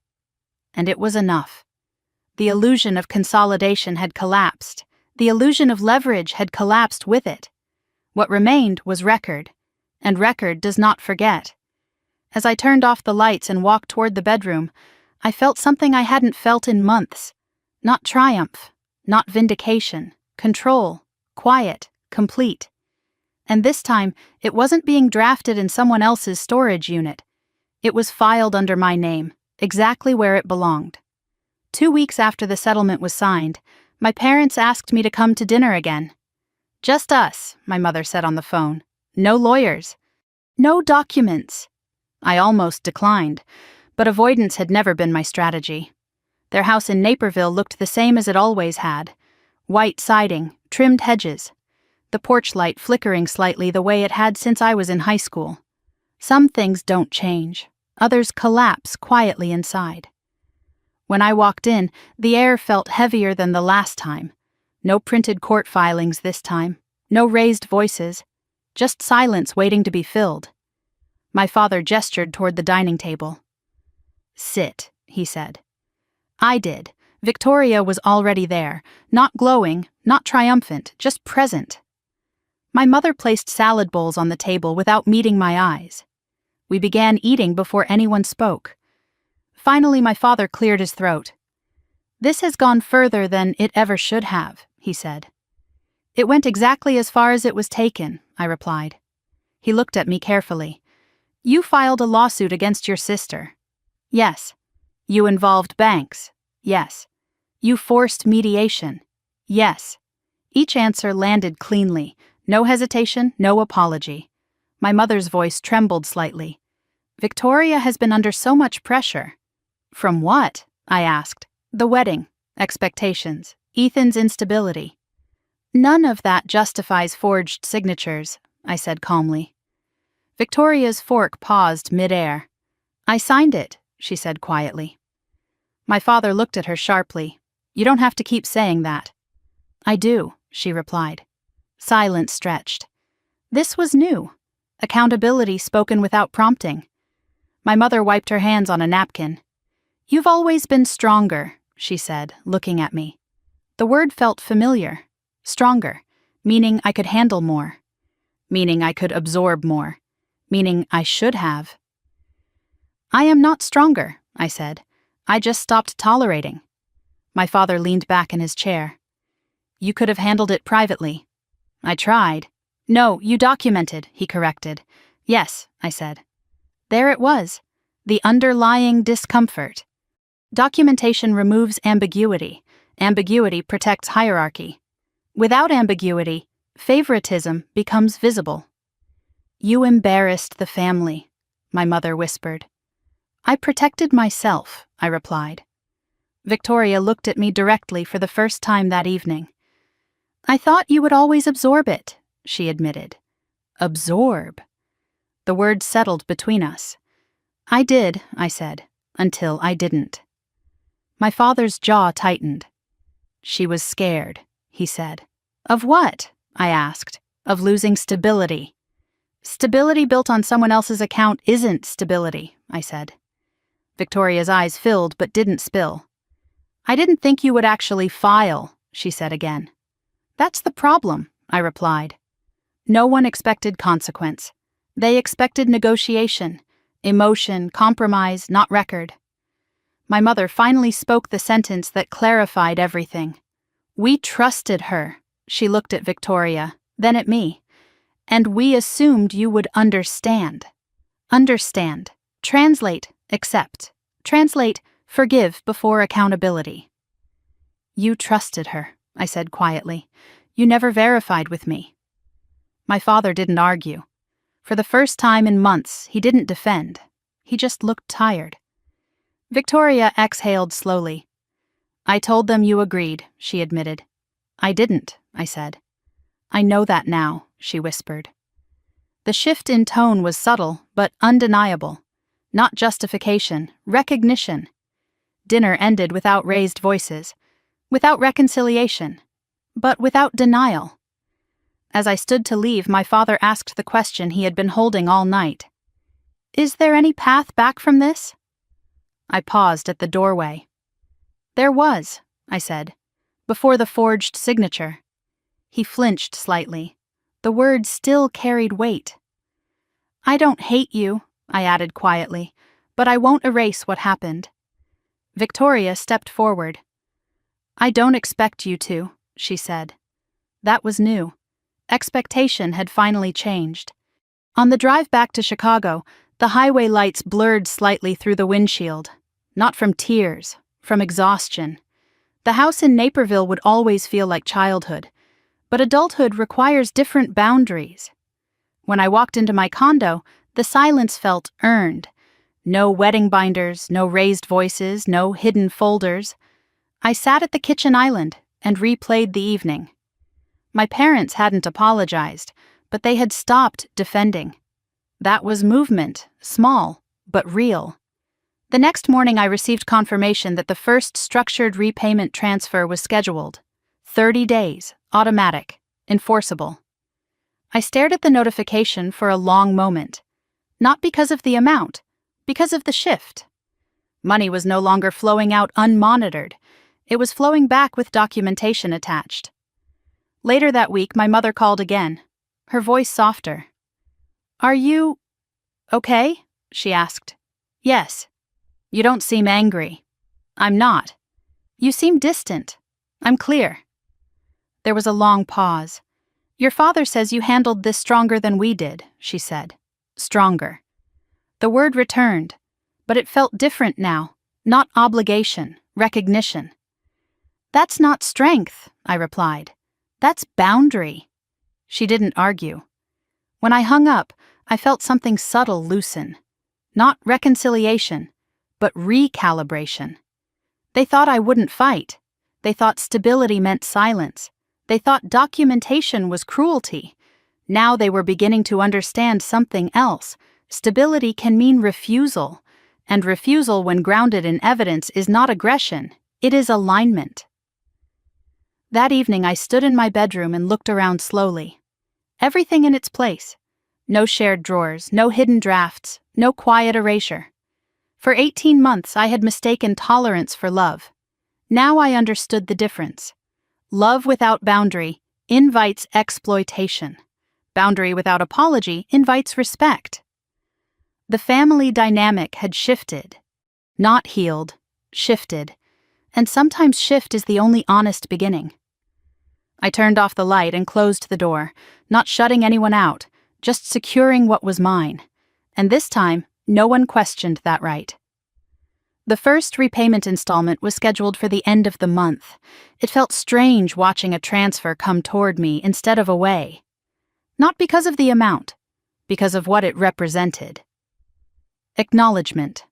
And it was enough. The illusion of consolidation had collapsed. The illusion of leverage had collapsed with it. What remained was record, and record does not forget. As I turned off the lights and walked toward the bedroom, I felt something I hadn't felt in months. Not triumph, not vindication, control, quiet, complete. And this time, it wasn't being drafted in someone else's storage unit. It was filed under my name, exactly where it belonged. 2 weeks after the settlement was signed, my parents asked me to come to dinner again. "Just us," my mother said on the phone. "No lawyers. No documents." I almost declined, but avoidance had never been my strategy. Their house in Naperville looked the same as it always had. White siding, trimmed hedges. The porch light flickering slightly the way it had since I was in high school. Some things don't change. Others collapse quietly inside. When I walked in, the air felt heavier than the last time. No printed court filings this time. No raised voices. Just silence waiting to be filled. My father gestured toward the dining table. "Sit," he said. I did. Victoria was already there, not glowing, not triumphant, just present. My mother placed salad bowls on the table without meeting my eyes. We began eating before anyone spoke. Finally, my father cleared his throat. "This has gone further than it ever should have," he said. "It went exactly as far as it was taken," I replied. He looked at me carefully. "You filed a lawsuit against your sister." "Yes." "You involved banks." "Yes." "You forced mediation." "Yes." Each answer landed cleanly. No hesitation, no apology. My mother's voice trembled slightly. "Victoria has been under so much pressure." "From what?" I asked. "The wedding, expectations, Ethan's instability." "None of that justifies forged signatures," I said calmly. Victoria's fork paused mid-air. "I signed it," she said quietly. My father looked at her sharply. "You don't have to keep saying that." "I do," she replied. Silence stretched. This was new. Accountability spoken without prompting. My mother wiped her hands on a napkin. "You've always been stronger," she said, looking at me. The word felt familiar. Stronger, meaning I could handle more. Meaning I could absorb more. Meaning I should have. "I am not stronger," I said. "I just stopped tolerating." My father leaned back in his chair. "You could have handled it privately." I tried. "No, you documented," he corrected. "Yes," I said. There it was. The underlying discomfort. Documentation removes ambiguity. Ambiguity protects hierarchy. Without ambiguity, favoritism becomes visible. "You embarrassed the family," my mother whispered. "I protected myself," I replied. Victoria looked at me directly for the first time that evening. "I thought you would always absorb it," she admitted. Absorb. The word settled between us. "I did," I said, "until I didn't." My father's jaw tightened. "She was scared," he said. "Of what?" I asked. "Of losing stability." "Stability built on someone else's account isn't stability," I said. Victoria's eyes filled but didn't spill. "I didn't think you would actually file," she said again. "That's the problem," I replied. No one expected consequence. They expected negotiation, emotion, compromise, not record. My mother finally spoke the sentence that clarified everything. "We trusted her." She looked at Victoria, then at me. "And we assumed you would understand." Understand. Translate, accept. Translate, forgive before accountability. "You trusted her," I said quietly. "You never verified with me." My father didn't argue. For the first time in months, he didn't defend. He just looked tired. Victoria exhaled slowly. "I told them you agreed," she admitted. "I didn't," I said. "I know that now," she whispered. The shift in tone was subtle, but undeniable. Not justification, recognition. Dinner ended without raised voices, without reconciliation, but without denial. As I stood to leave, my father asked the question he had been holding all night. "Is there any path back from this?" I paused at the doorway. "There was," I said, "before the forged signature." He flinched slightly. The word still carried weight. "I don't hate you," I added quietly, "but I won't erase what happened." Victoria stepped forward. "I don't expect you to," she said. That was new. Expectation had finally changed. On the drive back to Chicago, the highway lights blurred slightly through the windshield. Not from tears, from exhaustion. The house in Naperville would always feel like childhood, but adulthood requires different boundaries. When I walked into my condo, the silence felt earned. No wedding binders, no raised voices, no hidden folders. I sat at the kitchen island and replayed the evening. My parents hadn't apologized, but they had stopped defending. That was movement, small, but real. The next morning I received confirmation that the first structured repayment transfer was scheduled. 30 days, automatic, enforceable. I stared at the notification for a long moment. Not because of the amount, because of the shift. Money was no longer flowing out unmonitored. It was flowing back with documentation attached. Later that week, my mother called again, her voice softer. "Are you okay?" she asked. "Yes." "You don't seem angry." "I'm not." "You seem distant." "I'm clear." There was a long pause. "Your father says you handled this stronger than we did," she said. Stronger. The word returned, but it felt different now, not obligation, recognition. "That's not strength," I replied. "That's boundary." She didn't argue. When I hung up, I felt something subtle loosen. Not reconciliation, but recalibration. They thought I wouldn't fight. They thought stability meant silence. They thought documentation was cruelty. Now they were beginning to understand something else. Stability can mean refusal, and refusal when grounded in evidence is not aggression, it is alignment. That evening I stood in my bedroom and looked around slowly. Everything in its place. No shared drawers, no hidden drafts, no quiet erasure. For 18 months I had mistaken tolerance for love. Now I understood the difference. Love without boundary invites exploitation. Boundary without apology invites respect. The family dynamic had shifted. Not healed, shifted. And sometimes shift is the only honest beginning. I turned off the light and closed the door, not shutting anyone out, just securing what was mine. And this time, no one questioned that right. The first repayment installment was scheduled for the end of the month. It felt strange watching a transfer come toward me instead of away. Not because of the amount, because of what it represented. Acknowledgement.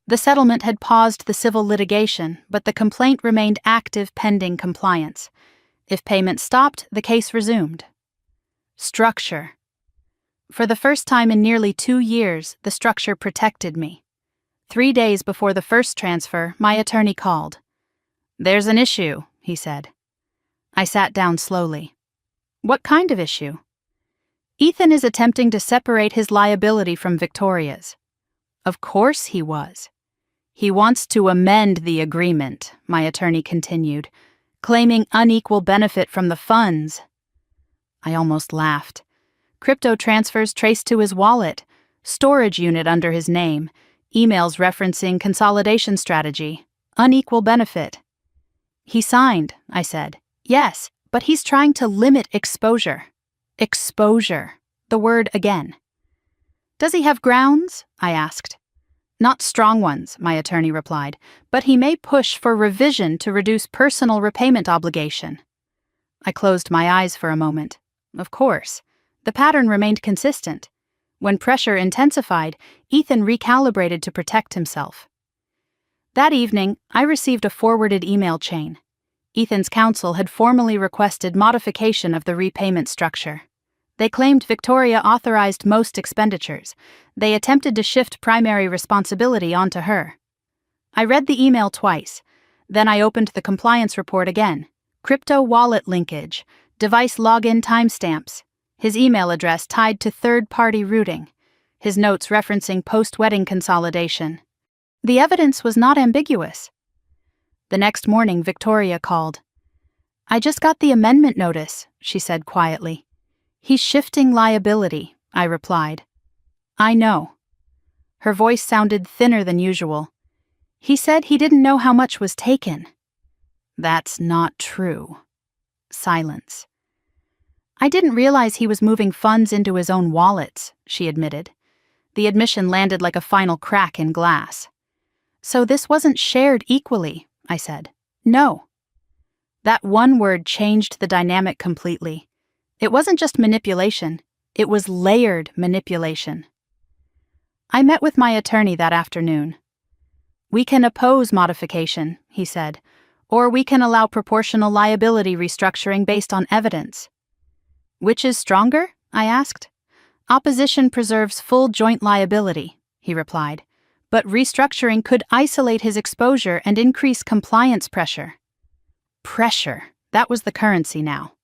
The settlement had paused the civil litigation, but the complaint remained active pending compliance. If payment stopped, the case resumed. Structure. For the first time in nearly 2 years, the structure protected me. 3 days before the first transfer, my attorney called. "There's an issue," he said. I sat down slowly. "What kind of issue?" "Ethan is attempting to separate his liability from Victoria's." Of course he was. "He wants to amend the agreement," my attorney continued, "claiming unequal benefit from the funds." I almost laughed. Crypto transfers traced to his wallet, storage unit under his name, emails referencing consolidation strategy, unequal benefit. "He signed," I said. "Yes, but he's trying to limit exposure." Exposure. The word again. "Does he have grounds?" I asked. "Not strong ones," my attorney replied, "but he may push for revision to reduce personal repayment obligation." I closed my eyes for a moment. Of course. The pattern remained consistent. When pressure intensified, Ethan recalibrated to protect himself. That evening, I received a forwarded email chain. Ethan's counsel had formally requested modification of the repayment structure. They claimed Victoria authorized most expenditures. They attempted to shift primary responsibility onto her. I read the email twice. Then I opened the compliance report again. Crypto wallet linkage, device login timestamps, his email address tied to third-party routing, his notes referencing post-wedding consolidation. The evidence was not ambiguous. The next morning, Victoria called. "I just got the amendment notice," she said quietly. "He's shifting liability," I replied. "I know." Her voice sounded thinner than usual. "He said he didn't know how much was taken." "That's not true." Silence. I didn't realize he was moving funds into his own wallets, she admitted. The admission landed like a final crack in glass. So this wasn't shared equally, I said. No. That one word changed the dynamic completely. It wasn't just manipulation, it was layered manipulation. I met with my attorney that afternoon. We can oppose modification, he said, or we can allow proportional liability restructuring based on evidence. Which is stronger? I asked. Opposition preserves full joint liability, he replied, but restructuring could isolate his exposure and increase compliance pressure. Pressure, that was the currency now.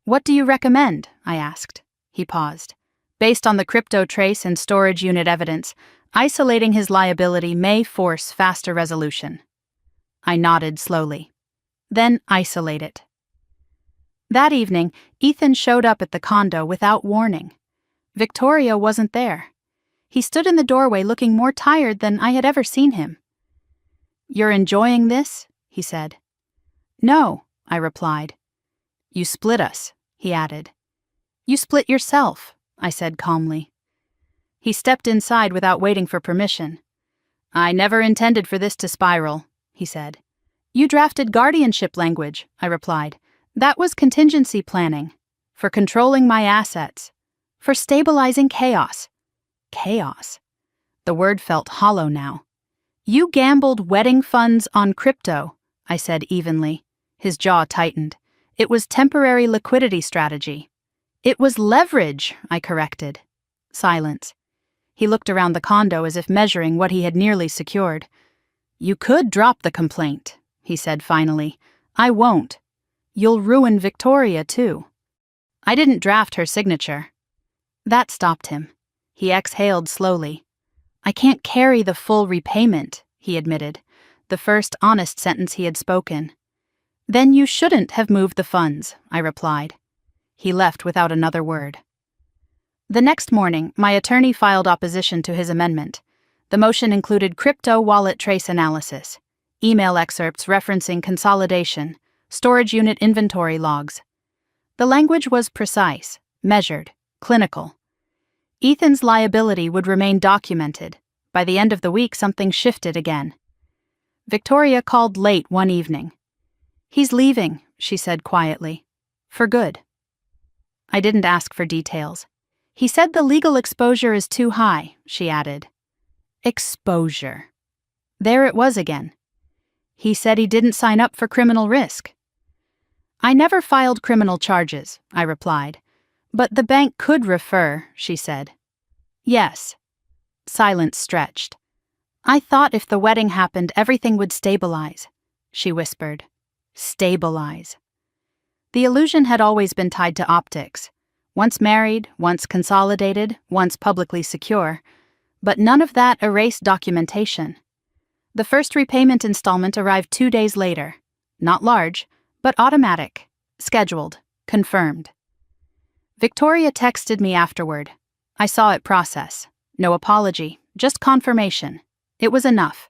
What do you recommend? I asked. He paused. Based on the crypto trace and storage unit evidence, isolating his liability may force faster resolution. I nodded slowly. Then isolate it. That evening, Ethan showed up at the condo without warning. Victoria wasn't there. He stood in the doorway looking more tired than I had ever seen him. "You're enjoying this?" he said. "No," I replied. "You split us," he added. "You split yourself," I said calmly. He stepped inside without waiting for permission. "I never intended for this to spiral," he said. "You drafted guardianship language," I replied. "That was contingency planning. For controlling my assets. For stabilizing chaos." Chaos. The word felt hollow now. "You gambled wedding funds on crypto," I said evenly. His jaw tightened. "It was temporary liquidity strategy." "It was leverage," I corrected. Silence. He looked around the condo as if measuring what he had nearly secured. "You could drop the complaint," he said finally. "I won't. You'll ruin Victoria, too." I didn't draft her signature. That stopped him. He exhaled slowly. "I can't carry the full repayment," he admitted, the first honest sentence he had spoken. "Then you shouldn't have moved the funds," I replied. He left without another word. The next morning, my attorney filed opposition to his amendment. The motion included crypto wallet trace analysis, email excerpts referencing consolidation, storage unit inventory logs. The language was precise, measured, clinical. Ethan's liability would remain documented. By the end of the week, something shifted again. Victoria called late one evening. "He's leaving," she said quietly. "For good." I didn't ask for details. "He said the legal exposure is too high," she added. Exposure. There it was again. "He said he didn't sign up for criminal risk." "I never filed criminal charges," I replied. "But the bank could refer," she said. "Yes." Silence stretched. "I thought if the wedding happened, everything would stabilize," she whispered. Stabilize. The illusion had always been tied to optics. Once married, once consolidated, once publicly secure. But none of that erased documentation. The first repayment installment arrived 2 days later. Not large, but automatic. Scheduled. Confirmed. Victoria texted me afterward. I saw it process. No apology, just confirmation. It was enough.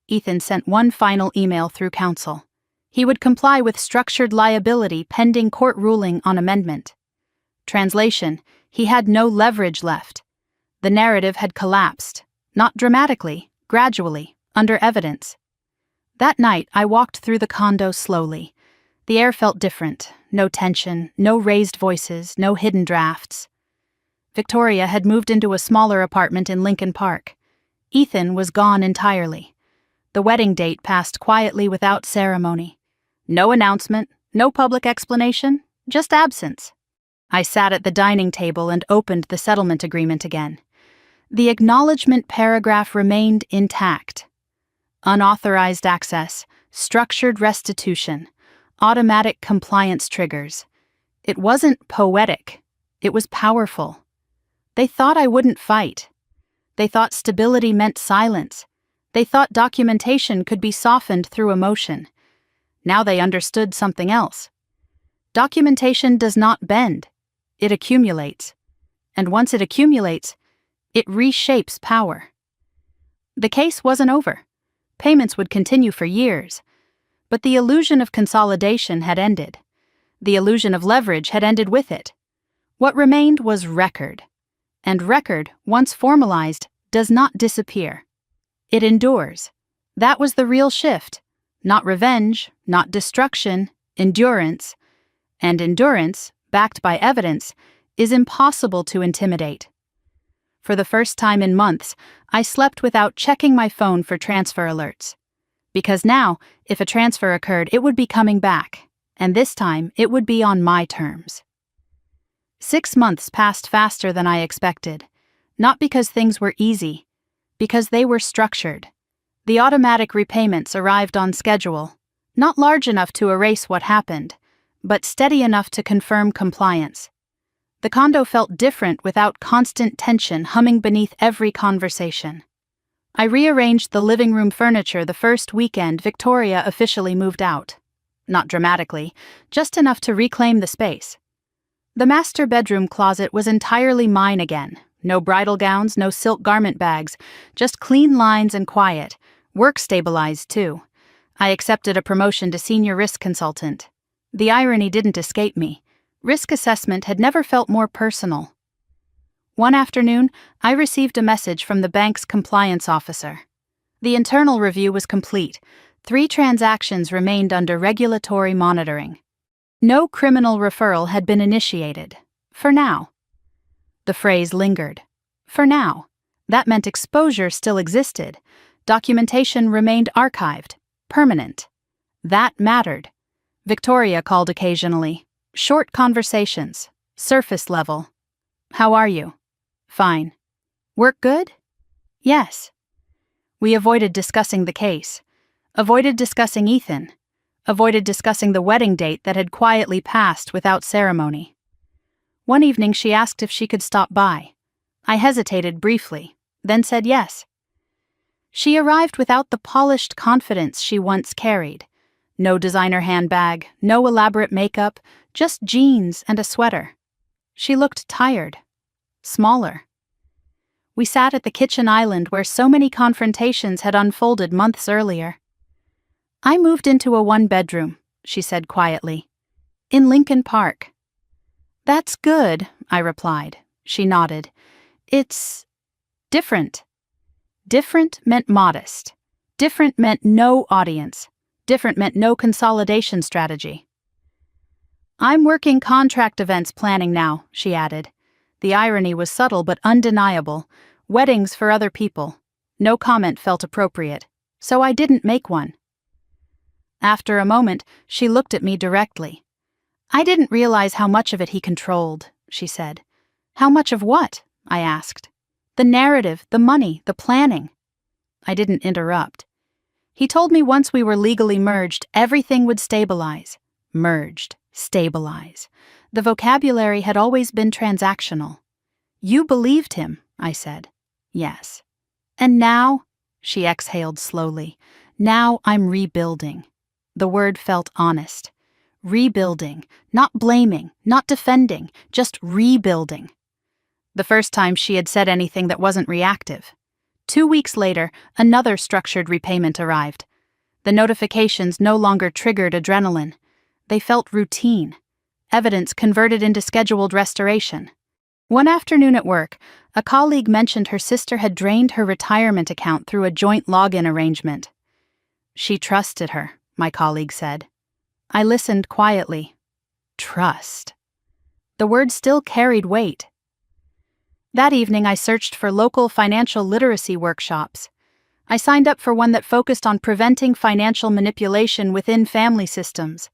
Ethan sent one final email through counsel. He would comply with structured liability pending court ruling on amendment. Translation: he had no leverage left. The narrative had collapsed, not dramatically, gradually, under evidence. That night, I walked through the condo slowly. The air felt different. No tension, no raised voices, no hidden drafts. Victoria had moved into a smaller apartment in Lincoln Park. Ethan was gone entirely. The wedding date passed quietly without ceremony. No announcement, no public explanation, just absence. I sat at the dining table and opened the settlement agreement again. The acknowledgement paragraph remained intact. Unauthorized access, structured restitution, automatic compliance triggers. It wasn't poetic. It was powerful. They thought I wouldn't fight. They thought stability meant silence. They thought documentation could be softened through emotion. Now they understood something else. Documentation does not bend. It accumulates. And once it accumulates, it reshapes power. The case wasn't over. Payments would continue for years. But the illusion of consolidation had ended. The illusion of leverage had ended with it. What remained was record. And record, once formalized, does not disappear. It endures. That was the real shift. Not revenge, not destruction, endurance. And endurance, backed by evidence, is impossible to intimidate. For the first time in months, I slept without checking my phone for transfer alerts. Because now, if a transfer occurred, it would be coming back, and this time it would be on my terms. 6 months passed faster than I expected, not because things were easy, because they were structured. The automatic repayments arrived on schedule, not large enough to erase what happened, but steady enough to confirm compliance. The condo felt different without constant tension humming beneath every conversation. I rearranged the living room furniture the first weekend Victoria officially moved out. Not dramatically, just enough to reclaim the space. The master bedroom closet was entirely mine again. No bridal gowns, no silk garment bags, just clean lines and quiet. Work stabilized, too. I accepted a promotion to senior risk consultant. The irony didn't escape me. Risk assessment had never felt more personal. One afternoon, I received a message from the bank's compliance officer. The internal review was complete. 3 transactions remained under regulatory monitoring. No criminal referral had been initiated. For now. The phrase lingered. For now. That meant exposure still existed. Documentation remained archived. Permanent. That mattered. Victoria called occasionally. Short conversations. Surface level. How are you? Fine. Work good? Yes. We avoided discussing the case. Avoided discussing Ethan. Avoided discussing the wedding date that had quietly passed without ceremony. One evening she asked if she could stop by. I hesitated briefly, then said yes. She arrived without the polished confidence she once carried. No designer handbag, no elaborate makeup, just jeans and a sweater. She looked tired. Smaller. We sat at the kitchen island where so many confrontations had unfolded months earlier. I moved into a 1-bedroom, she said quietly. In Lincoln Park. That's good, I replied. She nodded. It's different. Different meant modest. Different meant no audience. Different meant no consolidation strategy. I'm working contract events planning now, she added. The irony was subtle but undeniable. Weddings for other people. No comment felt appropriate, so I didn't make one. After a moment, she looked at me directly. I didn't realize how much of it he controlled, she said. How much of what? I asked. The narrative, the money, the planning. I didn't interrupt. He told me once we were legally merged, everything would stabilize. Merged, stabilize. The vocabulary had always been transactional. You believed him, I said. Yes. And now, she exhaled slowly, now I'm rebuilding. The word felt honest. Rebuilding, not blaming, not defending, just rebuilding. The first time she had said anything that wasn't reactive. 2 weeks later, another structured repayment arrived. The notifications no longer triggered adrenaline. They felt routine. Evidence converted into scheduled restoration. One afternoon at work, a colleague mentioned her sister had drained her retirement account through a joint login arrangement. She trusted her, my colleague said. I listened quietly. Trust. The word still carried weight. That evening I searched for local financial literacy workshops. I signed up for one that focused on preventing financial manipulation within family systems.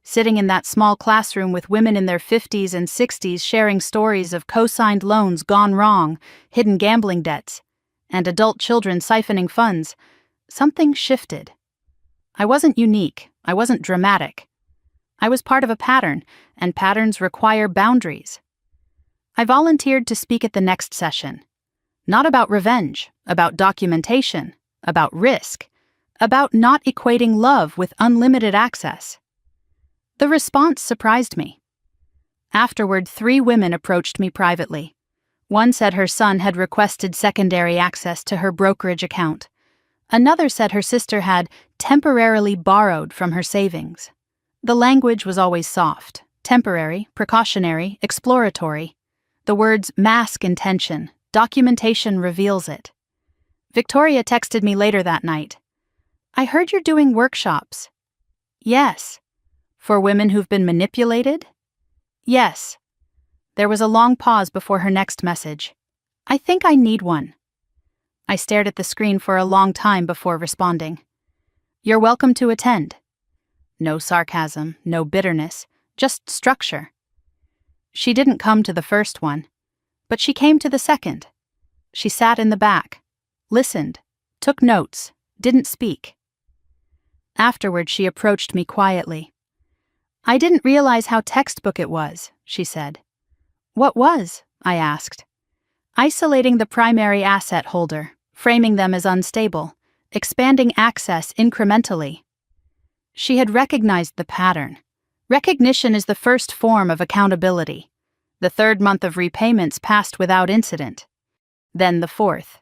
Sitting in that small classroom with women in their 50s and 60s sharing stories of co-signed loans gone wrong, hidden gambling debts, and adult children siphoning funds, something shifted. I wasn't unique. I wasn't dramatic. I was part of a pattern, and patterns require boundaries. I volunteered to speak at the next session. Not about revenge, about documentation, about risk, about not equating love with unlimited access. The response surprised me. Afterward, 3 women approached me privately. One said her son had requested secondary access to her brokerage account. Another said her sister had temporarily borrowed from her savings. The language was always soft, temporary, precautionary, exploratory. The words mask intention, documentation reveals it. Victoria texted me later that night. "I heard you're doing workshops." "Yes." "For women who've been manipulated?" "Yes." There was a long pause before her next message. "I think I need one." I stared at the screen for a long time before responding. "You're welcome to attend." No sarcasm, no bitterness, just structure. She didn't come to the first one, but she came to the second. She sat in the back, listened, took notes, didn't speak. Afterward, she approached me quietly. "I didn't realize how textbook it was," she said. "What was?" I asked. "Isolating the primary asset holder, framing them as unstable, expanding access incrementally." She had recognized the pattern. Recognition is the first form of accountability. The third month of repayments passed without incident. Then the fourth.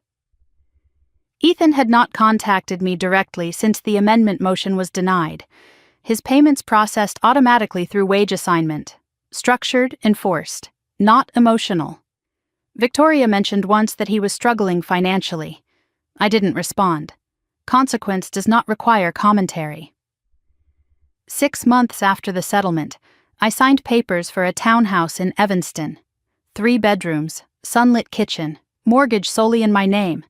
Ethan had not contacted me directly since the amendment motion was denied. His payments processed automatically through wage assignment. Structured, enforced, not emotional. Victoria mentioned once that he was struggling financially. I didn't respond. Consequence does not require commentary. 6 months after the settlement, I signed papers for a townhouse in Evanston. 3 bedrooms, sunlit kitchen, mortgage solely in my name.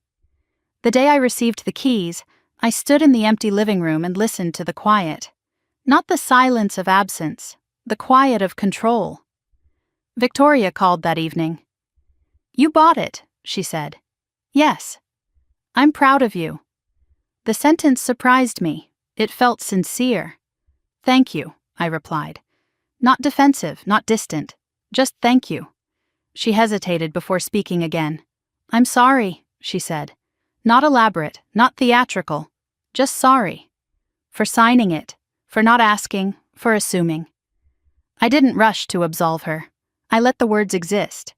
The day I received the keys, I stood in the empty living room and listened to the quiet. Not the silence of absence, the quiet of control. Victoria called that evening. "You bought it," she said. "Yes." "I'm proud of you." The sentence surprised me. It felt sincere. "Thank you," I replied. Not defensive, not distant. Just thank you. She hesitated before speaking again. "I'm sorry," she said. Not elaborate, not theatrical. Just sorry. For signing it, for not asking, for assuming. I didn't rush to absolve her. I let the words exist.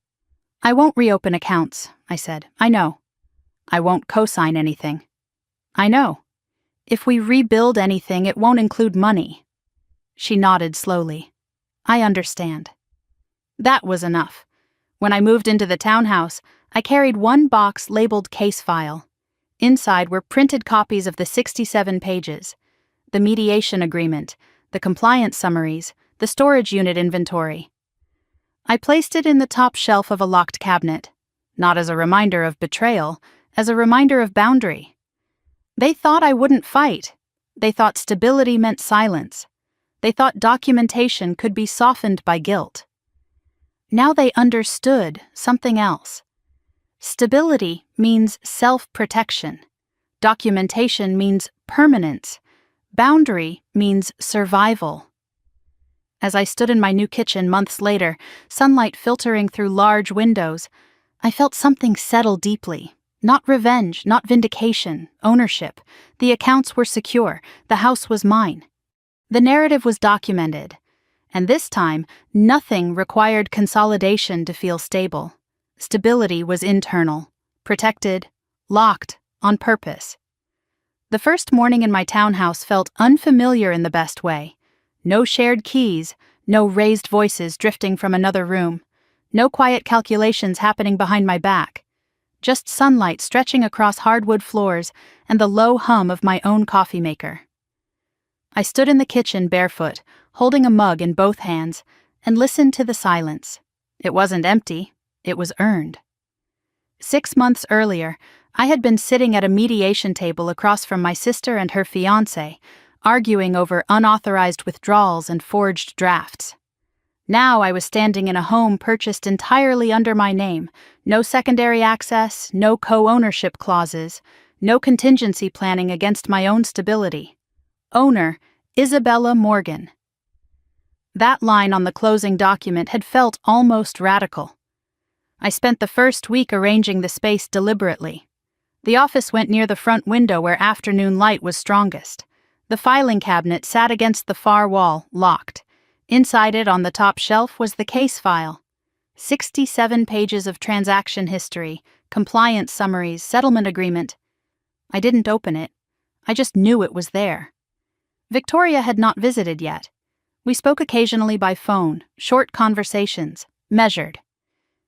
"I won't reopen accounts," I said. "I know." "I won't co-sign anything." "I know." "If we rebuild anything, it won't include money." She nodded slowly. "I understand." That was enough. When I moved into the townhouse, I carried one box labeled case file. Inside were printed copies of the 67 pages, the mediation agreement, the compliance summaries, the storage unit inventory. I placed it in the top shelf of a locked cabinet, not as a reminder of betrayal, as a reminder of boundary. They thought I wouldn't fight. They thought stability meant silence. They thought documentation could be softened by guilt. Now they understood something else. Stability means self-protection. Documentation means permanence. Boundary means survival. As I stood in my new kitchen months later, sunlight filtering through large windows, I felt something settle deeply. Not revenge, not vindication, ownership. The accounts were secure. The house was mine. The narrative was documented. And this time, nothing required consolidation to feel stable. Stability was internal, protected, locked, on purpose. The first morning in my townhouse felt unfamiliar in the best way. No shared keys, no raised voices drifting from another room, no quiet calculations happening behind my back. Just sunlight stretching across hardwood floors and the low hum of my own coffee maker. I stood in the kitchen barefoot, holding a mug in both hands, and listened to the silence. It wasn't empty, it was earned. 6 months earlier, I had been sitting at a mediation table across from my sister and her fiancé, arguing over unauthorized withdrawals and forged drafts. Now I was standing in a home purchased entirely under my name, no secondary access, no co-ownership clauses, no contingency planning against my own stability. Owner, Isabella Morgan. That line on the closing document had felt almost radical. I spent the first week arranging the space deliberately. The office went near the front window where afternoon light was strongest. The filing cabinet sat against the far wall, locked. Inside it, on the top shelf, was the case file. 67 pages of transaction history, compliance summaries, settlement agreement. I didn't open it. I just knew it was there. Victoria had not visited yet. We spoke occasionally by phone, short conversations, measured.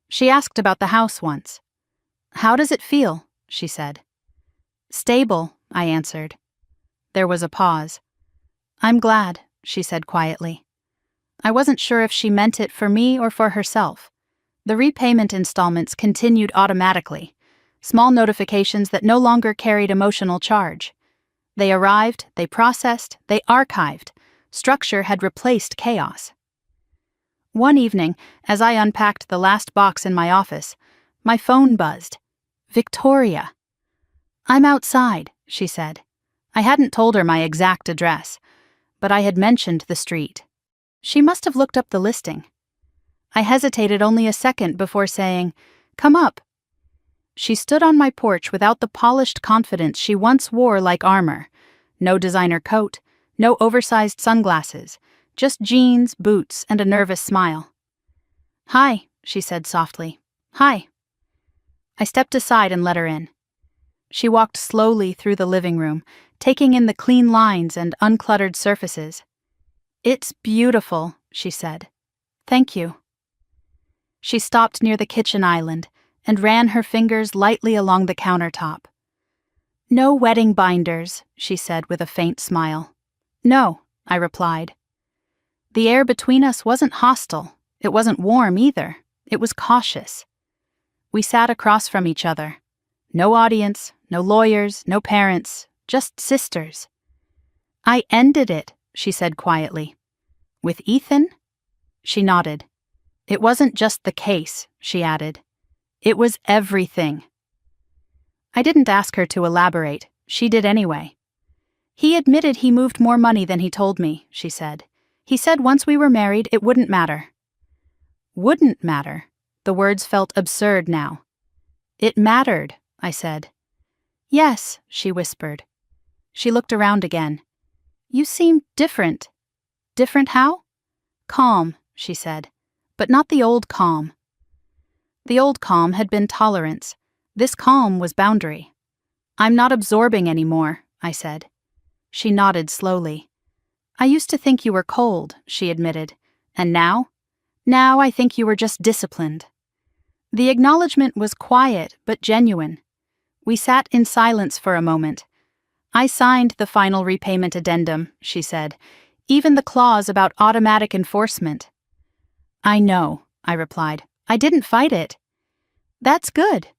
She asked about the house once. "How does it feel?" she said. "Stable," I answered. There was a pause. "I'm glad," she said quietly. I wasn't sure if she meant it for me or for herself. The repayment installments continued automatically, small notifications that no longer carried emotional charge. They arrived, they processed, they archived. Structure had replaced chaos. One evening, as I unpacked the last box in my office, my phone buzzed. Victoria. "I'm outside," she said. I hadn't told her my exact address, but I had mentioned the street. She must have looked up the listing. I hesitated only a second before saying, "Come up." She stood on my porch without the polished confidence she once wore like armor. No designer coat, no oversized sunglasses, just jeans, boots, and a nervous smile. "Hi," she said softly. "Hi." I stepped aside and let her in. She walked slowly through the living room, taking in the clean lines and uncluttered surfaces. "It's beautiful," she said. "Thank you." She stopped near the kitchen island and ran her fingers lightly along the countertop. "No wedding binders," she said with a faint smile. "No," I replied. The air between us wasn't hostile. It wasn't warm either. It was cautious. We sat across from each other. No audience, no lawyers, no parents, just sisters. "I ended it," she said quietly. "With Ethan?" She nodded. "It wasn't just the case," she added. "It was everything." I didn't ask her to elaborate. She did anyway. "He admitted he moved more money than he told me," she said. "He said once we were married, it wouldn't matter." Wouldn't matter. The words felt absurd now. "It mattered," I said. "Yes," she whispered. She looked around again. "You seem different." "Different how?" "Calm," she said. "But not the old calm." The old calm had been tolerance. This calm was boundary. "I'm not absorbing anymore," I said. She nodded slowly. "I used to think you were cold," she admitted. "And now? Now I think you were just disciplined." The acknowledgement was quiet but genuine. We sat in silence for a moment. "I signed the final repayment addendum," she said, "even the clause about automatic enforcement." "I know," I replied. "I didn't fight it." "That's good."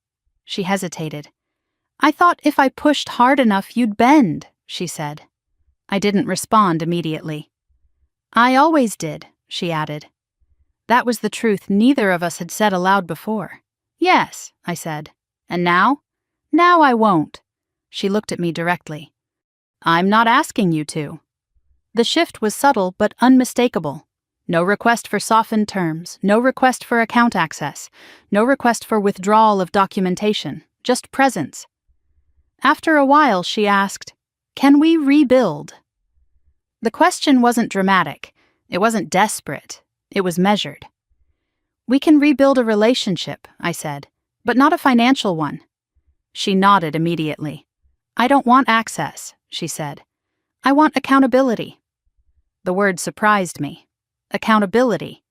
She hesitated. "I thought if I pushed hard enough you'd bend," she said. I didn't respond immediately. "I always did," she added. That was the truth neither of us had said aloud before. "Yes," I said. "And now?" "Now I won't." She looked at me directly. "I'm not asking you to." The shift was subtle but unmistakable. No request for softened terms, no request for account access, no request for withdrawal of documentation, just presence. After a while, she asked, "Can we rebuild?" The question wasn't dramatic. It wasn't desperate. It was measured. "We can rebuild a relationship," I said, "but not a financial one." She nodded immediately. "I don't want access," she said. "I want accountability." The word surprised me. Accountability.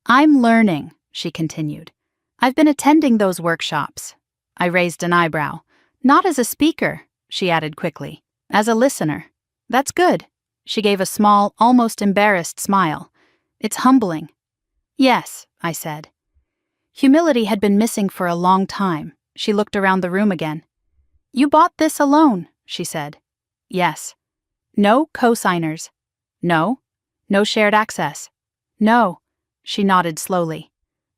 "I'm learning," she continued. "I've been attending those workshops." I raised an eyebrow. "Not as a speaker," she added quickly. "As a listener." "That's good." She gave a small, almost embarrassed smile. "It's humbling." "Yes," I said. Humility had been missing for a long time. She looked around the room again. "You bought this alone," she said. "Yes." "No co-signers." "No." "No shared access." "No." She nodded slowly.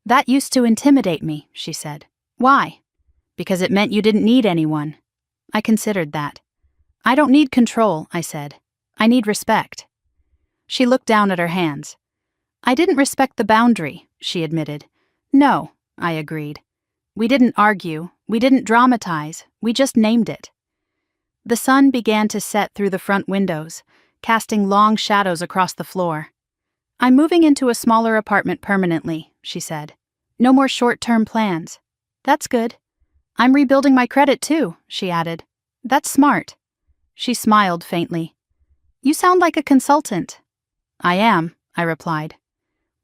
"That used to intimidate me," she said. "Why?" "Because it meant you didn't need anyone." I considered that. "I don't need control," I said. "I need respect." She looked down at her hands. "I didn't respect the boundary," she admitted. "No," I agreed. We didn't argue, we didn't dramatize, we just named it. The sun began to set through the front windows, casting long shadows across the floor. "I'm moving into a smaller apartment permanently," she said. "No more short-term plans." "That's good." "I'm rebuilding my credit too," she added. "That's smart." She smiled faintly. "You sound like a consultant." "I am," I replied.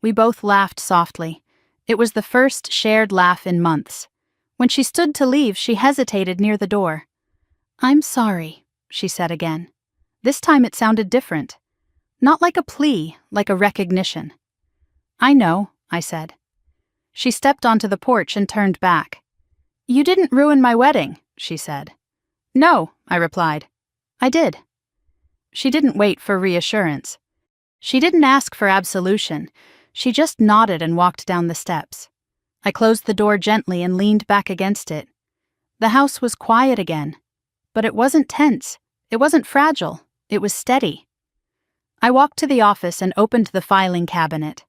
We both laughed softly. It was the first shared laugh in months. When she stood to leave, she hesitated near the door. "I'm sorry," she said again. This time it sounded different. Not like a plea, like a recognition. "I know," I said. She stepped onto the porch and turned back. "You didn't ruin my wedding," she said. "No," I replied. "I did." She didn't wait for reassurance. She didn't ask for absolution. She just nodded and walked down the steps. I closed the door gently and leaned back against it. The house was quiet again. But it wasn't tense. It wasn't fragile. It was steady. I walked to the office and opened the filing cabinet.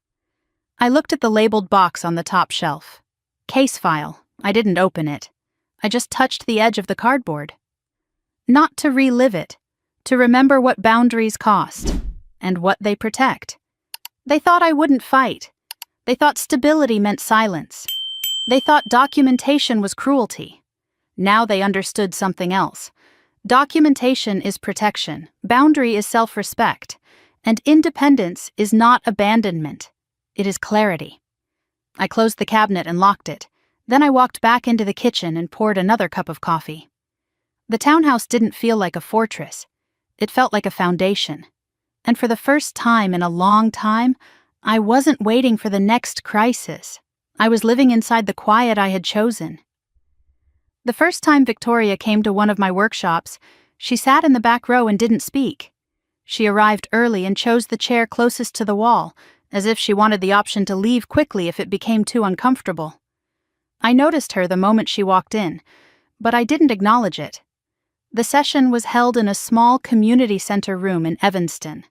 I looked at the labeled box on the top shelf. Case file. I didn't open it. I just touched the edge of the cardboard. Not to relive it, to remember what boundaries cost and what they protect. They thought I wouldn't fight. They thought stability meant silence. They thought documentation was cruelty. Now they understood something else. Documentation is protection, boundary is self-respect, and independence is not abandonment. It is clarity. I closed the cabinet and locked it. Then I walked back into the kitchen and poured another cup of coffee. The townhouse didn't feel like a fortress. It felt like a foundation. And for the first time in a long time, I wasn't waiting for the next crisis. I was living inside the quiet I had chosen. The first time Victoria came to one of my workshops, she sat in the back row and didn't speak. She arrived early and chose the chair closest to the wall, as if she wanted the option to leave quickly if it became too uncomfortable. I noticed her the moment she walked in, but I didn't acknowledge it. The session was held in a small community center room in Evanston.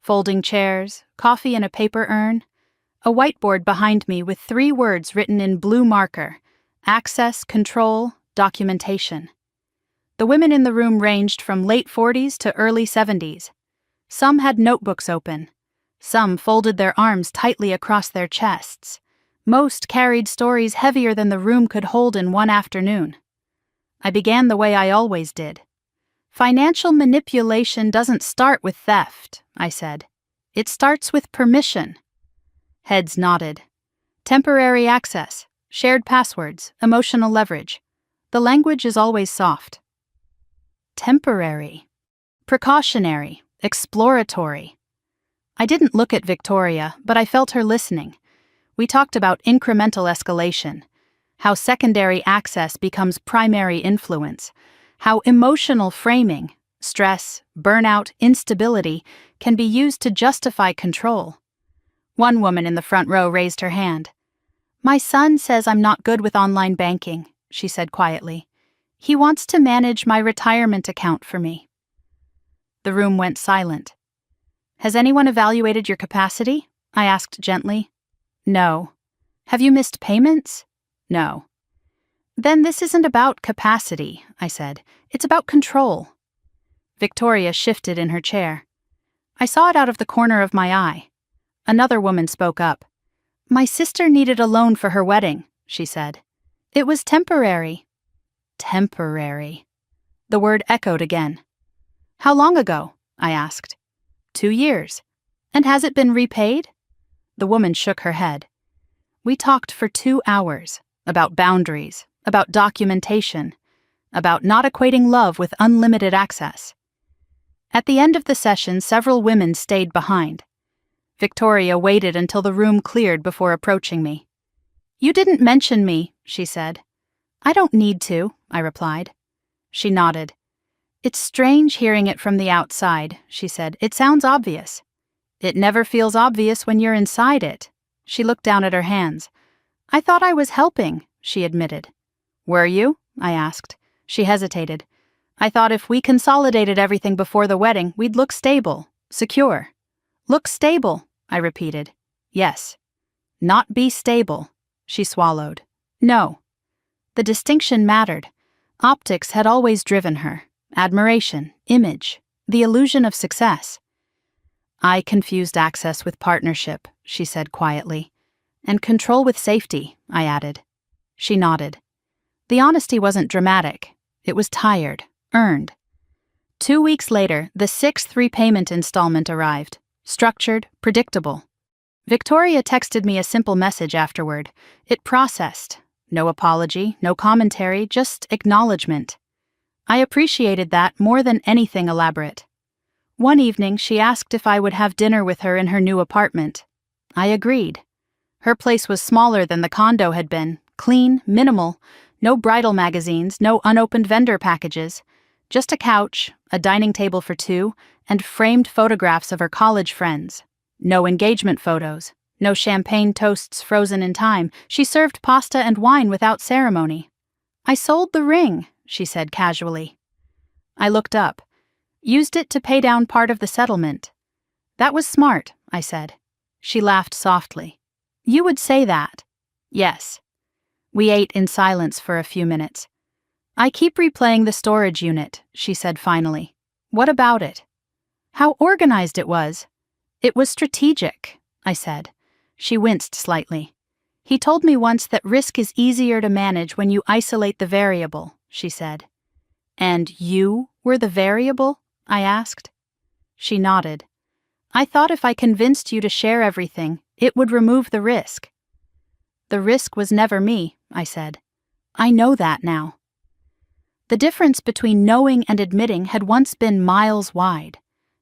Folding chairs, coffee in a paper urn, a whiteboard behind me with 3 words written in blue marker: access, control, documentation. The women in the room ranged from late 40s to early 70s. Some had notebooks open. Some folded their arms tightly across their chests. Most carried stories heavier than the room could hold in one afternoon. I began the way I always did. Financial manipulation doesn't start with theft, I said. It starts with permission. Heads nodded. Temporary access, shared passwords, emotional leverage. The language is always soft. Temporary. Precautionary. Exploratory. I didn't look at Victoria, but I felt her listening. We talked about incremental escalation, how secondary access becomes primary influence, how emotional framing, stress, burnout, instability can be used to justify control. One woman in the front row raised her hand. "My son says I'm not good with online banking," she said quietly. "He wants to manage my retirement account for me." The room went silent. "Has anyone evaluated your capacity?" I asked gently. "No." "Have you missed payments?" "No." "Then this isn't about capacity," I said. "It's about control." Victoria shifted in her chair. I saw it out of the corner of my eye. Another woman spoke up. "My sister needed a loan for her wedding," she said. "It was temporary." Temporary. The word echoed again. "How long ago?" I asked. 2 years. "And has it been repaid?" The woman shook her head. We talked for 2 hours, about boundaries, about documentation, about not equating love with unlimited access. At the end of the session, several women stayed behind. Victoria waited until the room cleared before approaching me. "You didn't mention me," she said. "I don't need to," I replied. She nodded. "It's strange hearing it from the outside," she said. "It sounds obvious." "It never feels obvious when you're inside it." She looked down at her hands. "I thought I was helping," she admitted. "Were you?" I asked. She hesitated. "I thought if we consolidated everything before the wedding, we'd look stable, secure." "Look stable," I repeated. "Yes." "Not be stable," she swallowed. "No." The distinction mattered. Optics had always driven her. Admiration, image, the illusion of success. "I confused access with partnership," she said quietly. "And control with safety," I added. She nodded. The honesty wasn't dramatic. It was tired, earned. 2 weeks later, the 6th repayment installment arrived. Structured, predictable, Victoria texted me a simple message afterward. It processed. No apology, no commentary, just acknowledgement. I appreciated that more than anything elaborate. One evening, she asked if I would have dinner with her in her new apartment. I agreed. Her place was smaller than the condo had been, clean, minimal, no bridal magazines, no unopened vendor packages, just a couch, a dining table for two, and framed photographs of her college friends. No engagement photos, no champagne toasts frozen in time. She served pasta and wine without ceremony. "I sold the ring," she said casually. I looked up. "Used it to pay down part of the settlement." "That was smart," I said. She laughed softly. "You would say that." "Yes." We ate in silence for a few minutes. "I keep replaying the storage unit," she said finally. "What about it?" "How organized it was." "It was strategic," I said. She winced slightly. "He told me once that risk is easier to manage when you isolate the variable," she said. "And you were the variable?" I asked. She nodded. "I thought if I convinced you to share everything, it would remove the risk." "The risk was never me," I said. "I know that now." The difference between knowing and admitting had once been miles wide.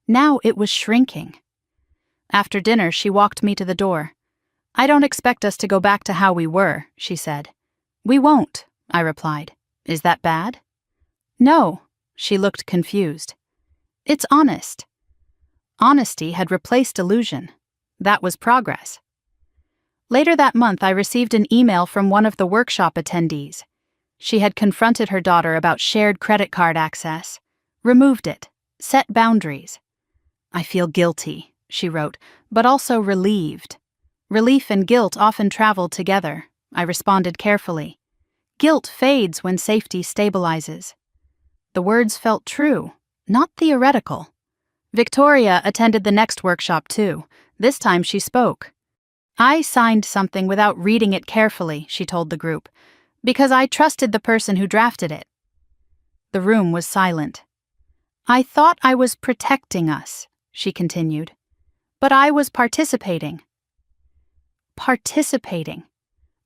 Now it was shrinking. After dinner, she walked me to the door. "I don't expect us to go back to how we were," she said. "We won't," I replied. "Is that bad?" "No." She looked confused. "It's honest." Honesty had replaced illusion. That was progress. Later that month, I received an email from one of the workshop attendees. She had confronted her daughter about shared credit card access, removed it, set boundaries. "I feel guilty," she wrote, "but also relieved." Relief and guilt often travel together, I responded carefully. Guilt fades when safety stabilizes. The words felt true, not theoretical. Victoria attended the next workshop too. This time she spoke. "I signed something without reading it carefully," she told the group, "because I trusted the person who drafted it." The room was silent. "I thought I was protecting us," she continued, "but I was participating." Participating.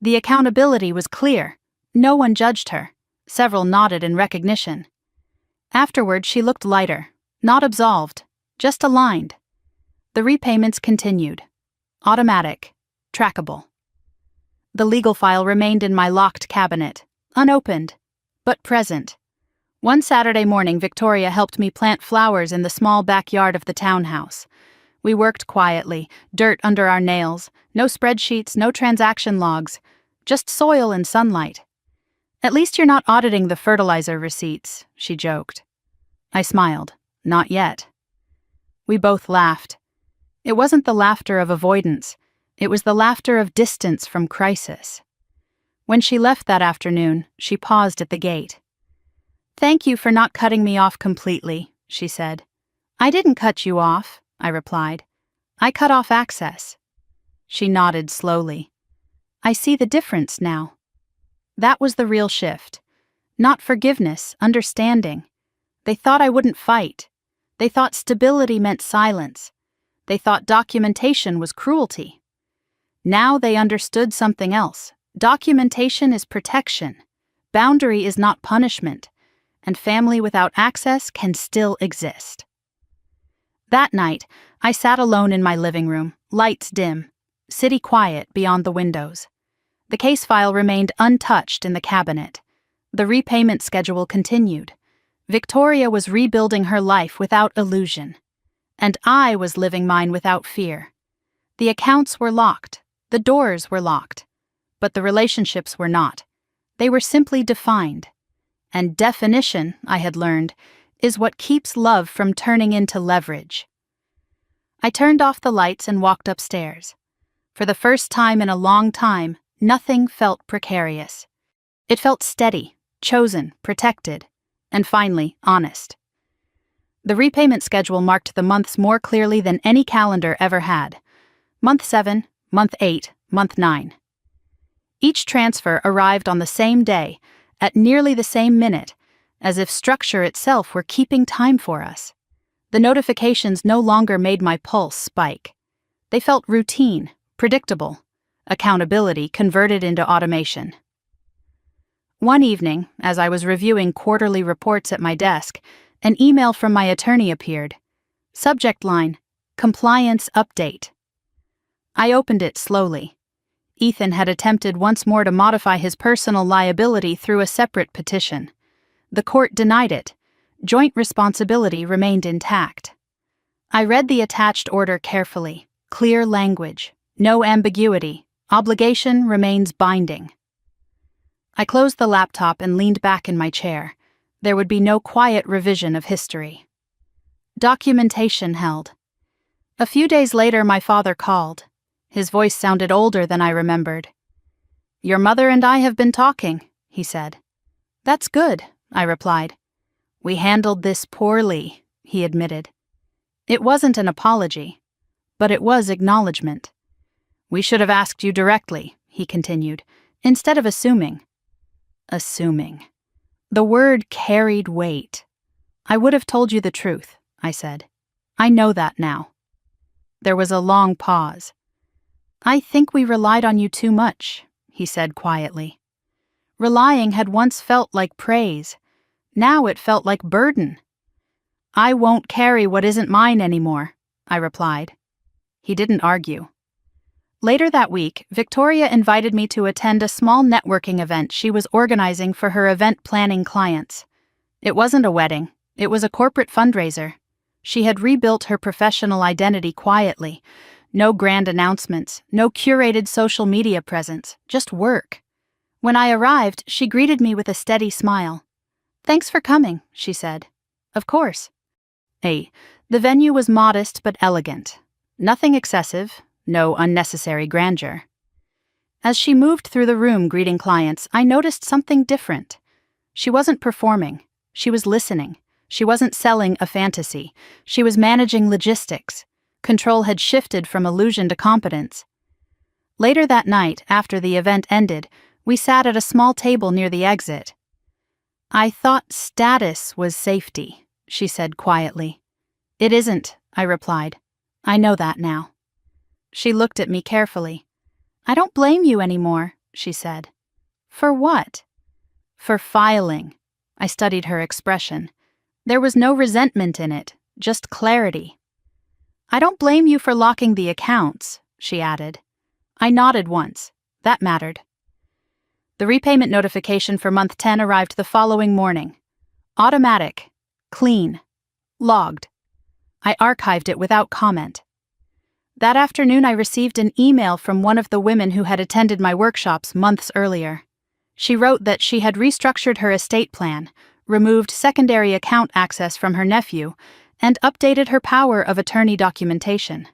The accountability was clear. No one judged her. Several nodded in recognition. Afterward, she looked lighter, not absolved, just aligned. The repayments continued. Automatic. Trackable. The legal file remained in my locked cabinet, unopened, but present. One Saturday morning, Victoria helped me plant flowers in the small backyard of the townhouse. We worked quietly, dirt under our nails, no spreadsheets, no transaction logs, just soil and sunlight. "At least you're not auditing the fertilizer receipts," she joked. I smiled. "Not yet." We both laughed. It wasn't the laughter of avoidance. It was the laughter of distance from crisis. When she left that afternoon, she paused at the gate. "Thank you for not cutting me off completely," she said. "I didn't cut you off," I replied. "I cut off access." She nodded slowly. "I see the difference now." That was the real shift. Not forgiveness, understanding. They thought I wouldn't fight. They thought stability meant silence. They thought documentation was cruelty. Now they understood something else. Documentation is protection. Boundary is not punishment. And family without access can still exist. That night, I sat alone in my living room, lights dim, city quiet beyond the windows. The case file remained untouched in the cabinet. The repayment schedule continued. Victoria was rebuilding her life without illusion. And I was living mine without fear. The accounts were locked. The doors were locked. But the relationships were not. They were simply defined. And definition, I had learned, is what keeps love from turning into leverage. I turned off the lights and walked upstairs. For the first time in a long time, nothing felt precarious. It felt steady, chosen, protected, and finally, honest. The repayment schedule marked the months more clearly than any calendar ever had. Month 7, Month 8, Month 9. Each transfer arrived on the same day, at nearly the same minute, as if structure itself were keeping time for us. The notifications no longer made my pulse spike. They felt routine, Predictable. Accountability converted into automation. One evening, as I was reviewing quarterly reports at my desk, an email from my attorney appeared. Subject line: Compliance Update. I opened it slowly. Ethan had attempted once more to modify his personal liability through a separate petition. The court denied it. Joint responsibility remained intact. I read the attached order carefully. Clear language. No ambiguity. Obligation remains binding. I closed the laptop and leaned back in my chair. There would be no quiet revision of history. Documentation held. A few days later, my father called. His voice sounded older than I remembered. "Your mother and I have been talking," he said. "That's good," I replied. "We handled this poorly," he admitted. It wasn't an apology, but it was acknowledgement. "We should have asked you directly," he continued, "instead of assuming." Assuming. The word carried weight. "I would have told you the truth," I said. "I know that now." There was a long pause. "I think we relied on you too much," he said quietly. Relying had once felt like praise. Now it felt like burden. "I won't carry what isn't mine anymore," I replied. He didn't argue. Later that week, Victoria invited me to attend a small networking event she was organizing for her event planning clients. It wasn't a wedding, it was a corporate fundraiser. She had rebuilt her professional identity quietly. No grand announcements, no curated social media presence, just work. When I arrived, she greeted me with a steady smile. "Thanks for coming," she said. "Of course." The venue was modest but elegant. Nothing excessive, no unnecessary grandeur. As she moved through the room greeting clients, I noticed something different. She wasn't performing. She was listening. She wasn't selling a fantasy. She was managing logistics. Control had shifted from illusion to competence. Later that night, after the event ended, we sat at a small table near the exit. "I thought status was safety," she said quietly. "It isn't," I replied. "I know that now." She looked at me carefully. "I don't blame you anymore," she said. "For what?" "For filing." I studied her expression. There was no resentment in it, just clarity. "I don't blame you for locking the accounts," she added. I nodded once. That mattered. The repayment notification for month 10 arrived the following morning. Automatic. Clean. Logged. I archived it without comment. That afternoon I received an email from one of the women who had attended my workshops months earlier. She wrote that she had restructured her estate plan, removed secondary account access from her nephew, and updated her power of attorney documentation.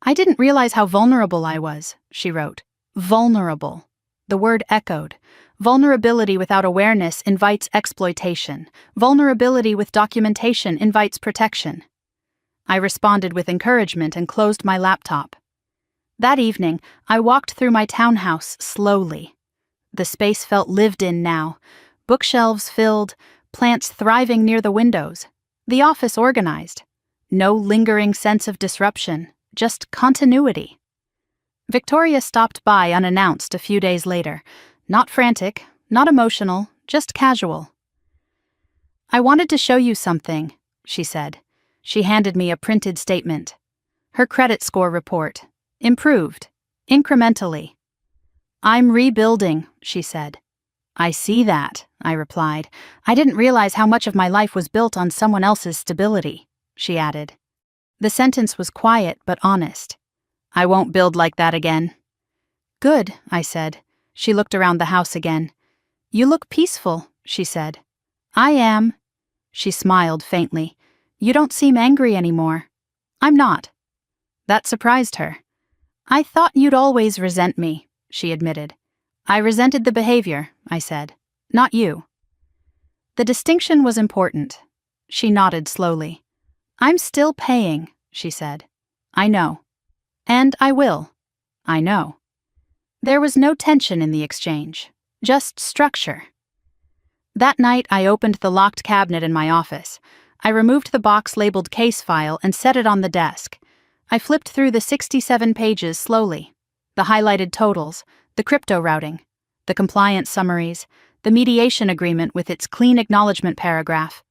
"I didn't realize how vulnerable I was," she wrote. Vulnerable. The word echoed. Vulnerability without awareness invites exploitation. Vulnerability with documentation invites protection. I responded with encouragement and closed my laptop. That evening, I walked through my townhouse slowly. The space felt lived in now. Bookshelves filled, plants thriving near the windows. The office organized. No lingering sense of disruption, just continuity. Victoria stopped by unannounced a few days later. Not frantic, not emotional, just casual. "I wanted to show you something," she said. She handed me a printed statement. Her credit score report. Improved. Incrementally. "I'm rebuilding," she said. "I see that," I replied. "I didn't realize how much of my life was built on someone else's stability," she added. The sentence was quiet but honest. "I won't build like that again." "Good," I said. She looked around the house again. "You look peaceful," she said. "I am." She smiled faintly. "You don't seem angry anymore." "I'm not." That surprised her. "I thought you'd always resent me," she admitted. "I resented the behavior," I said. "Not you." The distinction was important. She nodded slowly. "I'm still paying," she said. "I know." "And I will." "I know." There was no tension in the exchange, just structure. That night I opened the locked cabinet in my office. I removed the box labeled case file and set it on the desk. I flipped through the 67 pages slowly. The highlighted totals, the crypto routing, the compliance summaries, the mediation agreement with its clean acknowledgement paragraph.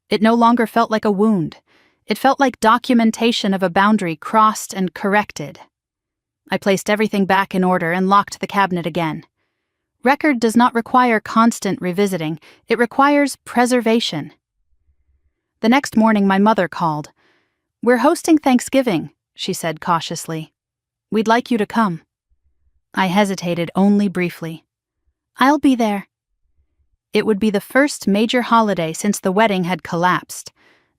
It no longer felt like a wound. It felt like documentation of a boundary crossed and corrected. I placed everything back in order and locked the cabinet again. Record does not require constant revisiting. It requires preservation. The next morning, my mother called. "We're hosting Thanksgiving," she said cautiously. "We'd like you to come." I hesitated only briefly. "I'll be there." It would be the first major holiday since the wedding had collapsed.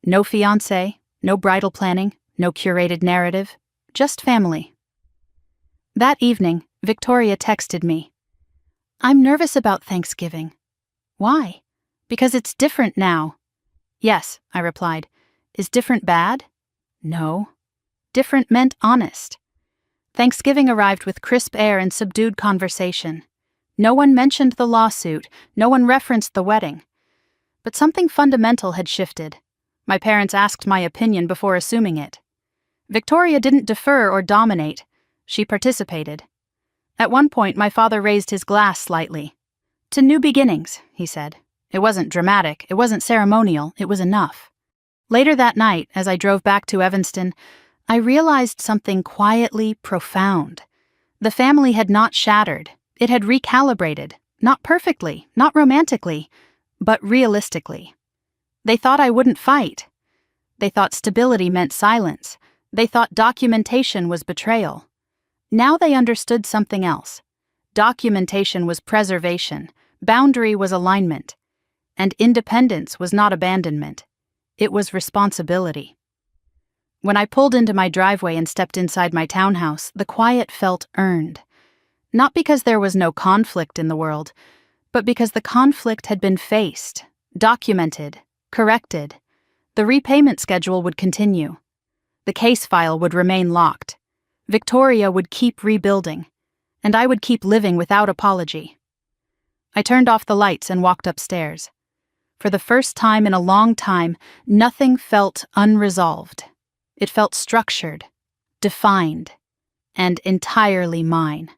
No fiancé, no bridal planning, no curated narrative, just family. That evening, Victoria texted me. "I'm nervous about Thanksgiving." "Why?" "Because it's different now." "Yes," I replied. "Is different bad?" "No." Different meant honest. Thanksgiving arrived with crisp air and subdued conversation. No one mentioned the lawsuit, no one referenced the wedding. But something fundamental had shifted. My parents asked my opinion before assuming it. Victoria didn't defer or dominate. She participated. At one point, my father raised his glass slightly. "To new beginnings," he said. It wasn't dramatic, it wasn't ceremonial, it was enough. Later that night, as I drove back to Evanston, I realized something quietly profound. The family had not shattered. It had recalibrated, not perfectly, not romantically, but realistically. They thought I wouldn't fight. They thought stability meant silence. They thought documentation was betrayal. Now they understood something else. Documentation was preservation, boundary was alignment, and independence was not abandonment. It was responsibility. When I pulled into my driveway and stepped inside my townhouse, the quiet felt earned. Not because there was no conflict in the world, but because the conflict had been faced, documented, corrected. The repayment schedule would continue. The case file would remain locked. Victoria would keep rebuilding, and I would keep living without apology. I turned off the lights and walked upstairs. For the first time in a long time, nothing felt unresolved. It felt structured, defined, and entirely mine.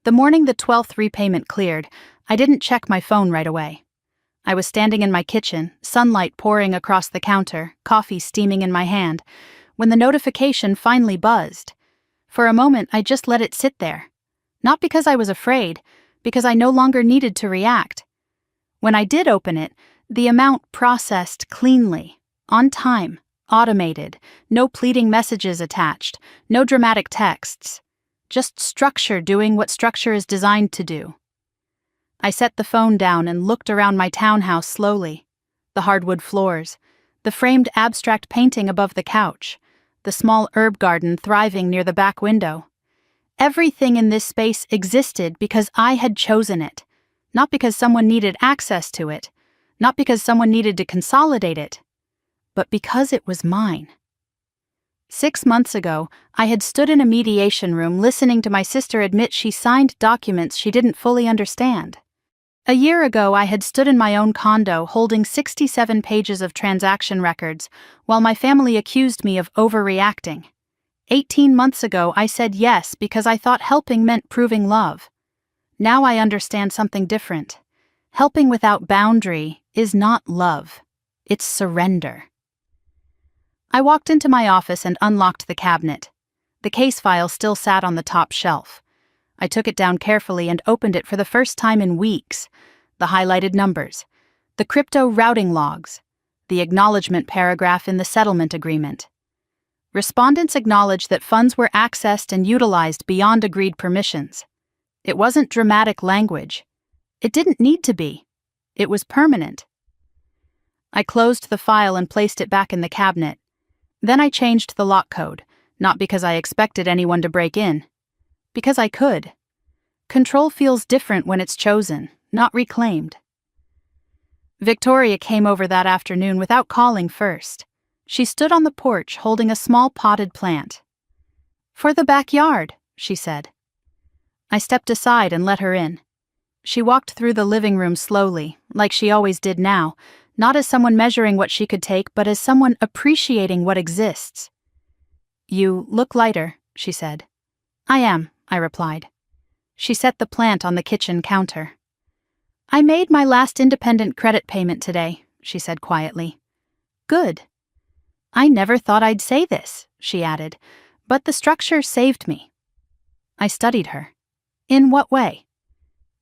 The morning the 12th repayment cleared, I didn't check my phone right away. I was standing in my kitchen, sunlight pouring across the counter, coffee steaming in my hand, when the notification finally buzzed. For a moment, I just let it sit there. Not because I was afraid, because I no longer needed to react. When I did open it, the amount processed cleanly, on time, automated, no pleading messages attached, no dramatic texts. Just structure doing what structure is designed to do. I set the phone down and looked around my townhouse slowly. The hardwood floors, the framed abstract painting above the couch, the small herb garden thriving near the back window. Everything in this space existed because I had chosen it, not because someone needed access to it, not because someone needed to consolidate it, but because it was mine. 6 months ago, I had stood in a mediation room listening to my sister admit she signed documents she didn't fully understand. A year ago, I had stood in my own condo holding 67 pages of transaction records while my family accused me of overreacting. 18 months ago, I said yes because I thought helping meant proving love. Now I understand something different. Helping without boundary is not love. It's surrender. I walked into my office and unlocked the cabinet. The case file still sat on the top shelf. I took it down carefully and opened it for the first time in weeks. The highlighted numbers, the crypto routing logs, the acknowledgement paragraph in the settlement agreement. Respondents acknowledged that funds were accessed and utilized beyond agreed permissions. It wasn't dramatic language. It didn't need to be. It was permanent. I closed the file and placed it back in the cabinet. Then I changed the lock code, not because I expected anyone to break in. Because I could. Control feels different when it's chosen, not reclaimed. Victoria came over that afternoon without calling first. She stood on the porch holding a small potted plant. "For the backyard," she said. I stepped aside and let her in. She walked through the living room slowly, like she always did now, not as someone measuring what she could take, but as someone appreciating what exists. You look lighter, she said. I am, I replied. She set the plant on the kitchen counter. I made my last independent credit payment today, she said quietly. Good. I never thought I'd say this, she added, but the structure saved me. I studied her. In what way?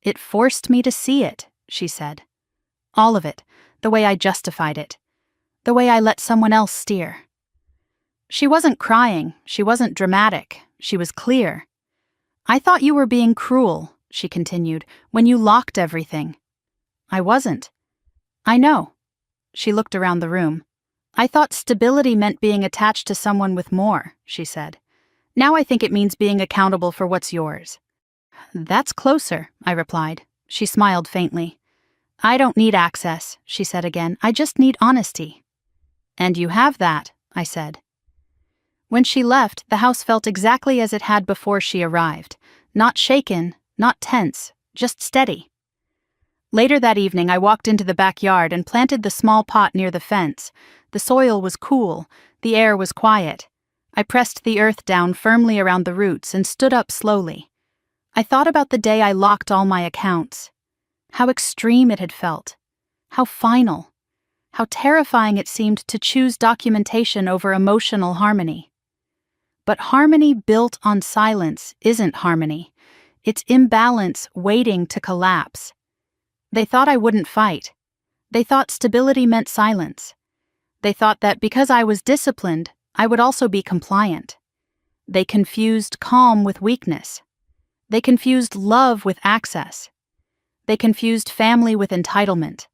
It forced me to see it, she said. All of it, the way I justified it, the way I let someone else steer. She wasn't crying, she wasn't dramatic, she was clear. I thought you were being cruel, she continued, when you locked everything. I wasn't. I know. She looked around the room. I thought stability meant being attached to someone with more, she said. Now I think it means being accountable for what's yours. That's closer, I replied. She smiled faintly. I don't need access, she said again. I just need honesty. And you have that, I said. When she left, the house felt exactly as it had before she arrived. Not shaken, not tense, just steady. Later that evening, I walked into the backyard and planted the small pot near the fence. The soil was cool, the air was quiet. I pressed the earth down firmly around the roots and stood up slowly. I thought about the day I locked all my accounts. How extreme it had felt. How final. How terrifying it seemed to choose documentation over emotional harmony. But harmony built on silence isn't harmony. It's imbalance waiting to collapse. They thought I wouldn't fight. They thought stability meant silence. They thought that because I was disciplined, I would also be compliant. They confused calm with weakness. They confused love with access. They confused family with entitlement.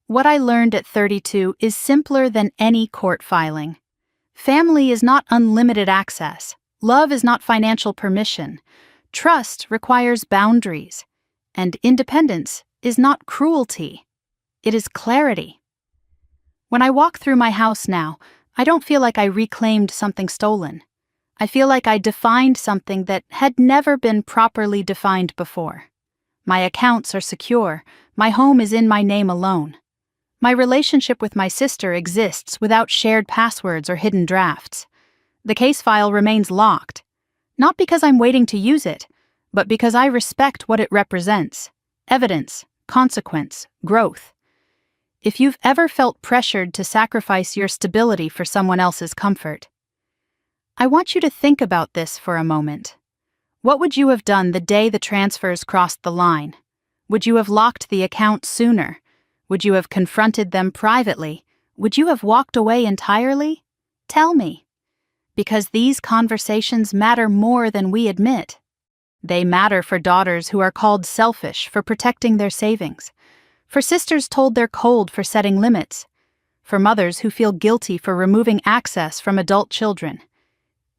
What I learned at 32 is simpler than any court filing. Family is not unlimited access. Love is not financial permission. Trust requires boundaries. And independence is not cruelty. It is clarity. When I walk through my house now, I don't feel like I reclaimed something stolen. I feel like I defined something that had never been properly defined before. My accounts are secure. My home is in my name alone. My relationship with my sister exists without shared passwords or hidden drafts. The case file remains locked, not because I'm waiting to use it, but because I respect what it represents: evidence, consequence, growth. If you've ever felt pressured to sacrifice your stability for someone else's comfort, I want you to think about this for a moment. What would you have done the day the transfers crossed the line? Would you have locked the account sooner? Would you have confronted them privately? Would you have walked away entirely? Tell me. Because these conversations matter more than we admit. They matter for daughters who are called selfish for protecting their savings, for sisters told they're cold for setting limits, for mothers who feel guilty for removing access from adult children.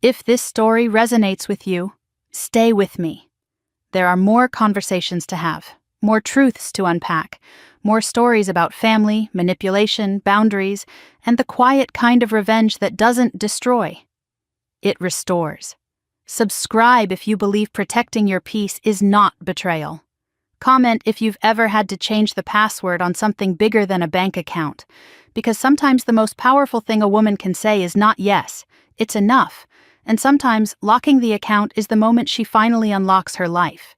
If this story resonates with you, stay with me. There are more conversations to have, more truths to unpack, more stories about family, manipulation, boundaries, and the quiet kind of revenge that doesn't destroy. It restores. Subscribe if you believe protecting your peace is not betrayal. Comment if you've ever had to change the password on something bigger than a bank account, because sometimes the most powerful thing a woman can say is not yes, it's enough, and sometimes locking the account is the moment she finally unlocks her life.